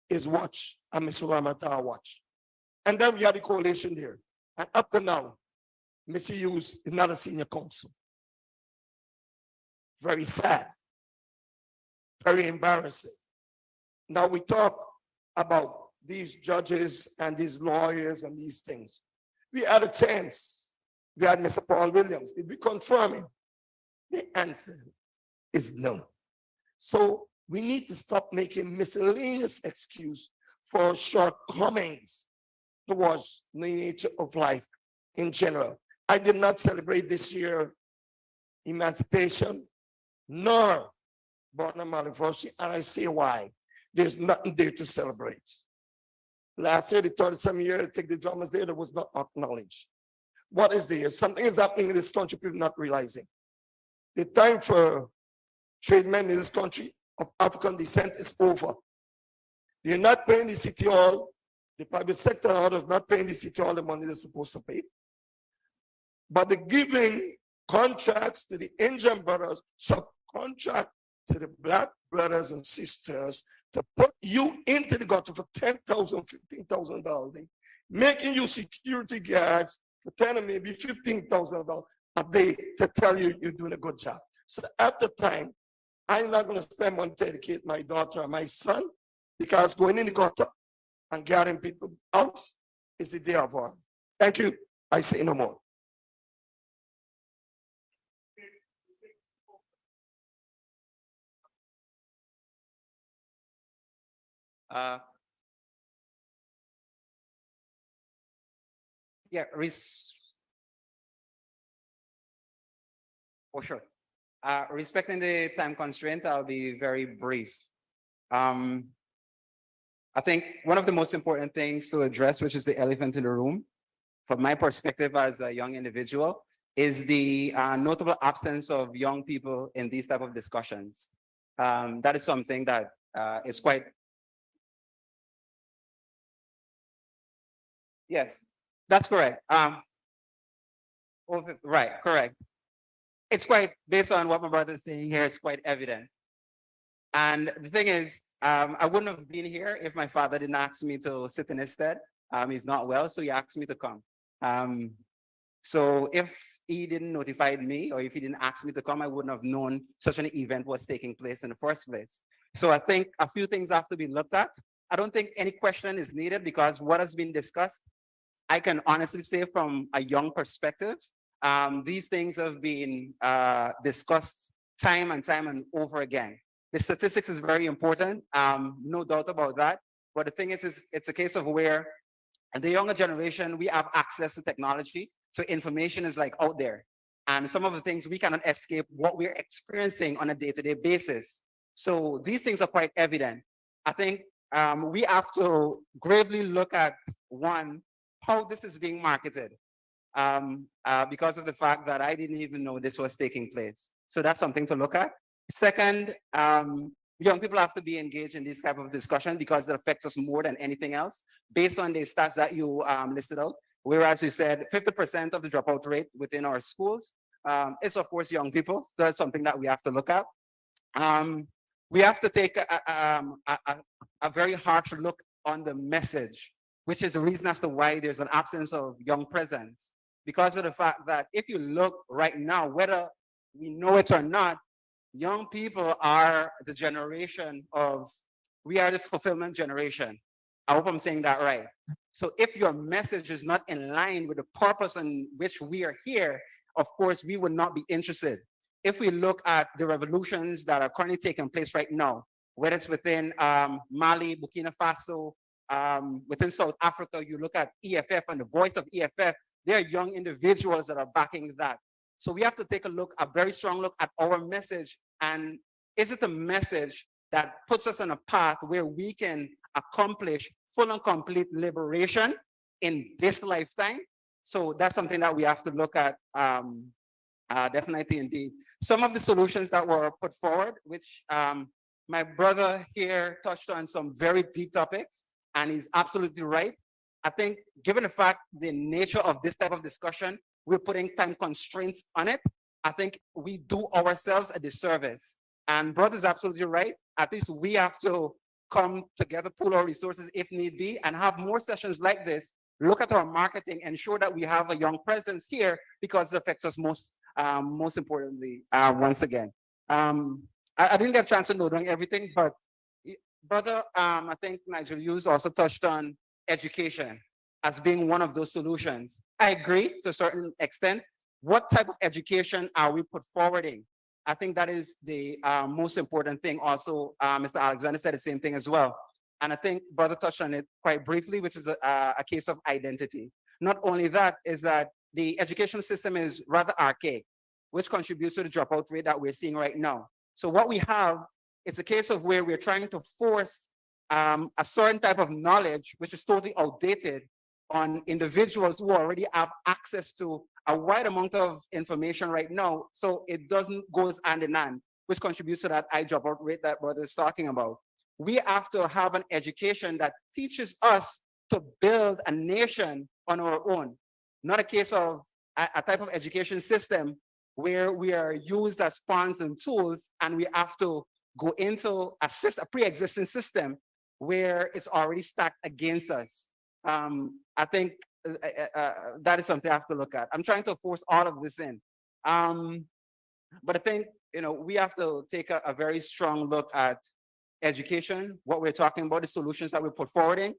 his watch and Mr. Ramata watch. And then we had the coalition there. And up to now, Mr. Hughes is not a senior counsel. Very sad, very embarrassing. Now we talk about these judges and these lawyers and these things. We had a chance We had Mr. Paul Williams. Did we confirm him? The answer is no. So we need to stop making miscellaneous excuse for shortcomings towards the nature of life in general. I did not celebrate this year emancipation, nor Barnum anniversary, and I say why. There's nothing there to celebrate. Last year, the 37 year to take the drummers there, that was not acknowledged. What is there? Something is happening in this country, people not realizing. The time for trade men in this country of African descent is over. They're not paying the city hall. The private sector is not paying the city hall the money they're supposed to pay. But they're giving contracts to the Indian brothers, subcontract to the black brothers and sisters to put you into the gutter for $10,000, $15,000, making you security guards for 10 or maybe $15,000 a day to tell you you're doing a good job. So at the time, I'm not going to spend money to educate my daughter or my son, because going in the gutter and getting people out is the day of war. Thank you. I say no more. Yeah, for sure. Respecting the time constraint, I'll be very brief. I think one of the most important things to address, which is the elephant in the room, from my perspective as a young individual, is the notable absence of young people in these type of discussions. That is something that is quite. Yes, that's correct. Right, correct. It's quite, based on what my brother is saying here, it's quite evident. And the thing is, I wouldn't have been here if my father didn't ask me to sit in his stead. He's not well, so he asked me to come. So if he didn't notify me, or if he didn't ask me to come, I wouldn't have known such an event was taking place in the first place. So I think a few things have to be looked at. I don't think any question is needed, because what has been discussed, I can honestly say from a young perspective, these things have been discussed time and over again. The statistics is very important, no doubt about that. But the thing is it's a case of where the younger generation, we have access to technology, so information is like out there. And some of the things we cannot escape what we're experiencing on a day-to-day basis. So these things are quite evident. I think we have to gravely look at, one, how this is being marketed, because of the fact that I didn't even know this was taking place. So that's something to look at. Second, young people have to be engaged in this type of discussion, because it affects us more than anything else, based on the stats that you listed out. Whereas you said 50% of the dropout rate within our schools, it's of course young people. So that's something that we have to look at. We have to take a very harsh look on the message, which is the reason as to why there's an absence of young presence. Because of the fact that if you look right now, whether we know it or not, young people are the generation of, we are the fulfillment generation. I hope I'm saying that right. So if your message is not in line with the purpose in which we are here, of course, we would not be interested. If we look at the revolutions that are currently taking place right now, whether it's within Mali, Burkina Faso, within South Africa, you look at EFF and the voice of EFF, there are young individuals that are backing that. So we have to take a very strong look at our message, and is it a message that puts us on a path where we can accomplish full and complete liberation in this lifetime? So that's something that we have to look at, definitely indeed. Some of the solutions that were put forward, which my brother here touched on some very deep topics, and he's absolutely right. I think given the fact, the nature of this type of discussion, we're putting time constraints on it. I think we do ourselves a disservice. And brother's absolutely right. At least we have to come together, pool our resources if need be, and have more sessions like this. Look at our marketing, ensure that we have a young presence here, because it affects us most importantly, once again. I didn't get a chance to note on everything, but brother, I think Nigel Hughes also touched on education. as being one of those solutions. I agree to a certain extent. What type of education are we put forwarding? I think that is the most important thing. Also, Mr. Alexander said the same thing as well. And I think Brother touched on it quite briefly, which is a case of identity. Not only that, is that the education system is rather archaic, which contributes to the dropout rate that we're seeing right now. So what we have, it's a case of where we're trying to force a certain type of knowledge, which is totally outdated, on individuals who already have access to a wide amount of information right now. So it doesn't go hand in hand, which contributes to that high dropout rate that brother is talking about. We have to have an education that teaches us to build a nation on our own, not a case of a type of education system where we are used as pawns and tools, and we have to go into a pre-existing system where it's already stacked against us. I think that is something I have to look at. I'm trying to force all of this in. But I think, we have to take a very strong look at education, what we're talking about, the solutions that we're put forwarding.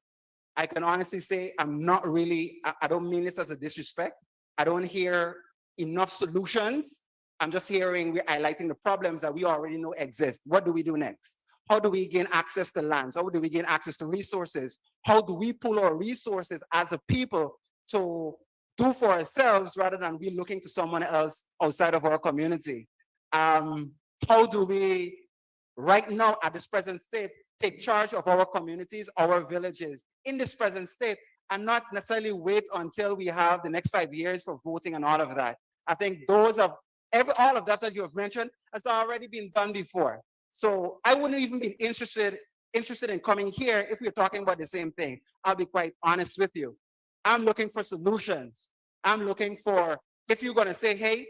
I can honestly say I'm not really, I don't mean this as a disrespect. I don't hear enough solutions. I'm just hearing, we're highlighting the problems that we already know exist. What do we do next? How do we gain access to lands? How do we gain access to resources? How do we pull our resources as a people to do for ourselves rather than we looking to someone else outside of our community? How do we, right now at this present state, take charge of our communities, our villages in this present state, and not necessarily wait until we have the next 5 years for voting and all of that? I think those of all of that you have mentioned has already been done before. So I wouldn't even be interested in coming here if we're talking about the same thing. I'll be quite honest with you. I'm looking for solutions. I'm looking for, if you're going to say, hey,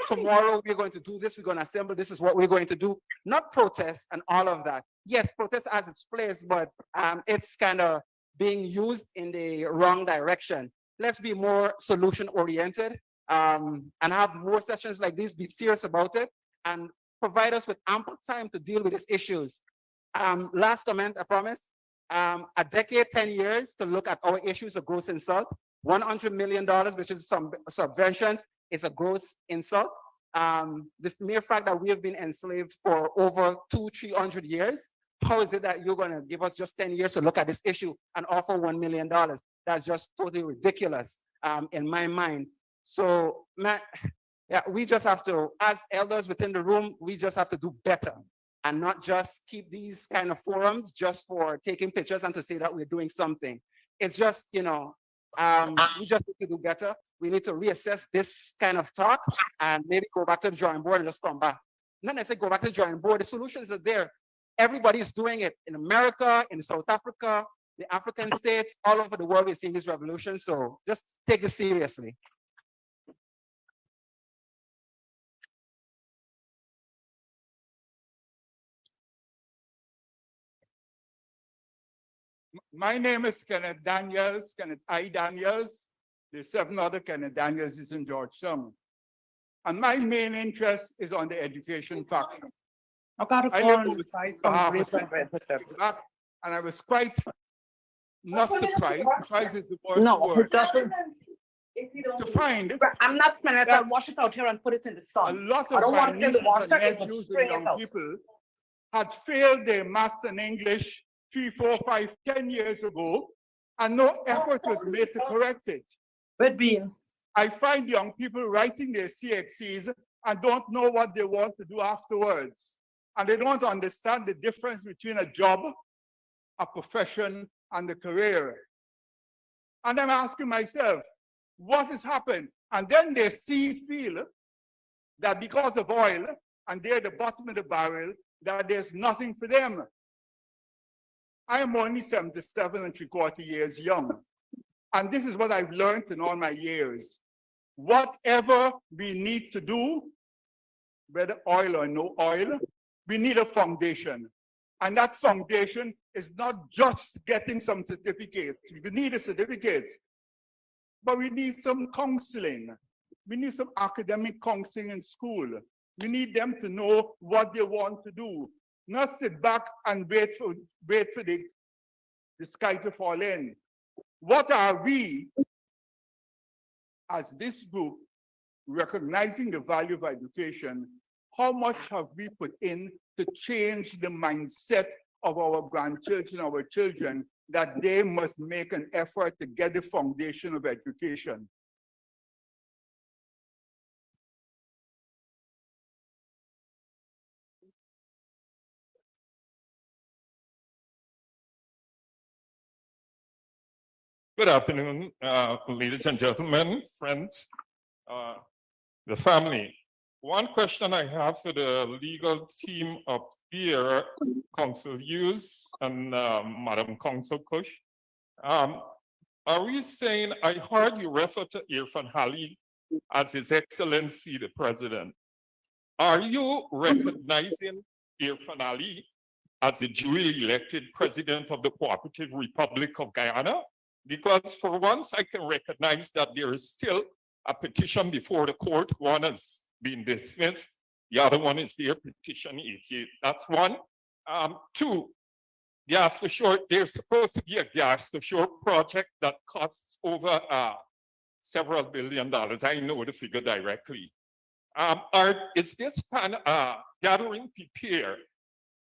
tomorrow we're going to do this, we're going to assemble, this is what we're going to do, not protest and all of that. Yes, protest has its place, but it's kind of being used in the wrong direction. Let's be more solution oriented and have more sessions like this, be serious about it, and provide us with ample time to deal with these issues. Last comment, I promise. A decade, 10 years to look at our issues of gross insult. $100 million, which is some subventions, is a gross insult. The mere fact that we have been enslaved for over 200-300 years, how is it that you're going to give us just 10 years to look at this issue and offer $1 million? That's just totally ridiculous in my mind. So, man, yeah, we just have to, as elders within the room, we just have to do better and not just keep these kind of forums just for taking pictures and to say that we're doing something. It's just, we just need to do better. We need to reassess this kind of talk and maybe go back to the drawing board and just come back. Not necessarily go back to the drawing board. The solutions are there. Everybody is doing it in America, in South Africa, the African states, all over the world. We're seeing this revolution. So just take it seriously. My name is Kenneth Daniels, Kenneth I. Daniels. The 7 other Kenneth Daniels is in Georgetown. And my main interest is on the education faction. I live back, and I was quite not surprised. Surprised is the worst word. To find I'm not smelling it. I'll wash it out here and put it in the sun. A lot of my nieces and nephews and young people had failed their maths and English 3, 4, 5, 10 years ago, and no effort was made to correct it. But Bean, I find young people writing their CXCs and don't know what they want to do afterwards. And they don't understand the difference between a job, a profession, and a career. And I'm asking myself, what has happened? And then they feel that because of oil, and they're at the bottom of the barrel, that there's nothing for them. I am only 77 3/4 years young. And this is what I've learned in all my years. Whatever we need to do, whether oil or no oil, we need a foundation. And that foundation is not just getting some certificates. We need the certificates, but we need some counseling. We need some academic counseling in school. We need them to know what they want to do, not sit back and wait for the sky to fall in. What are we, as this group, recognizing the value of education, how much have we put in to change the mindset of our grandchildren, our children, that they must make an effort to get the foundation of education? Good afternoon, ladies and gentlemen, friends, the family. One question I have for the legal team up here, Council Hughes and Madam Council Kush. Are we saying, I heard you refer to Irfan Ali as His Excellency the President. Are you recognizing Irfan Ali as the duly elected President of the Cooperative Republic of Guyana? Because for once I can recognize that there is still a petition before the court. One has been dismissed. The other one is there, petition 88. That's one. Two, gas to shore. There's supposed to be a gas to shore project that costs over several $1 billion. I know the figure directly. Is this gathering prepared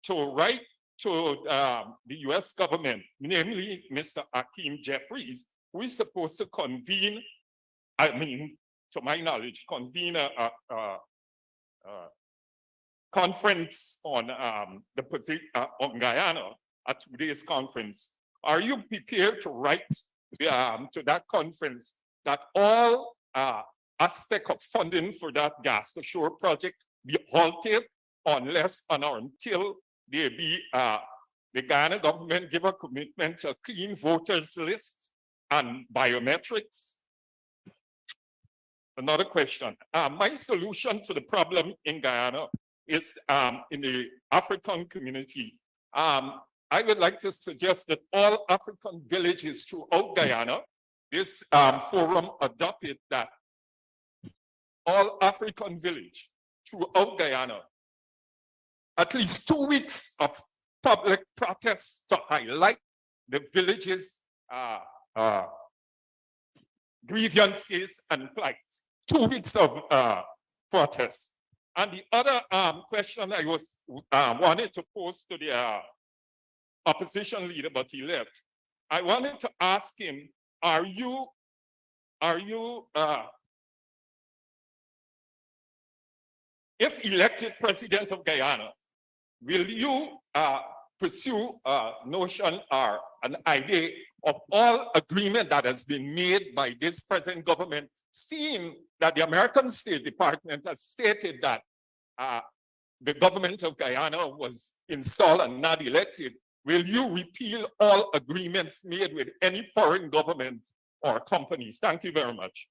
to write to the US government, namely Mr. Hakeem Jeffries, who is supposed to convene, to my knowledge, convene a conference on on Guyana, a 2 days conference. Are you prepared to write to that conference that all aspect of funding for that gas to shore project be halted unless and until there be the Guyana government give a commitment to clean voters lists and biometrics? Another question. My solution to the problem in Guyana is in the African community. I would like to suggest that all African villages throughout Guyana, this forum adopted that all African village throughout Guyana, at least 2 weeks of public protests to highlight the village's grievances and plights. 2 weeks of protests. And the other question I was wanted to pose to the opposition leader, but he left. I wanted to ask him, are you if elected president of Guyana, will you pursue a notion or an idea of all agreement that has been made by this present government, seeing that the American State Department has stated that the government of Guyana was installed and not elected? Will you repeal all agreements made with any foreign government or companies? Thank you very much.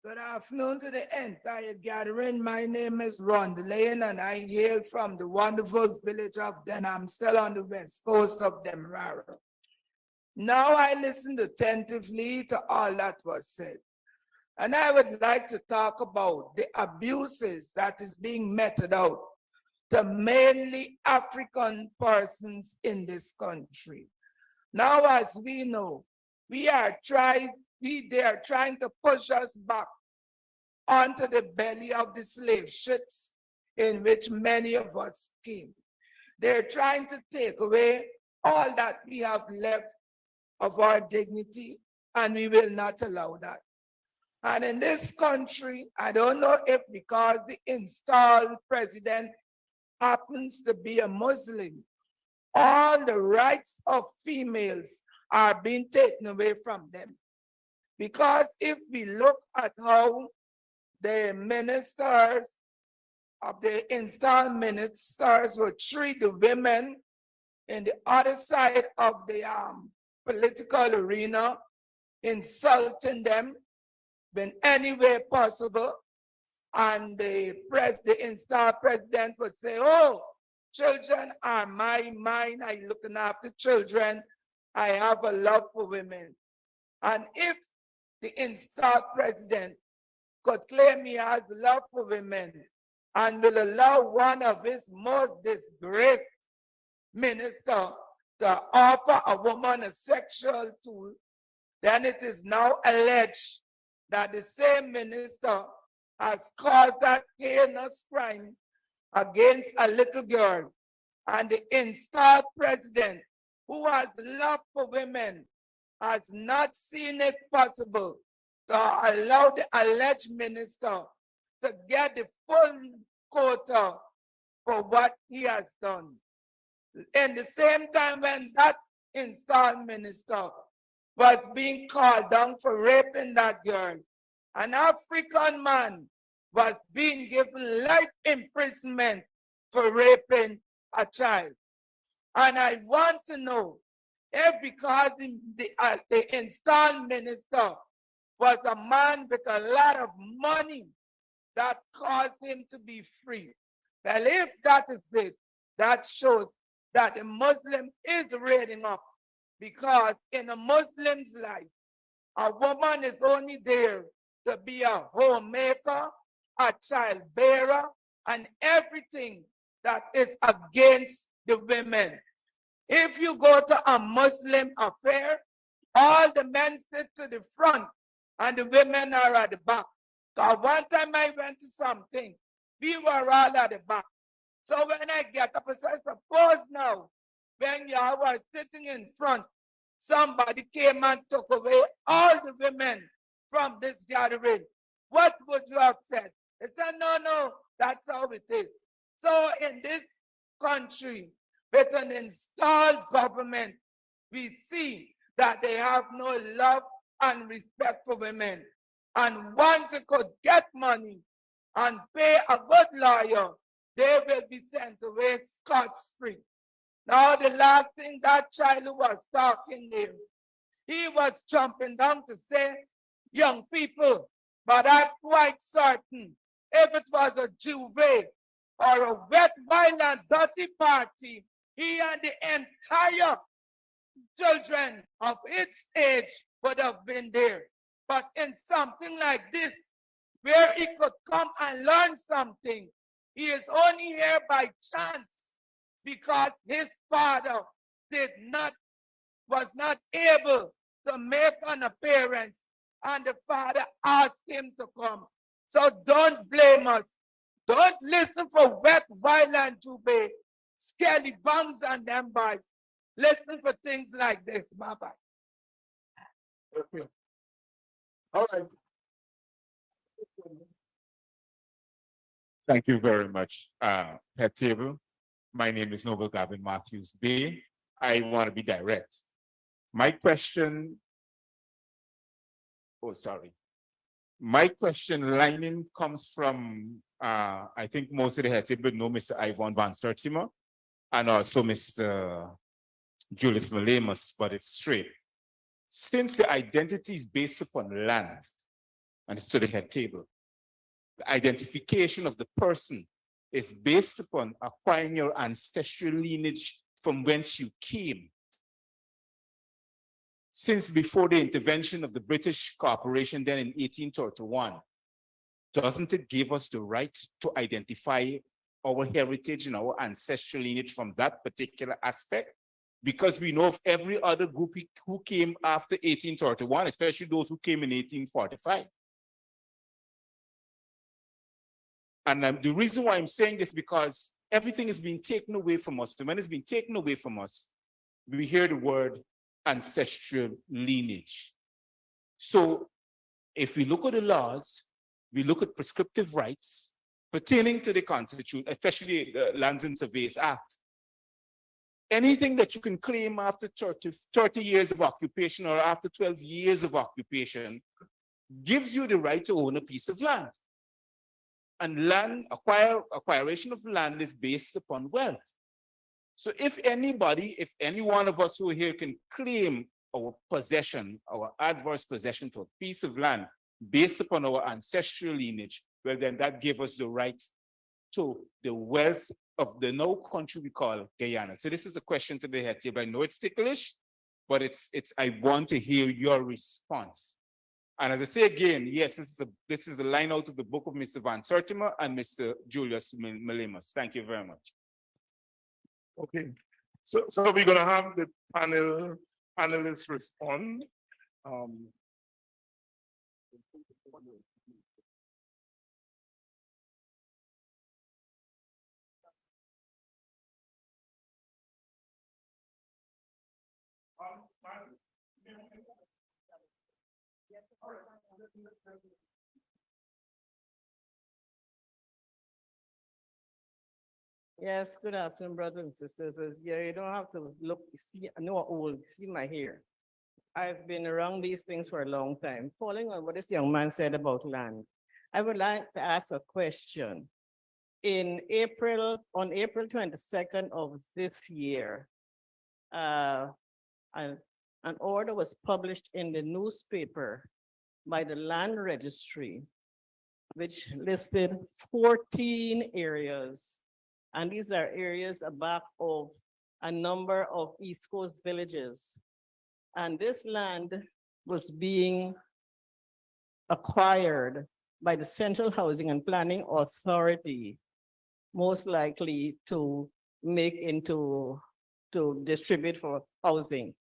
Good afternoon to the entire gathering. My name is Ron Lane and I hail from the wonderful village of Denham, still on the west coast of Demerara. Now I listened attentively to all that was said. And I would like to talk about the abuses that is being meted out to mainly African persons in this country. Now, as we know, they are trying to push us back onto the belly of the slave ships in which many of us came. They're trying to take away all that we have left of our dignity, and we will not allow that. And in this country, I don't know if because the installed president happens to be a Muslim, all the rights of females are being taken away from them. Because if we look at how the ministers of the installed ministers will treat the women in the other side of the political arena, insulting them in any way possible, and the installed president would say, oh, children are my mind, I'm looking after children, I have a love for women. And if the installed president could claim he has love for women and will allow one of his most disgraced minister to offer a woman a sexual tool, then it is now alleged that the same minister has caused that heinous crime against a little girl, and the installed president, who has love for women, has not seen it possible to allow the alleged minister to get the full quota for what he has done. In the same time when that installed minister was being called down for raping that girl, an African man was being given life imprisonment for raping a child. And I want to know if because the installed minister was a man with a lot of money that caused him to be free. Well, if that is it, that shows that the Muslim is raising up, because in a Muslim's life, a woman is only there to be a homemaker, a childbearer, and everything that is against the women. If you go to a Muslim affair, all the men sit to the front and the women are at the back. So one time I went to something, we were all at the back. So when I get up, I said, suppose now, when you were sitting in front, somebody came and took away all the women from this gathering, what would you have said? They said, no, no, that's how it is. So in this country, with an installed government, we see that they have no love and respect for women. And once they could get money and pay a good lawyer, they will be sent away scot-free. Now, the last thing, that child who was talking there, he was jumping down to say, young people, but I'm quite certain if it was a Juve or a wet, violent, dirty party, he and the entire children of its age would have been there. But in something like this, where he could come and learn something, he is only here by chance because his father was not able to make an appearance, and the father asked him to come. So don't blame us. Don't listen for wet, violent Jube, skelly bums and them boys. Listen for things like this. Bye-bye. Okay. All right. Thank you very much, Head Table. My name is Noble Gavin Matthews Bay. I want to be direct. My question, My question lining comes from, I think most of the Head Table know Mr. Ivan Van Sturtimer and also Mr. Julius Malamus, but it's straight. Since the identity is based upon land, and it's to the Head Table, the identification of the person is based upon acquiring your ancestral lineage from whence you came. Since before the intervention of the British Corporation then in 1831, doesn't it give us the right to identify our heritage and our ancestral lineage from that particular aspect? Because we know of every other group who came after 1831, especially those who came in 1845. And the reason why I'm saying this, because everything is being taken away from us. So when it's being taken away from us, we hear the word ancestral lineage. So if we look at the laws, we look at prescriptive rights pertaining to the Constitution, especially the Lands and Surveys Act. Anything that you can claim after 30 years of occupation or after 12 years of occupation gives you the right to own a piece of land. And acquiration of land is based upon wealth. So if anybody, if any one of us who are here can claim our possession, our adverse possession to a piece of land based upon our ancestral lineage, well, then that gives us the right to the wealth of the now country we call Guyana. So this is a question to the Head Table. I know it's ticklish, but I want to hear your response. And as I say again, yes, this is a line out of the book of Mr. Van Sertima and Mr. Julius Malemus. Thank you very much. Okay, so we're gonna have the panelists respond. Yes, good afternoon, brothers and sisters. Yeah, you don't have to look, see, I know I'm old, see my hair. I've been around these things for a long time. Following on what this young man said about land, I would like to ask a question. On April 22nd of this year, an order was published in the newspaper by the land registry, which listed 14 areas. And these are areas back of a number of East Coast villages. And this land was being acquired by the Central Housing and Planning Authority, most likely to distribute for housing.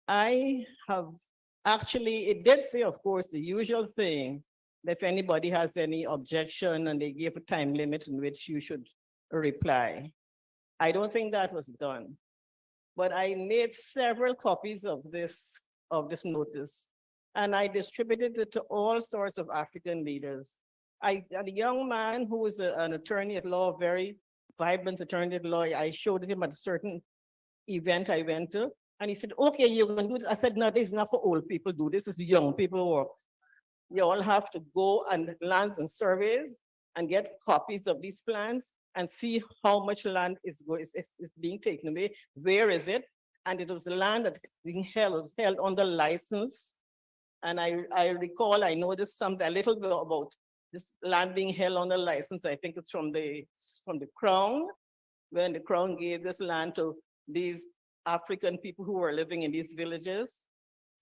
I have actually, it did say, of course, the usual thing, that if anybody has any objection and they give a time limit in which you should reply. I don't think that was done, but I made several copies of this notice, and I distributed it to all sorts of African leaders. A young man who was an attorney at law, very vibrant attorney at law, I showed him at a certain event I went to, and he said, okay, you're gonna do this. I said, no, this is not for old people do this, is young people work. You all have to go and lands and surveys and get copies of these plans and see how much land is being taken away. Where is it? And it was land that is being held, was held under license. And I recall, I noticed a little bit about this land being held under license. I think it's from the Crown, when the Crown gave this land to these African people who were living in these villages.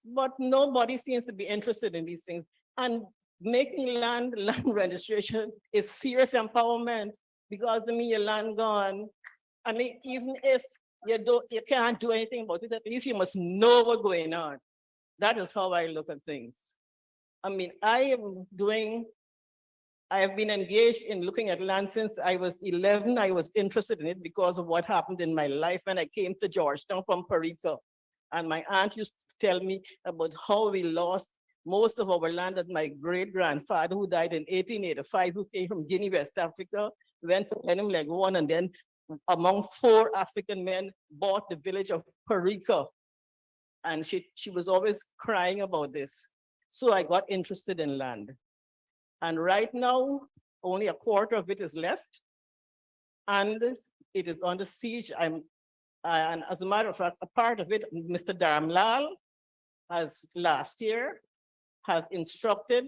But nobody seems to be interested in these things. And making land registration is serious empowerment, because the minute your land gone, I mean, even if you can't do anything about it, at least you must know what's going on. That is how I look at things. I mean, I have been engaged in looking at land since I was 11. I was interested in it because of what happened in my life when I came to Georgetown from Puerto Rico. And my aunt used to tell me about how we lost most of our land that my great-grandfather, who died in 1885, who came from Guinea, West Africa, went to Leg One, and then among 4 African men bought the village of Puerto Rico. And she was always crying about this. So I got interested in land. And right now, only a quarter of it is left. And it is under siege. And as a matter of fact, a part of it, Mr. Dharamlal has last year has instructed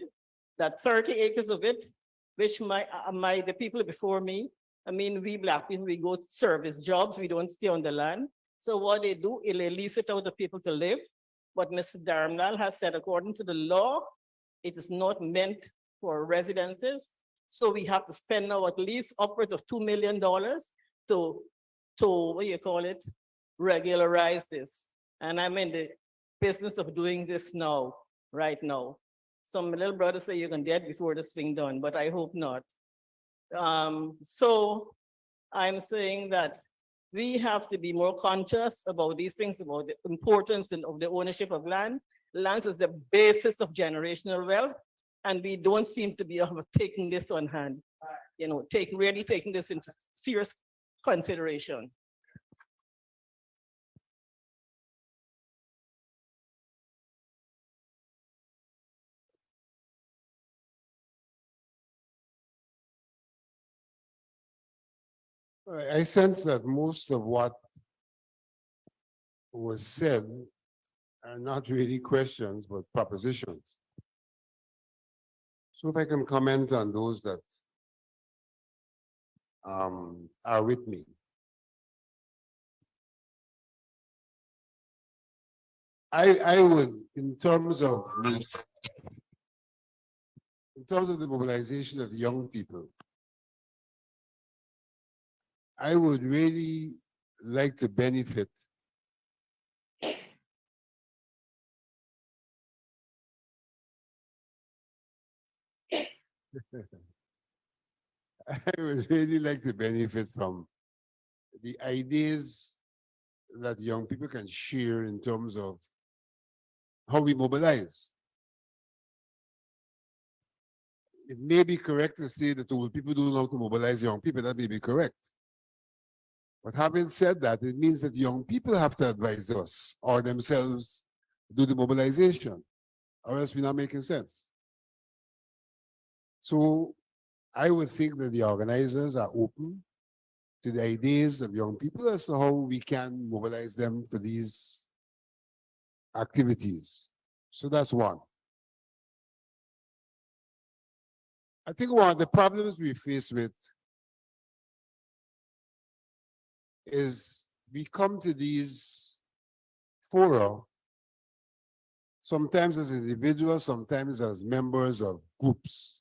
that 30 acres of it, which the people before me, I mean, we Black people, we go service jobs, we don't stay on the land. So what they do is they lease it out to people to live. But Mr. Dharamlal has said, according to the law, it is not meant for residences. So we have to spend now at least upwards of $2 million to what you call it, regularize this. And I'm in the business of doing this now, right now. Some little brother say you can dead before this thing done, but I hope not. So I'm saying that we have to be more conscious about these things, about the importance of the ownership of land. Land is the basis of generational wealth, and we don't seem to be taking this on hand, really taking this into serious consideration. I sense that most of what was said are not really questions, but propositions. So if I can comment on those that are with me. I would, in terms of In terms of the mobilization of young people, I would really like to benefit I would really like to benefit from the ideas that young people can share in terms of how we mobilize. It may be correct to say that old people don't know how to mobilize young people. That may be correct. But having said that, it means that young people have to advise us or themselves do the mobilization, or else we're not making sense. So I would think that the organizers are open to the ideas of young people as to how we can mobilize them for these activities. So that's one. I think one of the problems we face with is we come to these fora sometimes as individuals, sometimes as members of groups.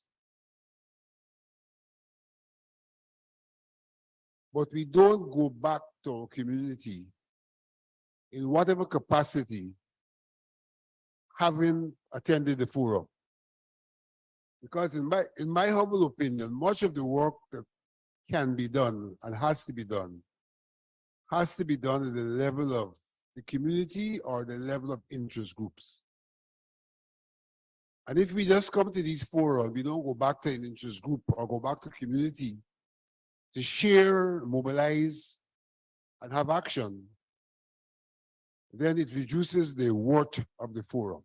But we don't go back to our community in whatever capacity having attended the forum. Because in my humble opinion, much of the work that can be done and has to be done at the level of the community or the level of interest groups. And if we just come to these forums, we don't go back to an interest group or go back to community to share, mobilize, and have action, then it reduces the worth of the forum.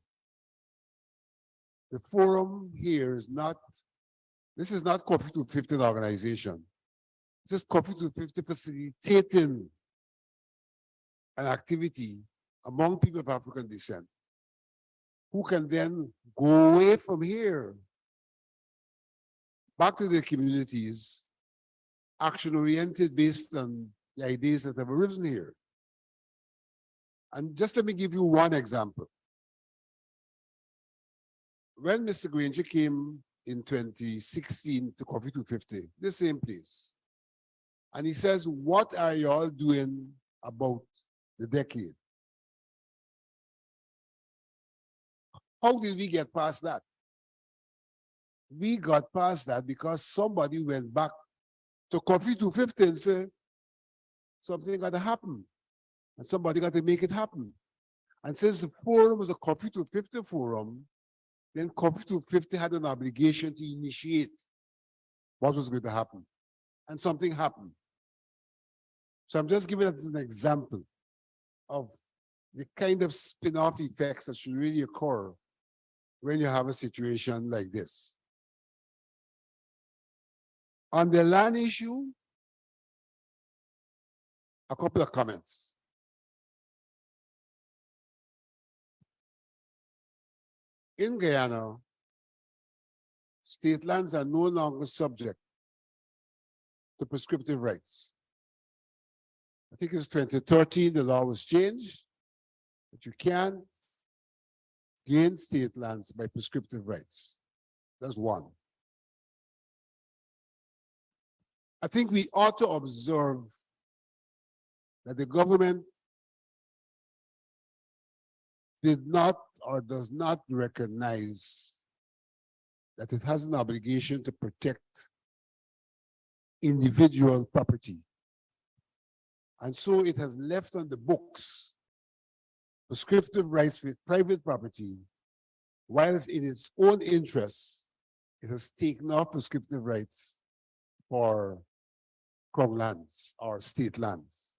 The forum here is not, this is not Coffee to 50 organization. This is Coffee to 50 facilitating an activity among people of African descent who can then go away from here back to their communities, action-oriented based on the ideas that have arisen here. And just let me give you one example. When Mr. Granger came in 2016 to Coffee 250, the same place, and he says, what are y'all doing about the decade? How did we get past that? We got past that because somebody went back to Coffee 250 and said, something got to happen. And somebody got to make it happen. And since the forum was a Coffee 250 forum, then Coffee 250 had an obligation to initiate what was going to happen. And something happened. So I'm just giving that as an example of the kind of spin-off effects that should really occur when you have a situation like this. On the land issue, a couple of comments. In Guyana, state lands are no longer subject to prescriptive rights. I think it's 2013, the law was changed, that you can't gain state lands by prescriptive rights. That's one. I think we ought to observe that the government did not or does not recognize that it has an obligation to protect individual property. And so it has left on the books prescriptive rights with private property, whilst in its own interests, it has taken off prescriptive rights for crown lands or state lands.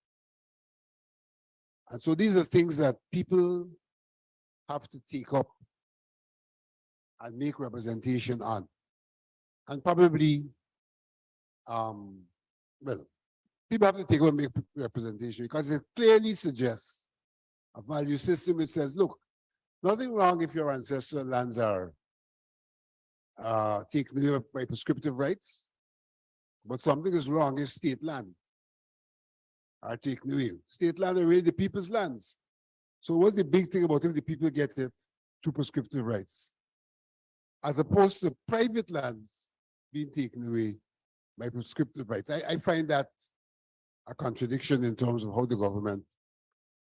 And so these are things that people have to take up and make representation on. And probably, well, people have to take up and make representation because it clearly suggests a value system which says, look, nothing wrong if your ancestral lands are taken away by prescriptive rights, but something is wrong if state land are taken away. State land are really the people's lands. So what's the big thing about if the people get it through prescriptive rights? as opposed to private lands being taken away by prescriptive rights. I find that a contradiction in terms of how the government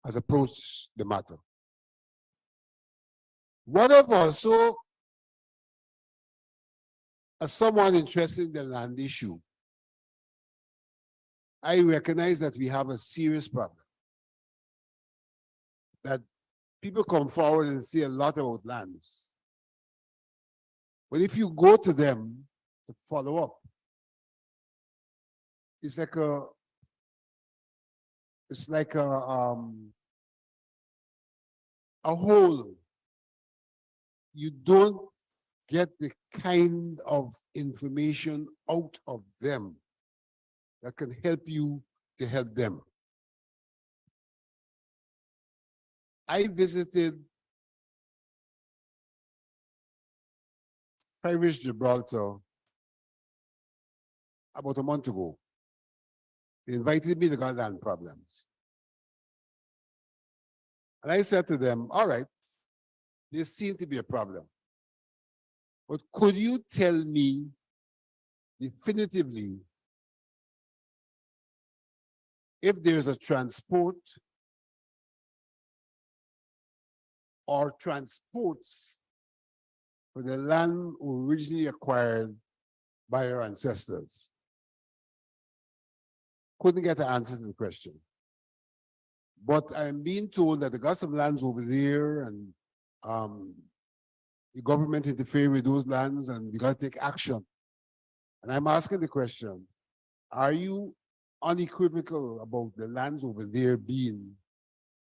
has approached the matter. Whatever, so as someone interested in the land issue, I recognize that we have a serious problem. That people come forward and say a lot about lands. But if you go to them to follow up, it's like a hole. You don't get the kind of information out of them that can help you to help them. I visited Irish Gibraltar about a month ago. They invited me to got land problems. And I said to them, all right, there seems to be a problem. But could you tell me definitively if there's a transport or transports for the land originally acquired by our ancestors? Couldn't get an answer to the question. But I'm being told that they got some lands over there and the government interfere with those lands and we got to take action. And I'm asking the question, are you unequivocal about the lands over there being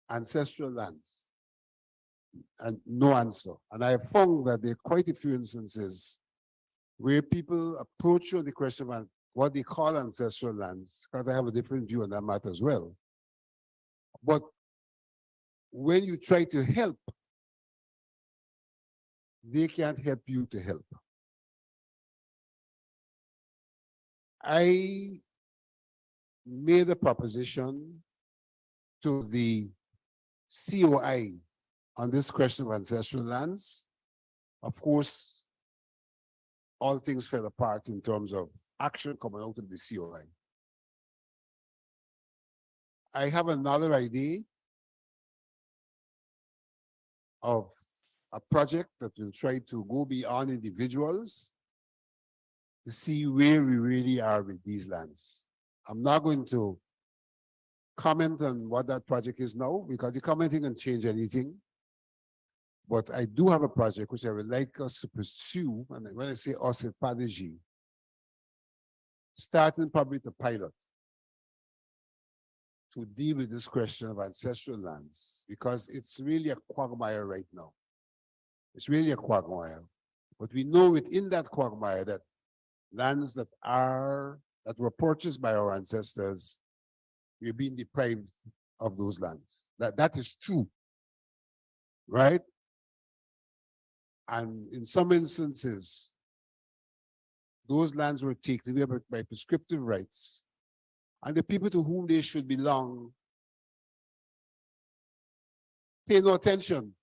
ancestral lands? And no answer. And I have found that there are quite a few instances where people approach you on the question of what they call ancestral lands, because I have a different view on that matter as well. But when you try to help, they can't help you to help. I made a proposition to the COI on this question of ancestral lands. Of course, all things fell apart in terms of action coming out of the COI. I have another idea of a project that will try to go beyond individuals to see where we really are with these lands. I'm not going to comment on what that project is now because the commenting can change anything. But I do have a project which I would like us to pursue, and when I say us, it's Padaji, starting probably the pilot to deal with this question of ancestral lands, because it's really a quagmire right now. It's really a quagmire. But we know within that quagmire that lands that were purchased by our ancestors, we're being deprived of those lands. That is true, right? And in some instances, those lands were taken away by prescriptive rights. And the people to whom they should belong pay no attention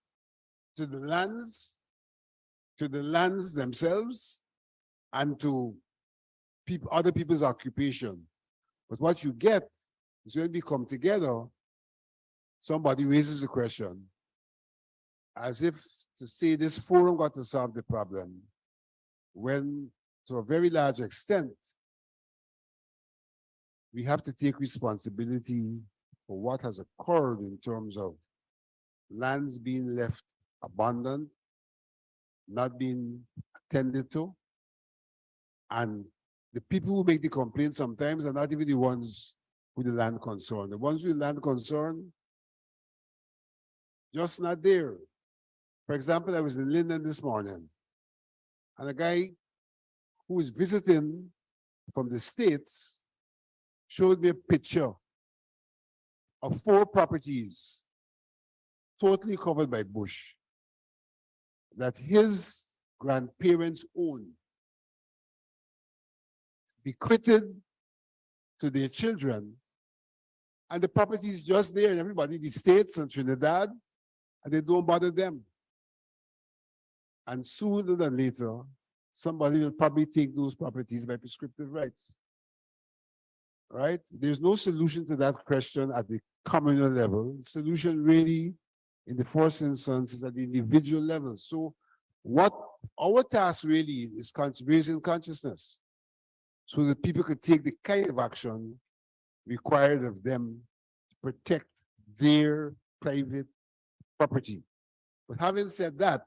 to the lands themselves, and to other people's occupation. But what you get is when we come together, somebody raises the question, as if to say this forum got to solve the problem, when to a very large extent, we have to take responsibility for what has occurred in terms of lands being left abandoned, not being attended to. And the people who make the complaints sometimes are not even the ones with the land concern. The ones with land concern, just not there. For example, I was in Linden this morning, and a guy who was visiting from the States showed me a picture of 4 properties totally covered by bush that his grandparents owned, bequeathed to their children, and the property is just there, and everybody, the States and Trinidad, and they don't bother them. And sooner than later, somebody will probably take those properties by prescriptive rights. Right? There's no solution to that question at the communal level. The solution really, in the first instance, is at the individual level. So what our task really is raising consciousness so that people could take the kind of action required of them to protect their private property. But having said that,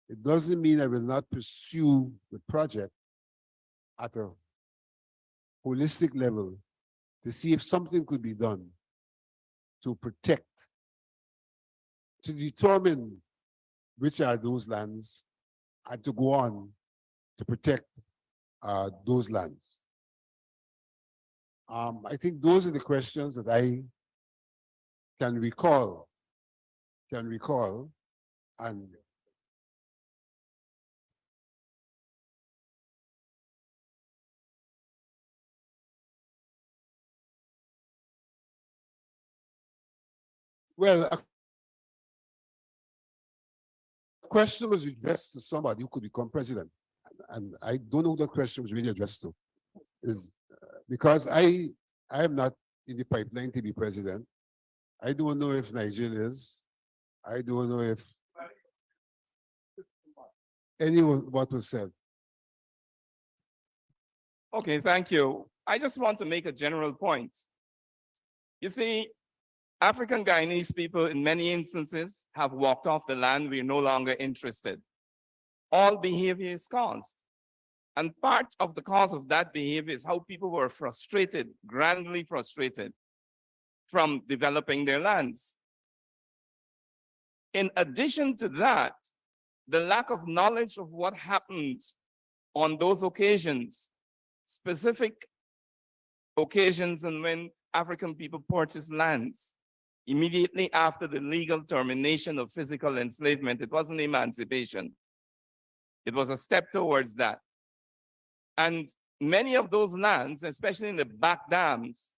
it doesn't mean I will not pursue the project at a holistic level to see if something could be done to protect, to determine which are those lands, and to go on to protect those lands. I think those are the questions that I can recall, and well, a question was addressed to somebody who could become president, and I don't know who that question was really addressed to. Is because I am not in the pipeline to be president. I don't know if Nigeria is. I don't know if anyone what was said. Okay, thank you. I just want to make a general point. You see, African Guyanese people in many instances have walked off the land. We're no longer interested. All behavior is caused. And part of the cause of that behavior is how people were frustrated, grandly frustrated from developing their lands. In addition to that, the lack of knowledge of what happened on those occasions, specific occasions and when African people purchased lands immediately after the legal termination of physical enslavement. It wasn't emancipation. It was a step towards that. And many of those lands, especially in the back dams,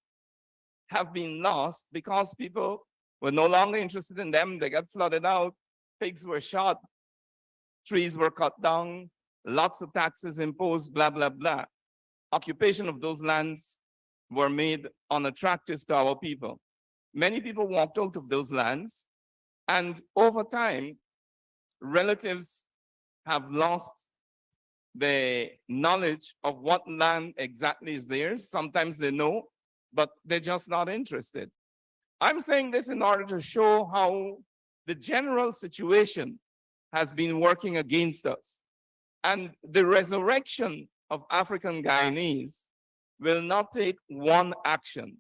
have been lost because people were no longer interested in them. They got flooded out, pigs were shot, trees were cut down, lots of taxes imposed, blah, blah, blah. Occupation of those lands were made unattractive to our people. Many people walked out of those lands, and over time, relatives have lost the knowledge of what land exactly is theirs. Sometimes they know, but they're just not interested. I'm saying this in order to show how the general situation has been working against us. And the resurrection of African Guyanese will not take one action.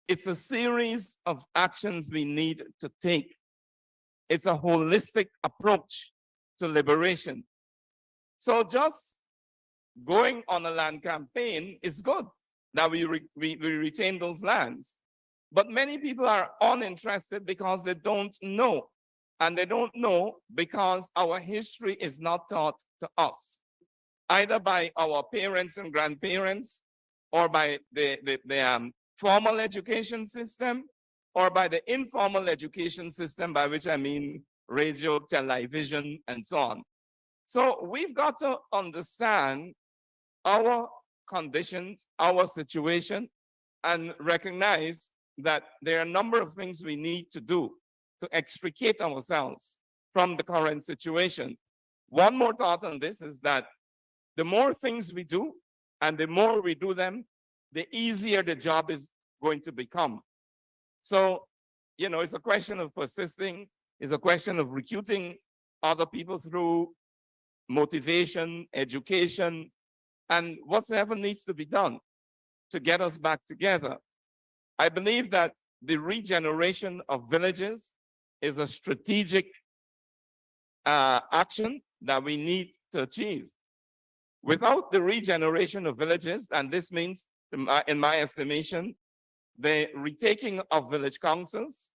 It's a series of actions we need to take. It's a holistic approach to liberation. So just going on a land campaign is good, that we retain those lands. But many people are uninterested because they don't know. And they don't know because our history is not taught to us, either by our parents and grandparents, or by the formal education system, or by the informal education system, by which I mean radio, television, and so on. So we've got to understand our conditions, our situation, and recognize that there are a number of things we need to do to extricate ourselves from the current situation. One more thought on this is that the more things we do, and the more we do them, the easier the job is going to become. So, you know, it's a question of persisting, it's a question of recruiting other people through motivation, education, and whatsoever needs to be done to get us back together. I believe that the regeneration of villages is a strategic action that we need to achieve. Without the regeneration of villages, and this means, in my estimation, the retaking of village councils,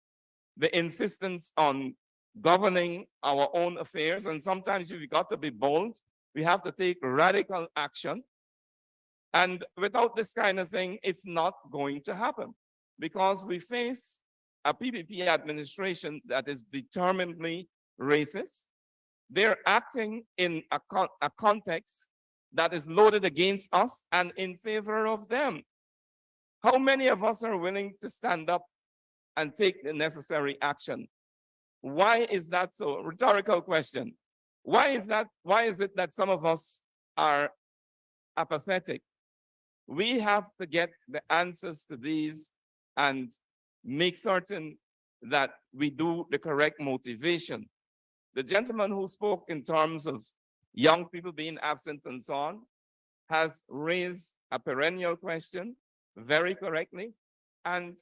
the insistence on governing our own affairs, and sometimes we've got to be bold. We have to take radical action. And without this kind of thing, it's not going to happen, because we face a PPP administration that is determinedly racist, they're acting in a context that is loaded against us and in favor of them. How many of us are willing to stand up and take the necessary action? Why is that so? Rhetorical question. Why is that? Why is it that some of us are apathetic? We have to get the answers to these and make certain that we do the correct motivation. The gentleman who spoke in terms of young people being absent and so on has raised a perennial question very correctly, and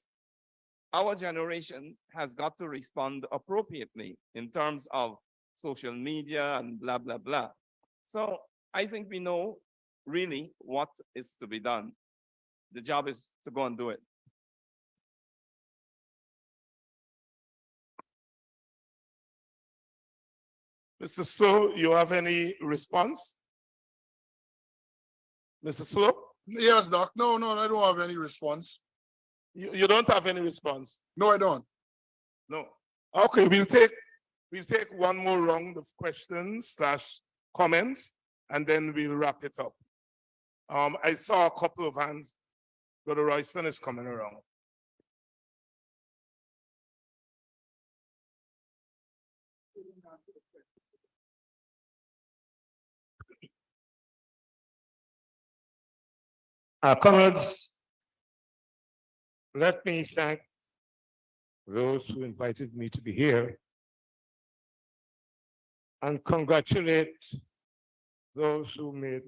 our generation has got to respond appropriately in terms of social media and blah, blah, blah. So I think we know really what is to be done. The job is to go and do it. Mr. Slow, you have any response? Mr. Slow? Yes, Doc. No, I don't have any response. You don't have any response? No, I don't. No. Okay, we'll take one more round of questions / comments, and then we'll wrap it up. I saw a couple of hands. Brother Royston is coming around. Comrades, let me thank those who invited me to be here and congratulate those who made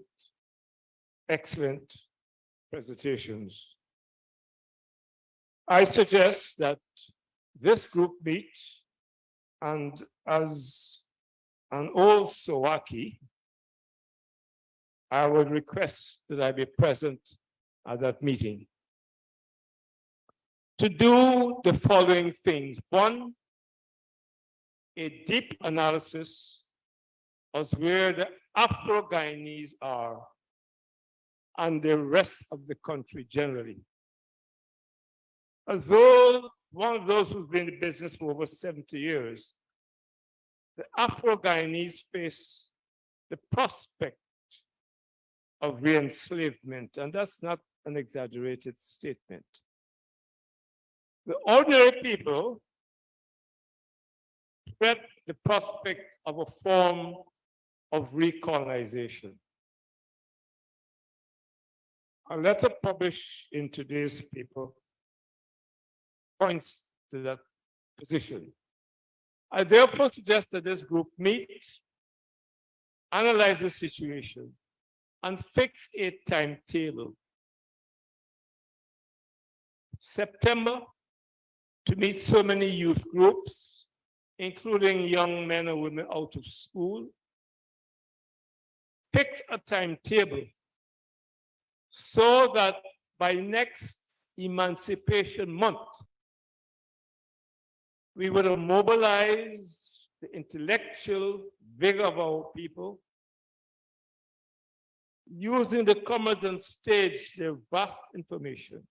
excellent presentations. I suggest that this group meet, and as an old Sowaki, I would request that I be present at that meeting to do the following things. One, a deep analysis of where the Afro-Guyanese are and the rest of the country generally. As though one of those who's been in the business for over 70 years, the Afro-Guyanese face the prospect of re-enslavement, and that's not an exaggerated statement. The ordinary people threat the prospect of a form of recolonization. A letter published in today's paper points to that position. I therefore suggest that this group meet, analyze the situation, and fix a timetable. September, to meet so many youth groups, including young men and women out of school. Fix a timetable so that by next Emancipation Month, we would have mobilized the intellectual vigor of our people, using the comrades on stage their vast information,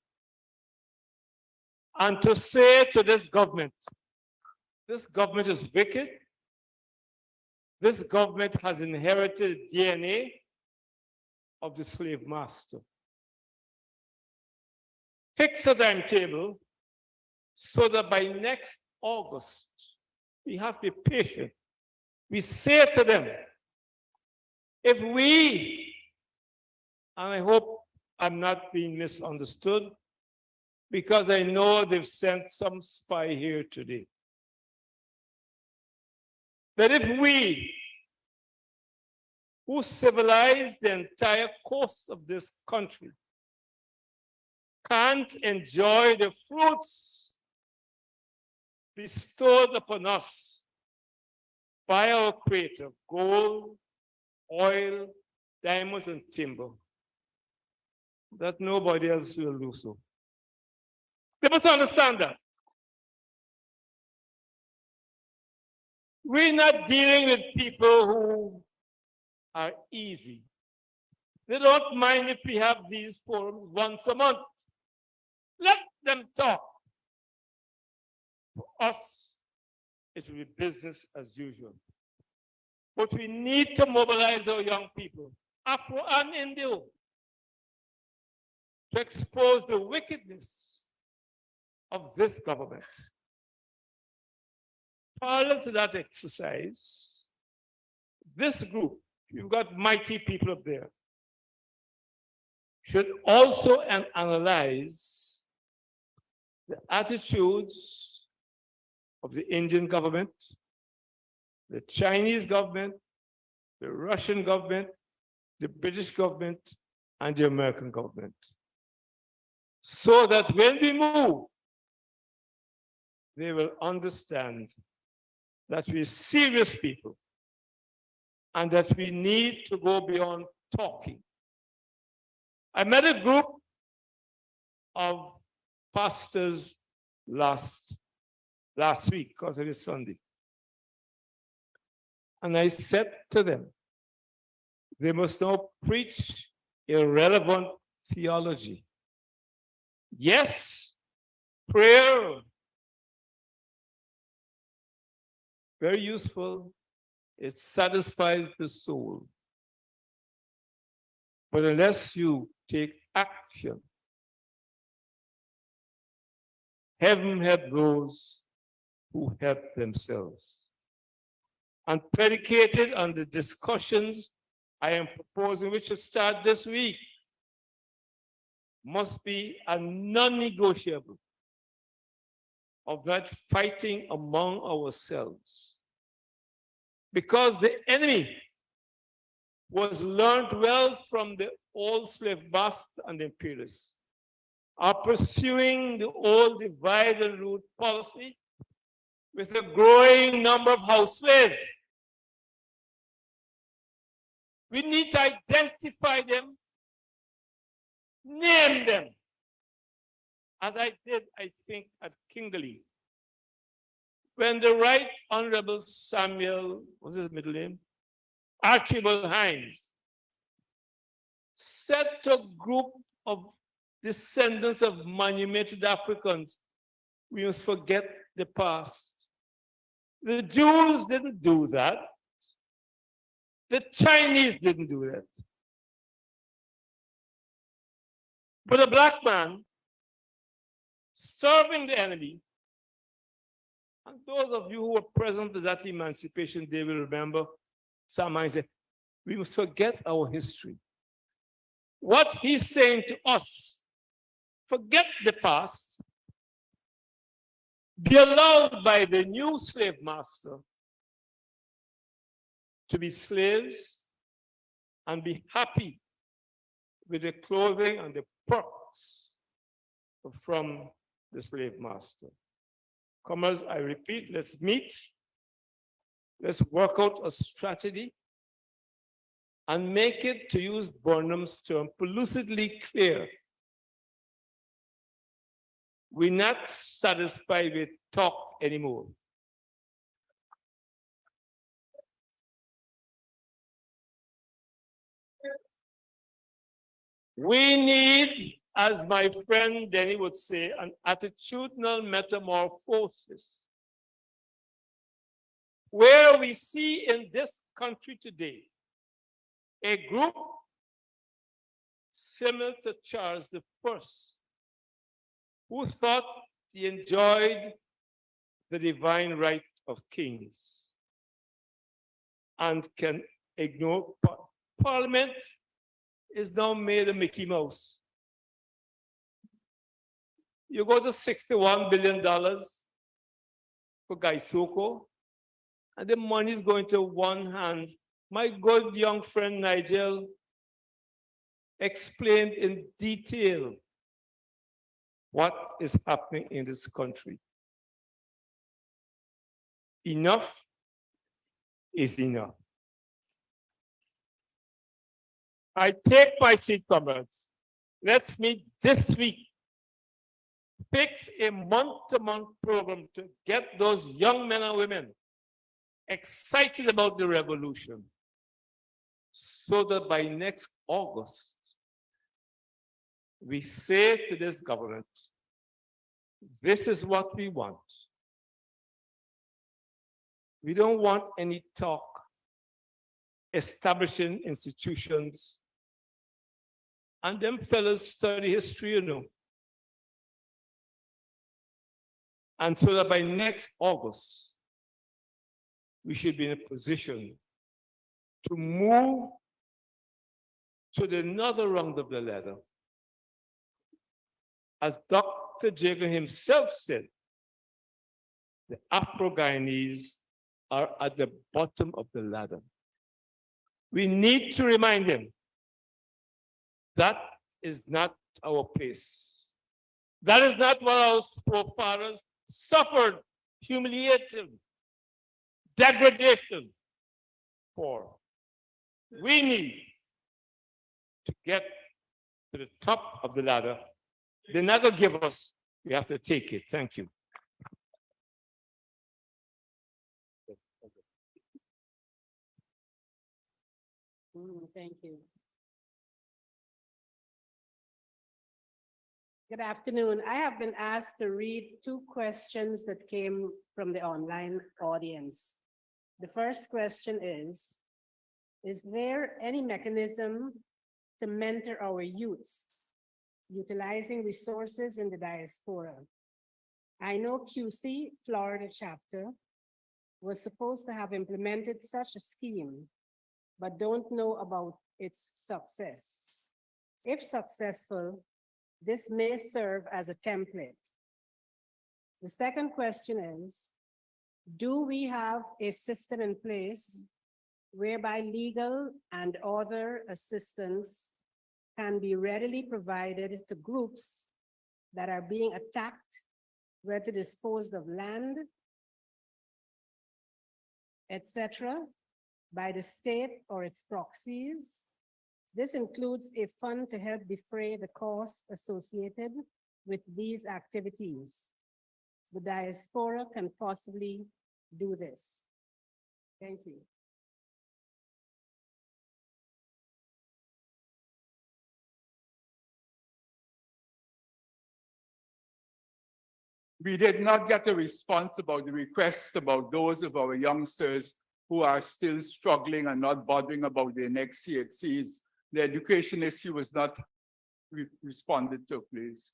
and to say to this government is wicked. This government has inherited DNA of the slave master. Fix a timetable so that by next August, we have to be patient. We say to them, if we, and I hope I'm not being misunderstood, because I know they've sent some spy here today, that if we, who civilized the entire coast of this country, can't enjoy the fruits bestowed upon us by our Creator, gold, oil, diamonds, and timber, that nobody else will do so. They must understand that. We're not dealing with people who are easy. They don't mind if we have these forums once a month. Let them talk. For us, it will be business as usual. But we need to mobilize our young people, Afro and Indo, to expose the wickedness of this government. Parallel to that exercise, this group, you've got mighty people up there, should also analyze the attitudes of the Indian government, the Chinese government, the Russian government, the British government, and the American government. So that when we move, they will understand that we're serious people and that we need to go beyond talking. I met a group of pastors last week, because it is Sunday. And I said to them, they must now preach irrelevant theology. Yes, prayer, very useful. It satisfies the soul. But unless you take action, heaven help those who help themselves. And predicated on the discussions I am proposing, which should start this week, must be a non-negotiable of that fighting among ourselves. Because the enemy was learned well from the old slave master and the imperialists, are pursuing the old divide and rule policy with a growing number of house slaves. We need to identify them, name them, as I did, I think, at Kingley, when the Right Honorable Samuel, what's his middle name? Archibald Hines, set a group of descendants of manumitted Africans. We must forget the past. The Jews didn't do that. The Chinese didn't do that. But a black man serving the enemy, and those of you who were present at that emancipation day will remember Sam Hines said, we must forget our history. What he's saying to us, forget the past, be allowed by the new slave master to be slaves and be happy with the clothing and the perks from the slave master. Comrades, I repeat, let's meet, let's work out a strategy and make it, to use Burnham's term, lucidly clear. We're not satisfied with talk anymore. We need, as my friend Denny would say, an attitudinal metamorphosis, where we see in this country today a group similar to Charles I, who thought he enjoyed the divine right of kings and can ignore Parliament is now made a Mickey Mouse. You go to $61 billion for Gaisoko, and the money is going to one hand. My good young friend Nigel explained in detail what is happening in this country. Enough is enough. I take my seat, comrades. Let's meet this week. Fix a month-to-month program to get those young men and women excited about the revolution, so that by next August, we say to this government, this is what we want. We don't want any talk. establishing institutions. And them fellas study history, you know. And so that by next August, we should be in a position to move to the another round of the ladder. As Dr. Jagan himself said, the Afro-Guyanese are at the bottom of the ladder. We need to remind them that is not our place. That is not what our forefathers suffered, humiliation, degradation for. We need to get to the top of the ladder. They're not going to give us, we have to take it. Thank you. Thank you. Good afternoon. I have been asked to read 2 questions that came from the online audience. The first question is there any mechanism to mentor our youths utilizing resources in the diaspora? I know QC, Florida chapter, was supposed to have implemented such a scheme, but don't know about its success. If successful, this may serve as a template. The second question is, do we have a system in place whereby legal and other assistance can be readily provided to groups that are being attacked, whether disposed of land, etc., by the state or its proxies? This includes a fund to help defray the costs associated with these activities. The diaspora can possibly do this. Thank you. We did not get a response about the request about those of our youngsters who are still struggling and not bothering about their next CXCs. The education issue was not responded to, please.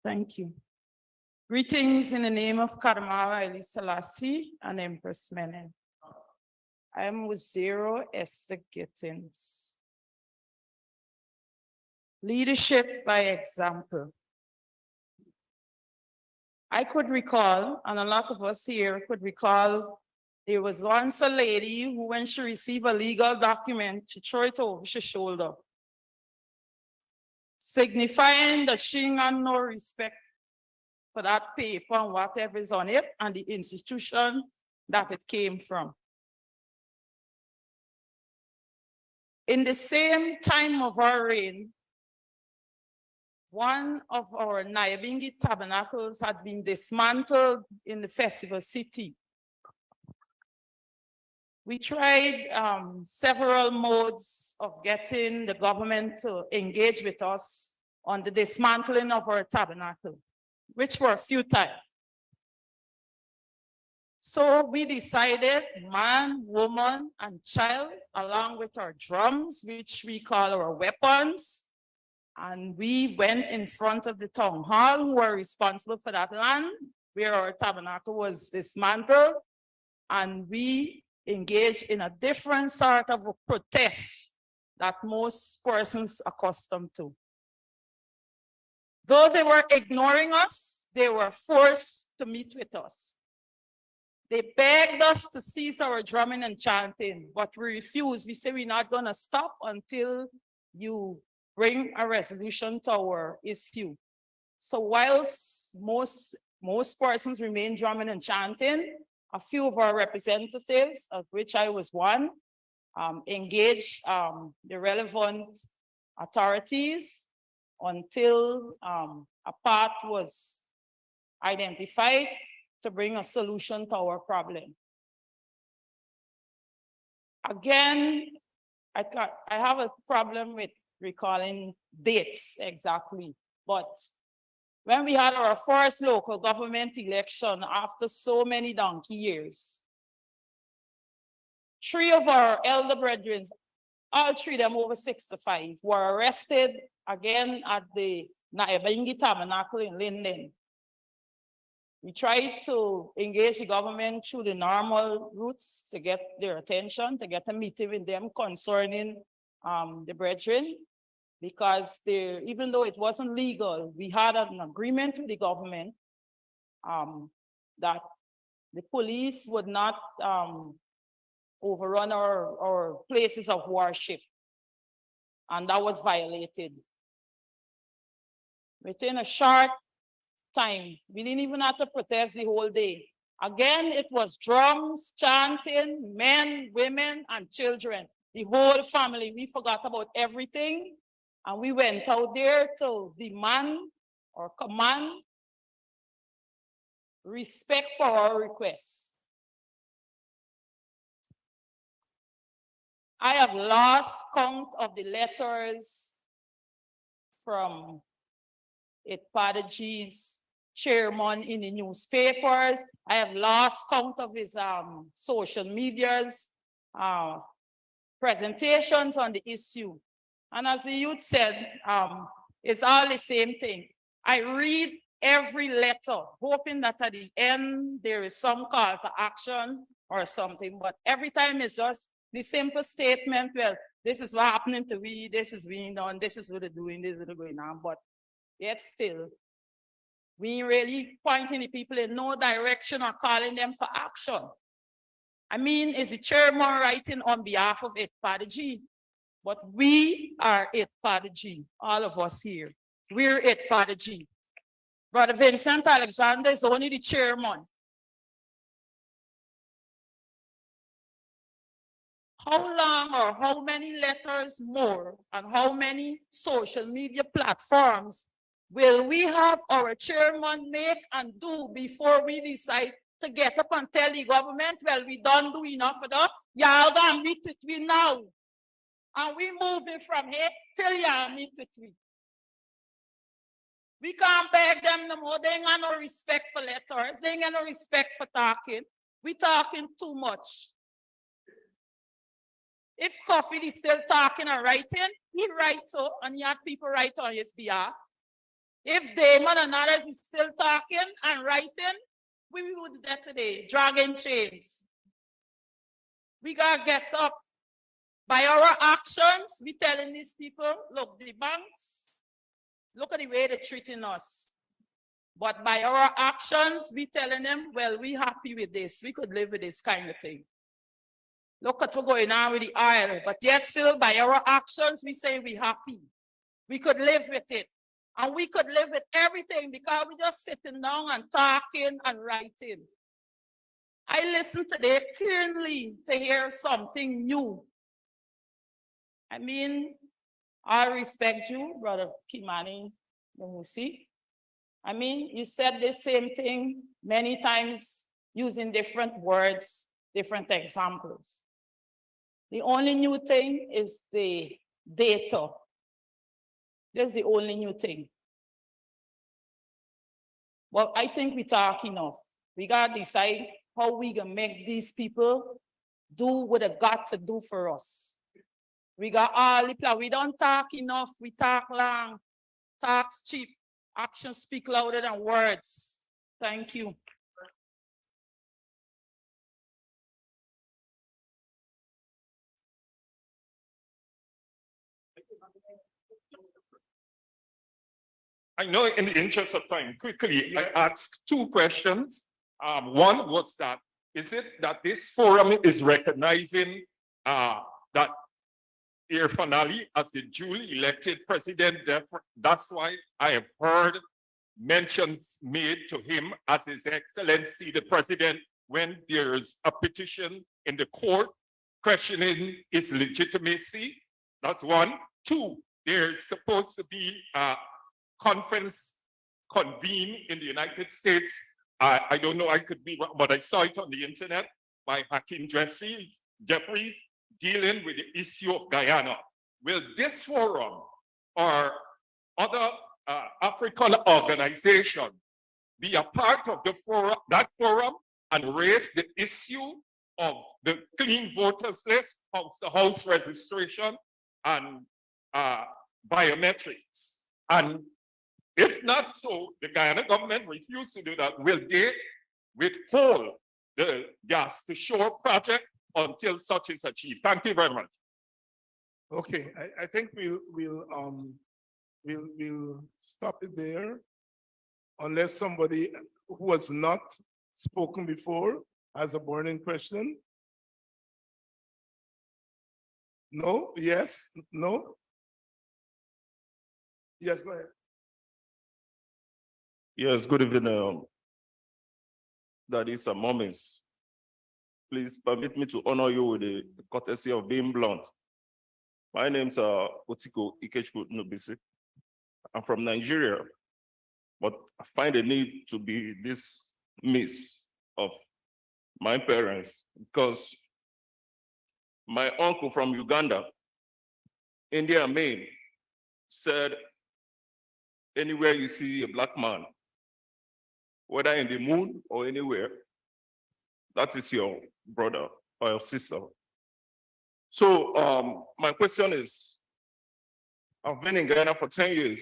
Thank you. Greetings in the name of Kadamawa Haile Selassie and Empress Menen. I am Waziri Esther Gittins. Leadership by example. I could recall, and a lot of us here could recall, there was once a lady who, when she received a legal document, she threw it over her shoulder, signifying that she had no respect for that paper and whatever is on it and the institution that it came from. In the same time of our reign, one of our Nyabingi tabernacles had been dismantled in the festival city. We tried several modes of getting the government to engage with us on the dismantling of our tabernacle, which were futile. So we decided, man, woman, and child, along with our drums, which we call our weapons, and we went in front of the town hall, who were responsible for that land, where our tabernacle was dismantled, and we engaged in a different sort of a protest that most persons are accustomed to. Though they were ignoring us, they were forced to meet with us. They begged us to cease our drumming and chanting, but we refused. We said we're not going to stop until you bring a resolution to our issue. So whilst most persons remain drumming and chanting, a few of our representatives, of which I was one, engage the relevant authorities until a path was identified to bring a solution to our problem. Again, I have a problem with recalling dates exactly, but when we had our first local government election after so many donkey years, 3 of our elder brethren, all 3 of them over 65, were arrested again at the Naebangi Tabernacle in Linden. We tried to engage the government through the normal routes to get their attention, to get a meeting with them concerning the brethren, because even though it wasn't legal, we had an agreement with the government that the police would not overrun our places of worship, and that was violated. Within a short time, we didn't even have to protest the whole day. Again, it was drums, chanting, men, women, and children. The whole family, we forgot about everything, and we went out there to demand or command respect for our requests. I have lost count of the letters from Itpadaji's chairman in the newspapers. I have lost count of his social medias, presentations on the issue. And as the youth said, it's all the same thing. I read every letter, hoping that at the end there is some call to action or something, but every time it's just the simple statement, well, this is what happening to we, this is being done, this is what they're doing, this is what they're going on, but yet still, we ain't really pointing the people in no direction or calling them for action. I mean, is the chairman writing on behalf of Itpadaji? But we are Itpadaji, all of us here. We're Itpadaji. Brother Vincent Alexander is only the chairman. How long or how many letters more and how many social media platforms will we have our chairman make and do before we decide to get up and tell the government, well, we don't do enough of that. Y'all gonna meet with me now. And we moving from here till y'all meet with me. We can't beg them no more. They ain't got no respect for letters. They ain't got no respect for talking. We talking too much. If Cuffy is still talking and writing, he writes so, and he had people write on his behalf. If Damon and others is still talking and writing, we would do that today, dragging chains. We gotta get up. By our actions, we telling these people, look, the banks, look at the way they're treating us. But by our actions, we telling them, well, we happy with this. We could live with this kind of thing. Look at what's going on with the oil, but yet still by our actions, we say we happy. We could live with it. And we could live with everything because we just sitting down and talking and writing. I listened today keenly to hear something new. I mean, I respect you, Brother Kimani Musi. I mean, you said the same thing many times using different words, different examples. The only new thing is the data. That's the only new thing. Well, I think we talk enough. We gotta decide how we gonna make these people do what they got to do for us. We got all the plan. We don't talk enough. We talk long. Talk's cheap. Actions speak louder than words. Thank you. I know in the interest of time, quickly, I asked 2 questions. One was that, is it that this forum is recognizing that Irfan Ali as the duly elected president? That's why I have heard mentions made to him as His Excellency the President when there's a petition in the court questioning its legitimacy. That's one. Two, there's supposed to be a conference convened in the United States. I don't know, I could be wrong, but I saw it on the internet by Hakeem Jeffries dealing with the issue of Guyana. Will this forum or other African organization be a part of the forum, that forum, and raise the issue of the clean voters list, house registration, and biometrics? And if not so, the Guyana government refused to do that. Will they withhold the gas to shore project until such is achieved? Thank you very much. Okay, I think we'll stop it there, unless somebody who has not spoken before has a burning question. No? Yes? No? Yes, go ahead. Yes, good evening, daddies and mummies. Please permit me to honor you with the courtesy of being blunt. My name's Otiko Ikechukwu Nubisi. I'm from Nigeria, but I find a need to be this miss of my parents because my uncle from Uganda, India Main, said, anywhere you see a black man, whether in the moon or anywhere, that is your brother or your sister. So my question is, I've been in Guyana for 10 years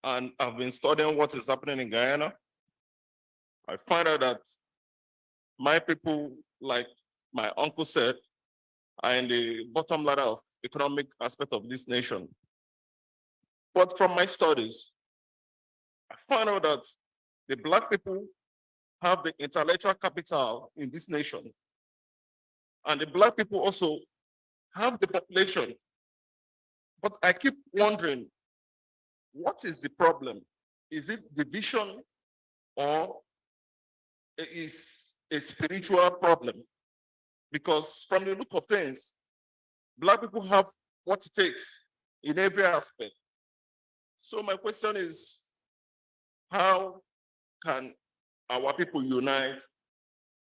and I've been studying what is happening in Guyana. I find out that my people, like my uncle said, are in the bottom ladder of economic aspect of this nation. But from my studies, I found out that the black people have the intellectual capital in this nation. And the black people also have the population. But I keep wondering, what is the problem? Is it division or is a spiritual problem? Because from the look of things, black people have what it takes in every aspect. So my question is, how can our people unite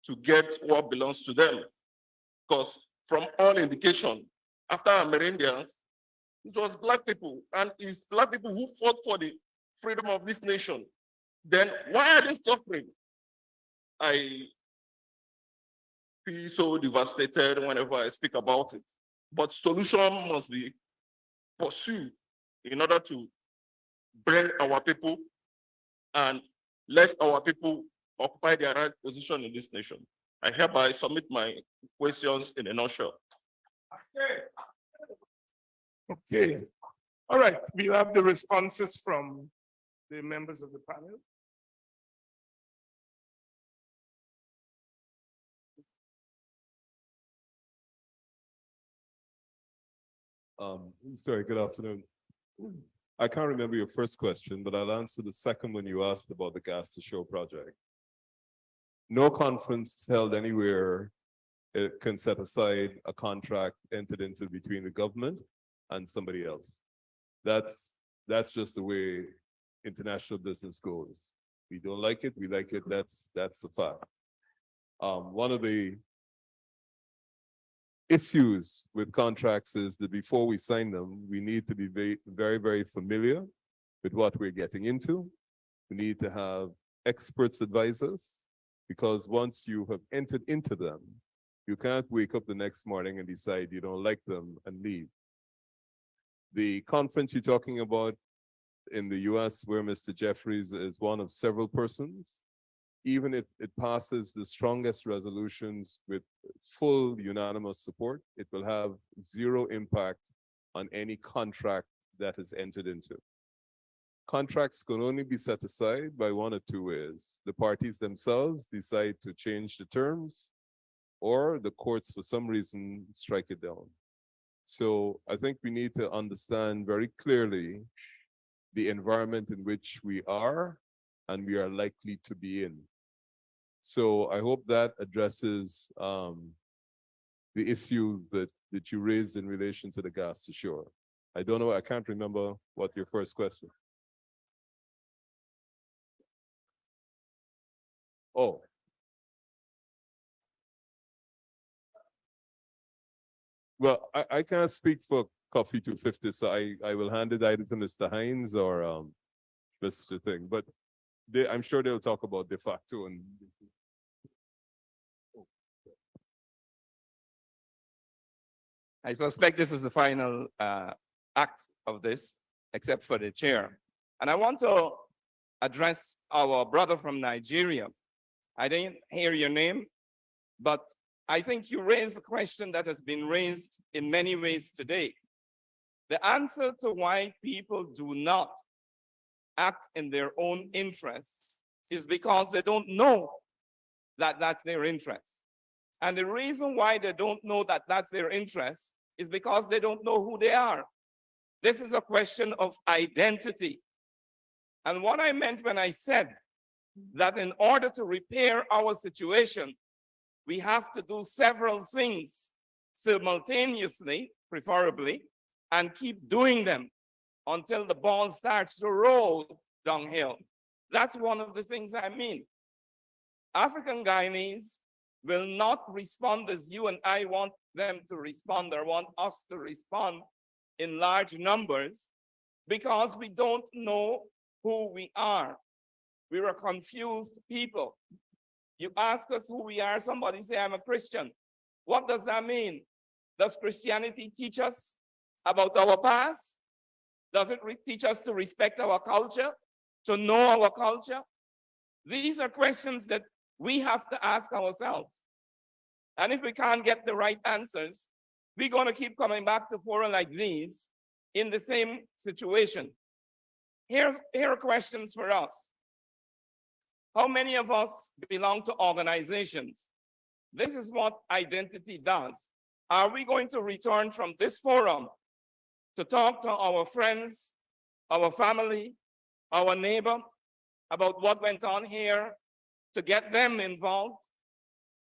to get what belongs to them? Because from all indication, after Amerindians, it was black people, and it's black people who fought for the freedom of this nation. Then why are they suffering? I feel so devastated whenever I speak about it. But solution must be pursued in order to bring our people and let our people occupy their right position in this nation. I hereby submit my questions in a nutshell. Okay. All right, we have the responses from the members of the panel. Sorry, good afternoon. I can't remember your first question, but I'll answer the second one you asked about the gas to shore project. No conference held anywhere can set aside a contract entered into between the government and somebody else. That's just the way international business goes. We don't like it, we like it, that's the fact. One of the issues with contracts is that before we sign them, we need to be very, very familiar with what we're getting into. We need to have experts advise us, because once you have entered into them, you can't wake up the next morning and decide you don't like them and leave. The conference you're talking about in the US, where Mr. Jeffries is one of several persons, even if it passes the strongest resolutions with full unanimous support, it will have zero impact on any contract that is entered into. Contracts can only be set aside by one of two ways. The parties themselves decide to change the terms, or the courts, for some reason, strike it down. So I think we need to understand very clearly the environment in which we are and we are likely to be in. So I hope that addresses the issue that you raised in relation to the gas to shore. I don't know, I can't remember what your first question. Oh. Well, I can't speak for Coffee 250, so I will hand it either to Mr. Hines or Mr. Thing, but I'm sure they'll talk about de facto and I suspect this is the final act of this, except for the chair. And I want to address our brother from Nigeria. I didn't hear your name, but I think you raised a question that has been raised in many ways today. The answer to why people do not act in their own interest is because they don't know that that's their interest. And the reason why they don't know that that's their interest is because they don't know who they are. This is a question of identity. And what I meant when I said that in order to repair our situation, we have to do several things simultaneously, preferably, and keep doing them until the ball starts to roll downhill. That's one of the things I mean. African Guyanese will not respond as you and I want them to respond or want us to respond in large numbers because we don't know who we are. We're a confused people. You ask us who we are, somebody say, I'm a Christian. What does that mean? Does Christianity teach us about our past? Does it teach us to respect our culture, to know our culture? These are questions that we have to ask ourselves. And if we can't get the right answers, we're going to keep coming back to forums like these in the same situation. Here are questions for us. How many of us belong to organizations? This is what identity does. Are we going to return from this forum to talk to our friends, our family, our neighbor about what went on here, to get them involved?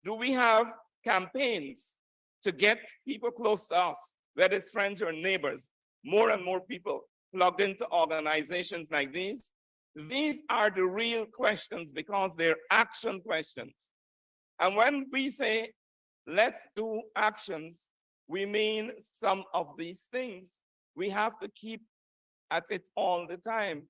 Do we have campaigns to get people close to us, whether it's friends or neighbors, more and more people plugged into organizations like these? These are the real questions because they're action questions. And when we say, let's do actions, we mean some of these things. We have to keep at it all the time.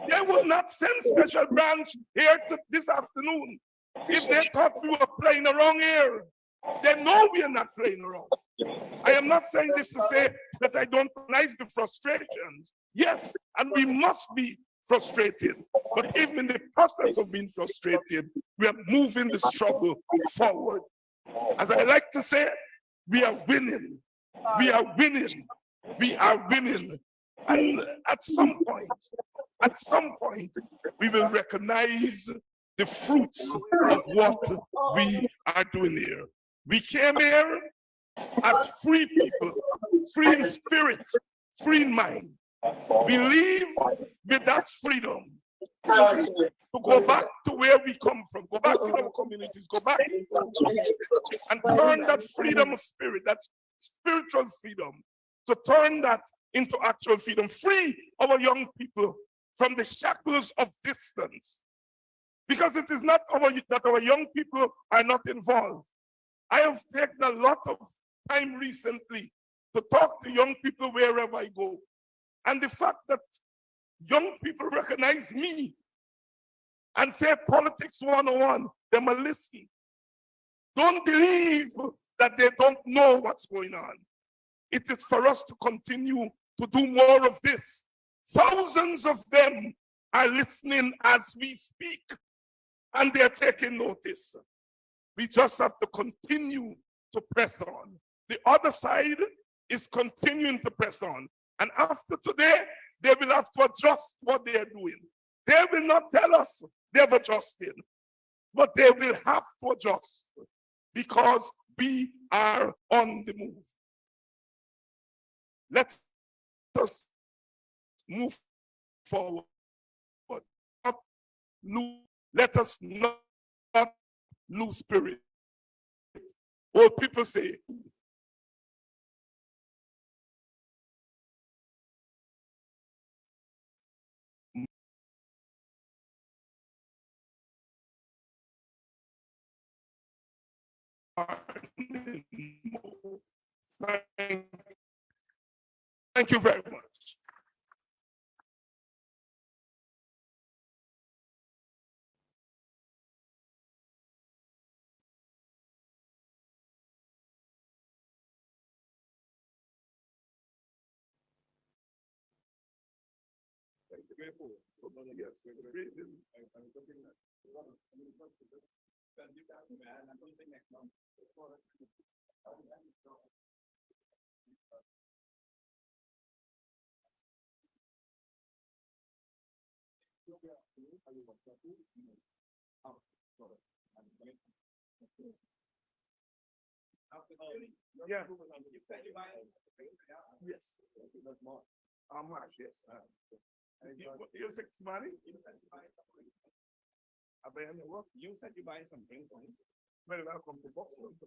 They would not send special branch here this afternoon if they thought we were playing around here. They know we are not playing around. I am not saying this to say that I don't recognize the frustrations. Yes, and we must be frustrated. But even in the process of being frustrated, we are moving the struggle forward. As I like to say, we are winning. We are winning. We are winning. And at some point, we will recognize the fruits of what we are doing here. We came here as free people, free in spirit, free in mind. We leave with that freedom to go back to where we come from, go back to our communities, go back and turn that freedom of spirit, that spiritual freedom, to turn that into actual freedom, free our young people from the shackles of distance. Because it is not that our young people are not involved. I have taken a lot of time recently to talk to young people wherever I go. And the fact that young people recognize me and say politics 101, they will listen. Don't believe that they don't know what's going on. It is for us to continue to do more of this. Thousands of them are listening as we speak, and they're taking notice. We just have to continue to press on. The other side is continuing to press on. And after today, they will have to adjust what they are doing. They will not tell us they've adjusted, but they will have to adjust because we are on the move. Let us move forward. Let us not lose spirit. Old people say, thank you very much. Yeah. Yes. How much? Yes. You said money? You said you buy some things on it. Well, welcome to Boston. I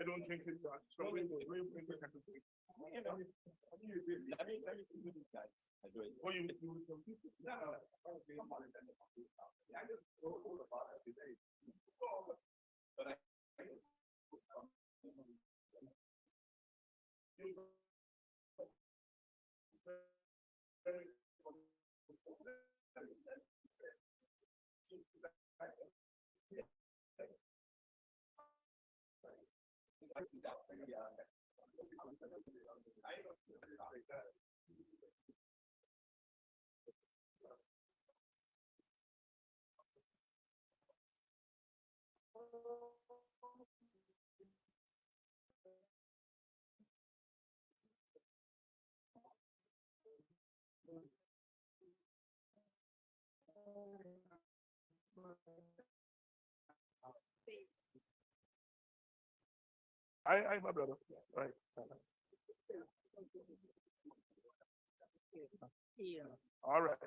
don't think it's actually the real thing. Let me see what these guys are doing. Oh, you with some people? No. I just go about it today. But I I my brother. Right. All right.